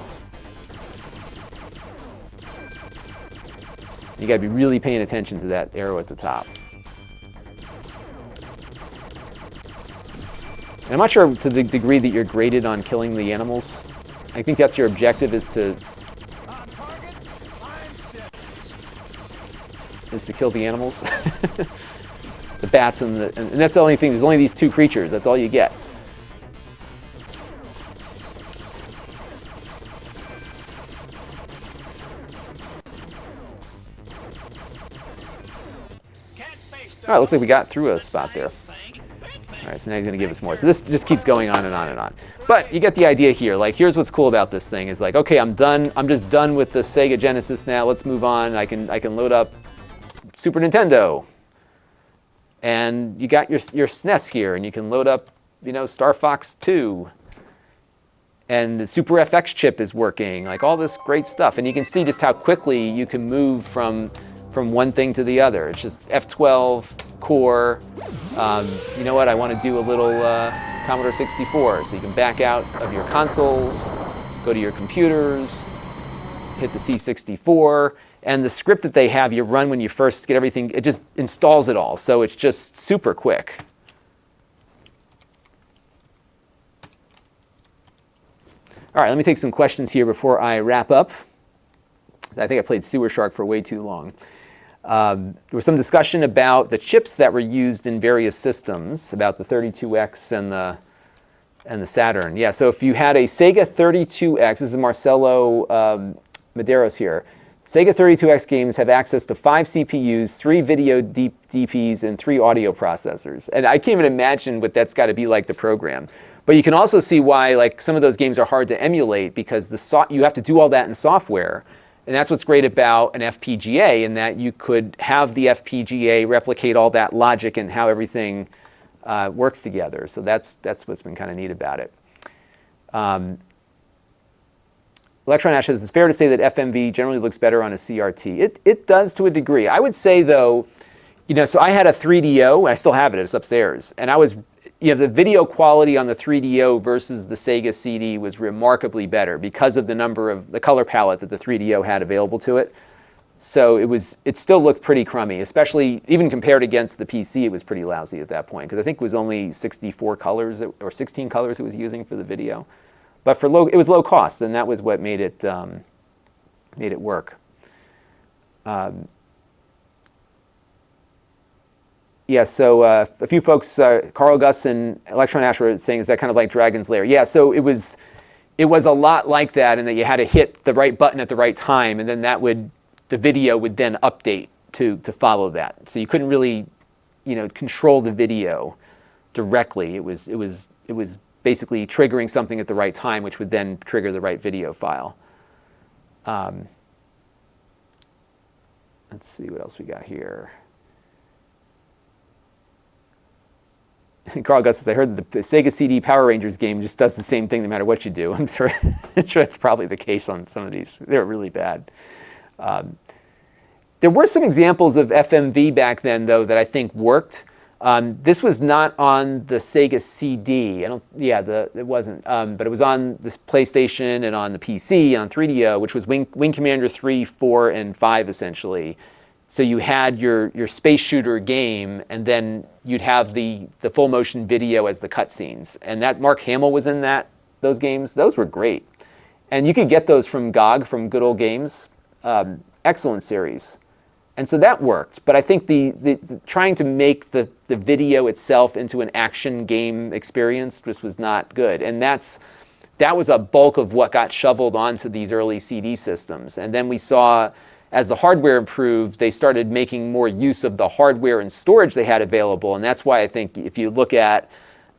You got to be really paying attention to that arrow at the top. And I'm not sure to the degree that you're graded on killing the animals. I think that's your objective, is to kill the animals. The bats and that's the only thing. There's only these two creatures. That's all you get. All right, looks like we got through a spot there. All right, so now he's going to give us more. So this just keeps going on and on and on. But you get the idea here. Like, here's what's cool about this thing is like, okay, I'm done. I'm just done with the Sega Genesis now. Let's move on. I can load up Super Nintendo. And you got your SNES here, and you can load up, Star Fox 2. And the Super FX chip is working. Like all this great stuff. And you can see just how quickly you can move from one thing to the other. It's just F12, core. You know what? I want to do a little Commodore 64. So you can back out of your consoles, go to your computers, hit the C64. And the script that they have you run when you first get everything, it just installs it all. So it's just super quick. All right, let me take some questions here before I wrap up. I think I played Sewer Shark for way too long. There was some discussion about the chips that were used in various systems, about the 32X and the Saturn. Yeah, so if you had a Sega 32X, this is Marcelo Medeiros here. Sega 32X games have access to 5 CPUs, 3 video DPs, and 3 audio processors. And I can't even imagine what that's got to be like to program. But you can also see why like some of those games are hard to emulate, because you have to do all that in software. And that's what's great about an FPGA, in that you could have the FPGA replicate all that logic and how everything works together. So that's what's been kind of neat about it. Electron Ash says, it's fair to say that FMV generally looks better on a CRT. It does to a degree. I would say, though, so I had a 3DO, and I still have it. It's upstairs. And I was, the video quality on the 3DO versus the Sega CD was remarkably better because of the color palette that the 3DO had available to it. So it still looked pretty crummy, especially even compared against the PC. It was pretty lousy at that point, because I think it was only 64 colors or 16 colors it was using for the video. But it was low cost, and that was what made it work. Yeah, so a few folks, Carl Gus and Electron Ash were saying, is that kind of like Dragon's Lair? Yeah, so it was a lot like that, in that you had to hit the right button at the right time, and then the video would then update to follow that. So you couldn't really, control the video directly. It was basically triggering something at the right time, which would then trigger the right video file. Let's see what else we got here. Carl Augustus, I heard that the Sega CD Power Rangers game just does the same thing no matter what you do. I'm sure that's probably the case on some of these. They're really bad. There were some examples of FMV back then, though, that I think worked. This was not on the Sega CD. It wasn't. But it was on this PlayStation and on the PC, on 3DO, which was Wing Commander 3, 4, and 5, essentially. So you had your space shooter game, and then you'd have the full motion video as the cutscenes. And that Mark Hamill was in those games. Those were great. And you could get those from GOG, from Good Old Games. Excellent series. And so that worked. But I think the trying to make the video itself into an action game experience just was not good. And that was a bulk of what got shoveled onto these early CD systems. And then we saw, as the hardware improved, they started making more use of the hardware and storage they had available. And that's why I think if you look at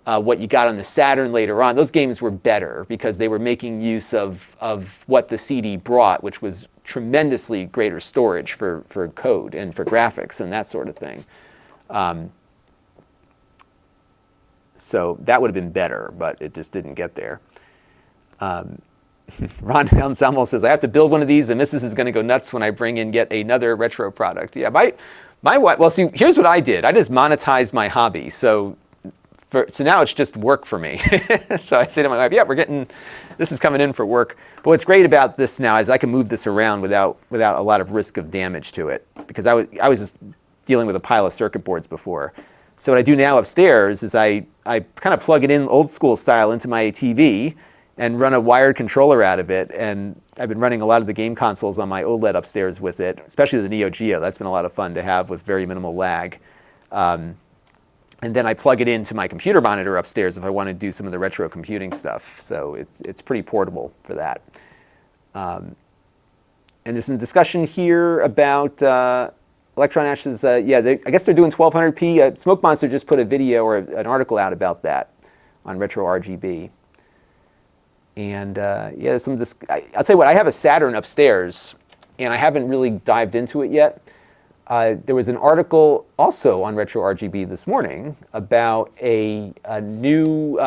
what you got on the Saturn later on, those games were better because they were making use of what the CD brought, which was tremendously greater storage for code and for graphics and that sort of thing. So that would have been better, but it just didn't get there. Ron Anselmo says, I have to build one of these, and Mrs. is going to go nuts when I bring in yet another retro product. Yeah, my wife, well, see, here's what I did. I just monetized my hobby. So now it's just work for me. So I say to my wife, yeah, this is coming in for work. But what's great about this now is I can move this around without a lot of risk of damage to it, because I was just dealing with a pile of circuit boards before. So what I do now upstairs is I kind of plug it in old school style into my TV and run a wired controller out of it. And I've been running a lot of the game consoles on my OLED upstairs with it, especially the Neo Geo. That's been a lot of fun to have with very minimal lag. And then I plug it into my computer monitor upstairs if I want to do some of the retro computing stuff. So it's pretty portable for that. And there's some discussion here about Electron Ashes. I guess they're doing 1200p. Smoke Monster just put a video or an article out about that on Retro RGB. And I'll tell you what, I have a Saturn upstairs, and I haven't really dived into it yet. There was an article also on Retro RGB this morning about a new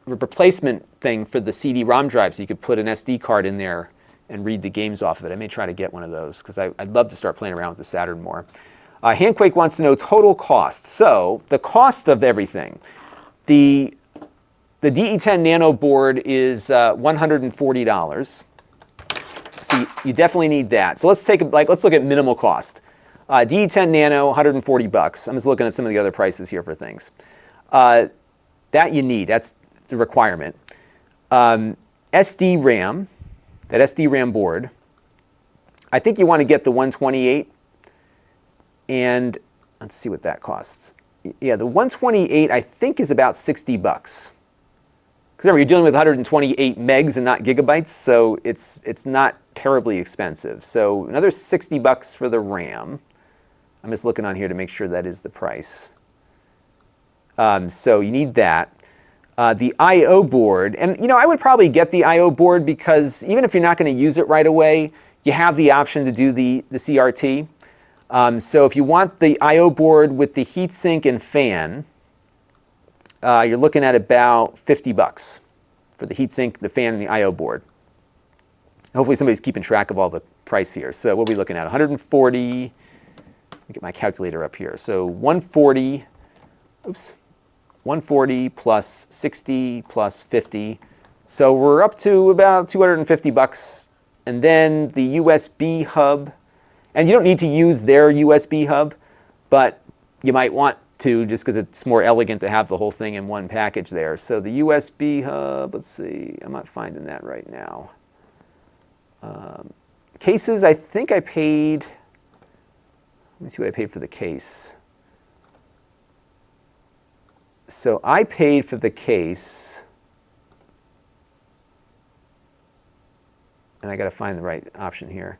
replacement thing for the CD-ROM drive, so you could put an SD card in there and read the games off of it. I may try to get one of those, because I'd love to start playing around with the Saturn more. Handquake wants to know total cost. So the cost of everything. The DE10 Nano board is $140. So you definitely need that. So let's look at minimal cost. DE10 Nano, $140. I'm just looking at some of the other prices here for things. That you need. That's the requirement. SD RAM, that SD RAM board. I think you want to get the 128. And let's see what that costs. Yeah, the 128 I think is about $60. Because remember, you're dealing with 128 megs and not gigabytes, so it's not terribly expensive. So another $60 for the RAM. I'm just looking on here to make sure that is the price. So you need that. The I/O board, and I would probably get the I/O board because even if you're not going to use it right away, you have the option to do the CRT. So if you want the I/O board with the heatsink and fan, you're looking at about $50 for the heatsink, the fan, and the I/O board. Hopefully somebody's keeping track of all the price here. So what are we looking at? 140. Let me get my calculator up here. So 140 plus 60 plus 50. So we're up to about $250. And then the USB hub. And you don't need to use their USB hub, but you might want to just because it's more elegant to have the whole thing in one package there. So the USB hub, let's see, I'm not finding that right now. Cases, I think I paid, let me see what I paid for the case. So I paid for the case, and I got to find the right option here.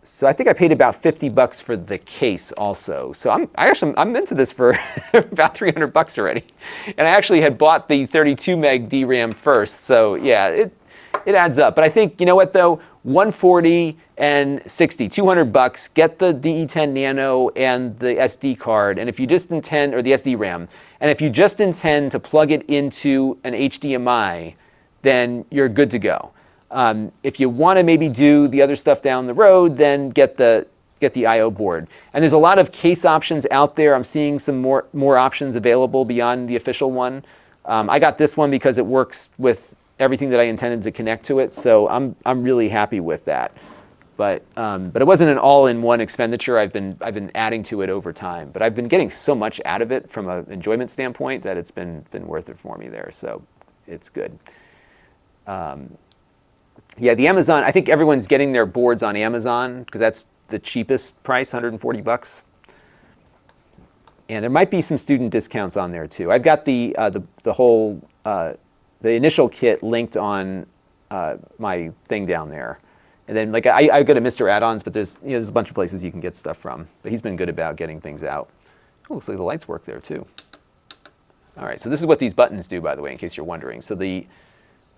So I think I paid about $50 for the case also. So I'm into this for about $300 already. And I actually had bought the 32 meg DRAM first. So yeah, it adds up. But I think, you know what though, 140 and 60, 200 bucks, get the DE10 Nano and the SD card, and if you just intend, or the SD RAM, and if you just intend to plug it into an HDMI, then you're good to go. If you want to maybe do the other stuff down the road, then get the I/O board. And there's a lot of case options out there. I'm seeing some more options available beyond the official one. I got this one because it works with everything that I intended to connect to it, so I'm really happy with that. But it wasn't an all-in-one expenditure. I've been adding to it over time, but I've been getting so much out of it from an enjoyment standpoint that it's been worth it for me there. So it's good. Yeah, the Amazon. I think everyone's getting their boards on Amazon because that's the cheapest price, 140 bucks. And there might be some student discounts on there too. I've got the whole the initial kit linked on my thing down there. And then like I go to MiSTer add-ons, but there's a bunch of places you can get stuff from. But he's been good about getting things out. Oh, looks like the lights work there too. All right, so this is what these buttons do, by the way, in case you're wondering. So the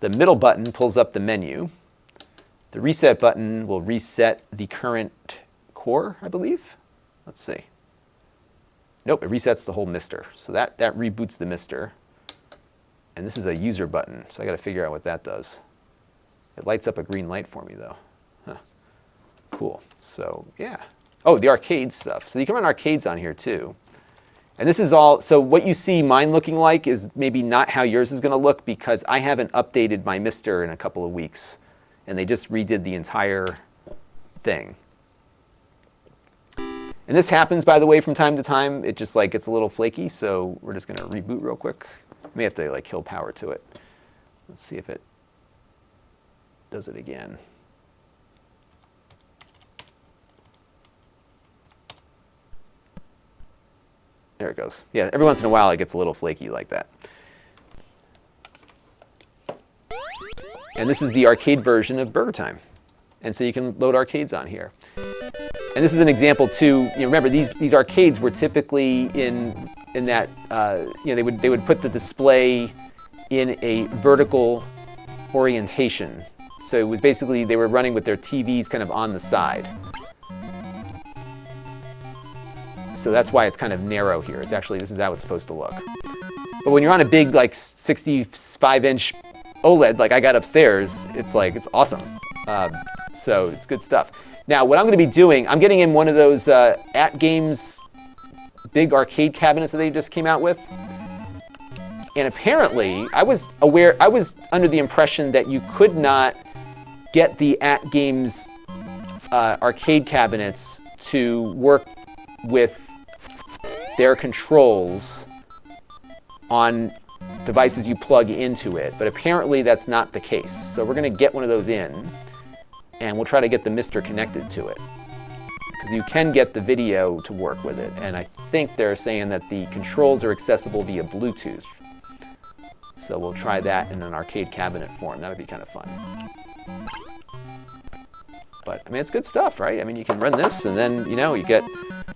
middle button pulls up the menu. The reset button will reset the current core, I believe. Let's see. Nope, it resets the whole MiSTer. So that reboots the MiSTer. And this is a user button, so I got to figure out what that does. It lights up a green light for me, though. Huh. Cool. So, yeah. Oh, the arcade stuff. So you can run arcades on here, too. And this is all, so what you see mine looking like is maybe not how yours is going to look because I haven't updated my MiSTer in a couple of weeks. And they just redid the entire thing. And this happens, by the way, from time to time. It just like gets a little flaky, so we're just going to reboot real quick. May have to like kill power to it. Let's see if it does it again. There it goes. Yeah, every once in a while it gets a little flaky like that. And this is the arcade version of Burger Time. And so you can load arcades on here. And this is an example too. Remember these arcades were typically in that they would put the display in a vertical orientation. So it was basically they were running with their TVs kind of on the side. So that's why it's kind of narrow here. It's actually, this is how it's supposed to look. But when you're on a big like 65-inch OLED like I got upstairs, it's awesome. So it's good stuff. Now what I'm going to be doing, I'm getting in one of those At Games big arcade cabinets that they just came out with. And apparently, I was under the impression that you could not get the At Games arcade cabinets to work with their controls on devices you plug into it. But apparently that's not the case. So we're going to get one of those in, and we'll try to get the MiSTer connected to it. Because you can get the video to work with it. And I think they're saying that the controls are accessible via Bluetooth. So we'll try that in an arcade cabinet form. That would be kind of fun. But, I mean, it's good stuff, right? I mean, you can run this, and then, you get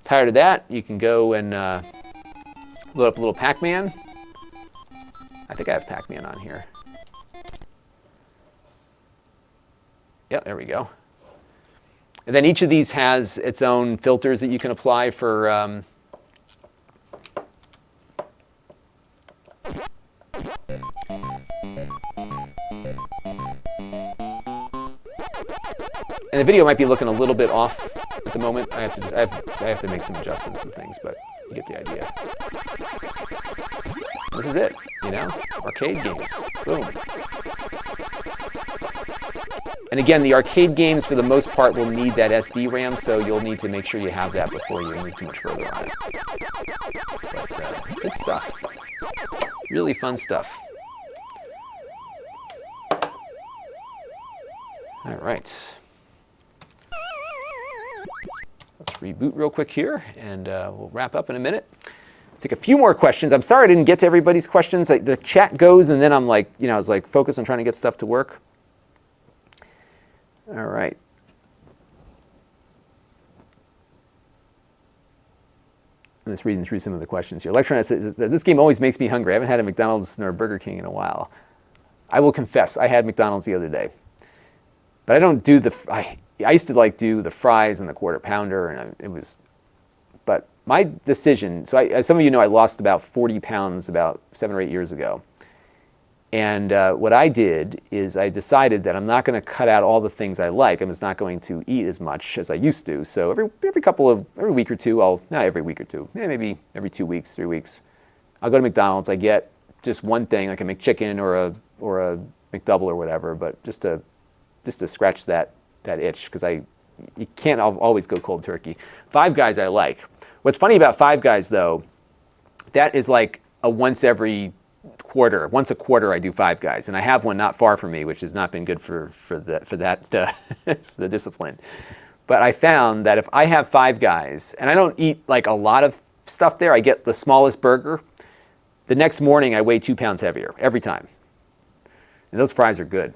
tired of that, you can go and load up a little Pac-Man. I think I have Pac-Man on here. Yeah, there we go. And then each of these has its own filters that you can apply for and the video might be looking a little bit off at the moment. I have to make some adjustments to things, but you get the idea. This is it, arcade games. Boom. And again, the arcade games, for the most part, will need that SD RAM, so you'll need to make sure you have that before you move too much further on it. But good stuff. Really fun stuff. All right. Let's reboot real quick here, and we'll wrap up in a minute. Take a few more questions. I'm sorry I didn't get to everybody's questions. The chat goes, and then I'm like, I was like focused on trying to get stuff to work. All right. I'm just reading through some of the questions here. Electron says, this game always makes me hungry. I haven't had a McDonald's nor a Burger King in a while. I will confess, I had McDonald's the other day. But I don't do I used to like do the fries and the quarter pounder, and it was, but my decision, so as some of you know, I lost about 40 pounds about 7 or 8 years ago. And what I did is I decided that I'm not going to cut out all the things I like. I'm just not going to eat as much as I used to. So every week or two, not every week or two, maybe every 2 weeks, 3 weeks, I'll go to McDonald's. I get just one thing, like a McChicken or a McDouble or whatever, but just to scratch that itch, because you can't always go cold turkey. Five Guys I like. What's funny about Five Guys though, that is like a once a quarter I do Five Guys, and I have one not far from me, which has not been good for the discipline. But I found that if I have Five Guys, and I don't eat like a lot of stuff there, I get the smallest burger, the next morning I weigh 2 pounds heavier every time. And those fries are good.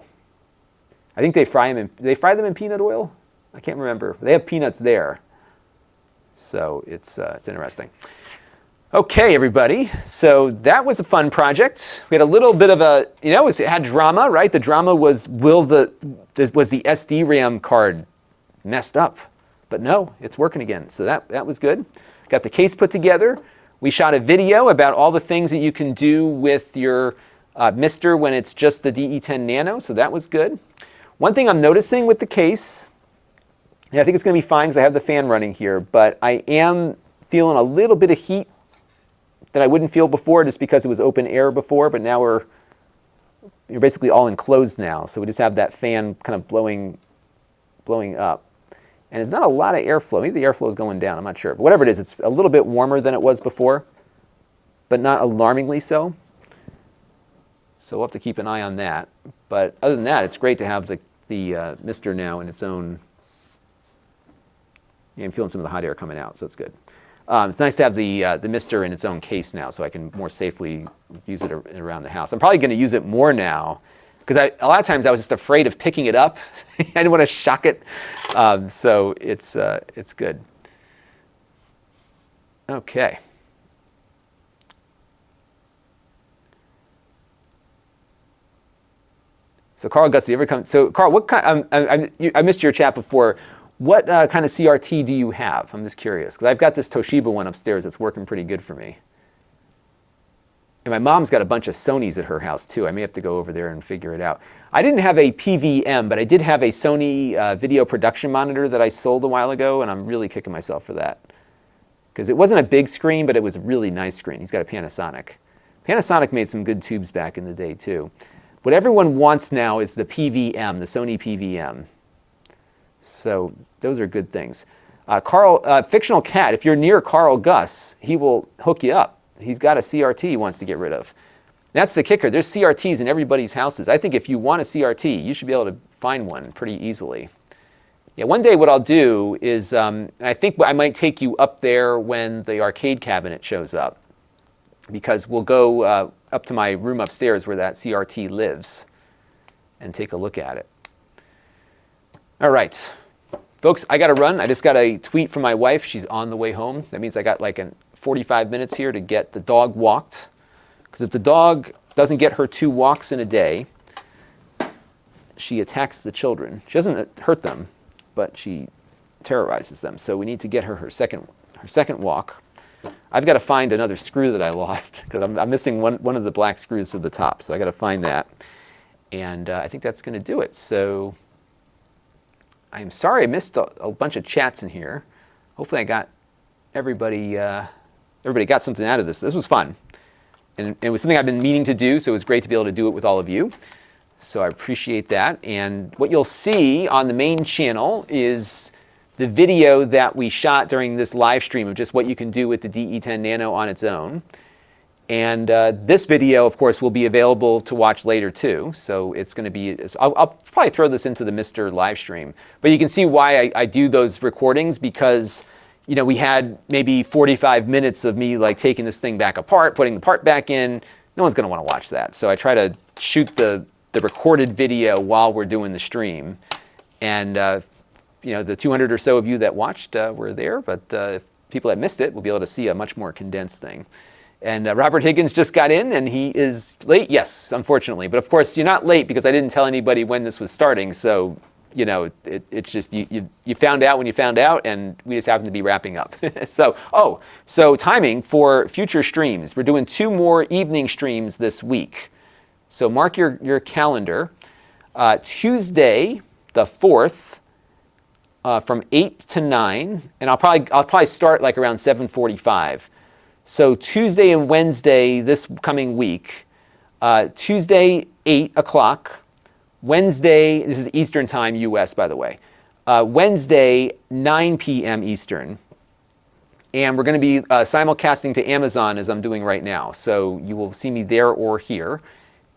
I think they fry them in peanut oil? I can't remember. They have peanuts there. So it's interesting. Okay, everybody. So that was a fun project. We had a little bit of a, it had drama, right? The drama was, was the SD RAM card messed up? But no, it's working again. So that was good. Got the case put together. We shot a video about all the things that you can do with your MiSTer when it's just the DE10 Nano. So that was good. One thing I'm noticing with the case, and I think it's going to be fine because I have the fan running here, but I am feeling a little bit of heat that I wouldn't feel before, just because it was open air before, but now you're basically all enclosed now. So we just have that fan kind of blowing up. And there's not a lot of airflow. Maybe the airflow is going down, I'm not sure. But whatever it is, it's a little bit warmer than it was before, but not alarmingly so. So we'll have to keep an eye on that. But other than that, it's great to have the MiSTer now in its own. Yeah, I'm feeling some of the hot air coming out, so it's good. It's nice to have the MiSTer in its own case now, so I can more safely use it around the house. I'm probably going to use it more now, because a lot of times I was just afraid of picking it up. I didn't want to shock it, so it's good. Okay. So Carl Gussie, ever come? So Carl, what kind? I missed your chat before. What kind of CRT do you have? I'm just curious, because I've got this Toshiba one upstairs that's working pretty good for me. And my mom's got a bunch of Sonys at her house too. I may have to go over there and figure it out. I didn't have a PVM, but I did have a Sony video production monitor that I sold a while ago, and I'm really kicking myself for that. Because it wasn't a big screen, but it was a really nice screen. He's got a Panasonic. Panasonic made some good tubes back in the day too. What everyone wants now is the PVM, the Sony PVM. So those are good things. Carl, Fictional Cat, if you're near Carl Gus, he will hook you up. He's got a CRT he wants to get rid of. That's the kicker. There's CRTs in everybody's houses. I think if you want a CRT, you should be able to find one pretty easily. Yeah, one day what I'll do is, I think I might take you up there when the arcade cabinet shows up, because we'll go up to my room upstairs where that CRT lives and take a look at it. All right, folks, I got to run. I just got a tweet from my wife. She's on the way home. That means I got like 45 minutes here to get the dog walked. Because if the dog doesn't get her 2 walks in a day, she attacks the children. She doesn't hurt them, but she terrorizes them. So we need to get her second walk. I've got to find another screw that I lost, because I'm missing one of the black screws for the top. So I got to find that. And I think that's going to do it. So I'm sorry I missed a bunch of chats in here. Hopefully I got everybody got something out of this. This was fun. And it was something I've been meaning to do, so it was great to be able to do it with all of you. So I appreciate that. And what you'll see on the main channel is the video that we shot during this live stream of just what you can do with the DE10 Nano on its own. And this video, of course, will be available to watch later too. So it's going to be, I'll probably throw this into the MiSTer live stream. But you can see why I do those recordings, because we had maybe 45 minutes of me like taking this thing back apart, putting the part back in. No one's going to want to watch that. So I try to shoot the recorded video while we're doing the stream. And the 200 or so of you that watched were there, but if people that missed it will be able to see a much more condensed thing. And Robert Higgins just got in, and he is late. Yes, unfortunately. But of course, you're not late because I didn't tell anybody when this was starting. So you know, it's just you found out when you found out, and we just happen to be wrapping up. So timing for future streams. We're doing 2 more evening streams this week. So mark your calendar. Tuesday, the 4th, from 8 to 9, and I'll probably start like around 7:45. So Tuesday and Wednesday this coming week. Tuesday, 8 o'clock. Wednesday, this is Eastern Time, U.S., by the way. Wednesday, 9 p.m. Eastern. And we're going to be simulcasting to Amazon as I'm doing right now. So you will see me there or here.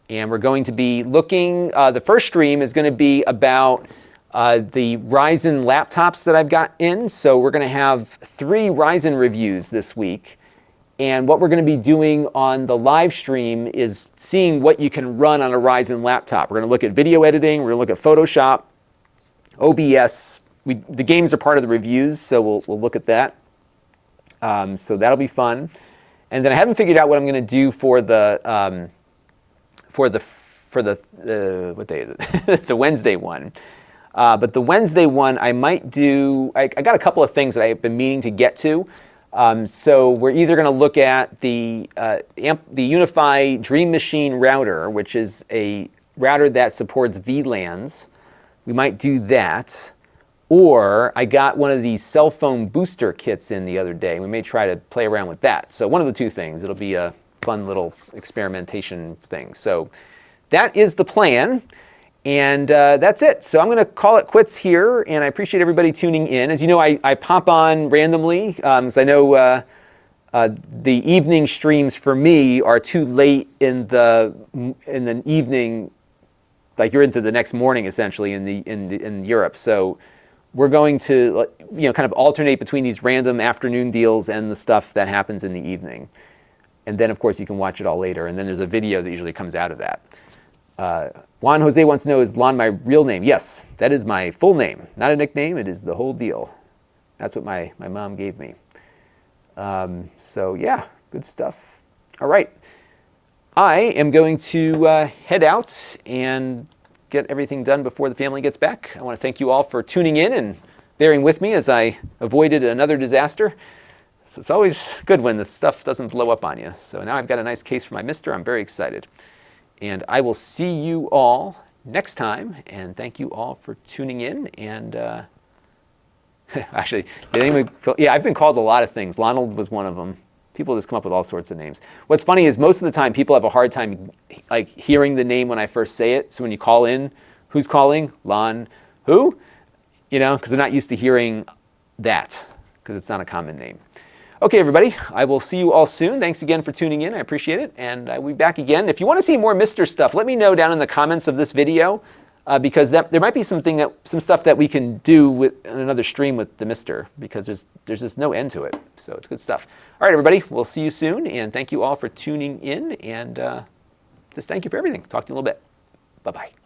And we're going to be looking, the first stream is going to be about the Ryzen laptops that I've got in. So we're going to have 3 Ryzen reviews this week. And what we're going to be doing on the live stream is seeing what you can run on a Ryzen laptop. We're going to look at video editing. We're going to look at Photoshop, OBS. The games are part of the reviews, so we'll look at that. So that'll be fun. And then I haven't figured out what I'm going to do for the what day is it? The Wednesday one. But the Wednesday one, I might do. I got a couple of things that I've been meaning to get to. So we're either going to look at the Unify Dream Machine router, which is a router that supports VLANs. We might do that. Or I got one of these cell phone booster kits in the other day. We may try to play around with that. So one of the 2 things. It'll be a fun little experimentation thing. So that is the plan. And that's it. So I'm going to call it quits here, and I appreciate everybody tuning in. As you know, I pop on randomly, because I know the evening streams for me are too late in the evening, like you're into the next morning essentially in Europe. So we're going to kind of alternate between these random afternoon deals and the stuff that happens in the evening. And then of course you can watch it all later. And then there's a video that usually comes out of that. Juan Jose wants to know, is Lon my real name? Yes, that is my full name. Not a nickname, it is the whole deal. That's what my mom gave me. So yeah, good stuff. All right. I am going to head out and get everything done before the family gets back. I want to thank you all for tuning in and bearing with me as I avoided another disaster. So it's always good when the stuff doesn't blow up on you. So now I've got a nice case for my MiSTer. I'm very excited. And I will see you all next time. And thank you all for tuning in. And actually, did anyone feel, yeah, I've been called a lot of things. Lonald was one of them. People just come up with all sorts of names. What's funny is most of the time people have a hard time like hearing the name when I first say it. So when you call in, who's calling? Lon, who? You know, because they're not used to hearing that because it's not a common name. Okay, everybody, I will see you all soon. Thanks again for tuning in. I appreciate it. And I will be back again. If you want to see more MiSTer stuff, let me know down in the comments of this video because there might be some stuff that we can do with in another stream with the MiSTer because there's just no end to it. So it's good stuff. All right, everybody, we'll see you soon. And thank you all for tuning in. And just thank you for everything. Talk to you in a little bit. Bye-bye.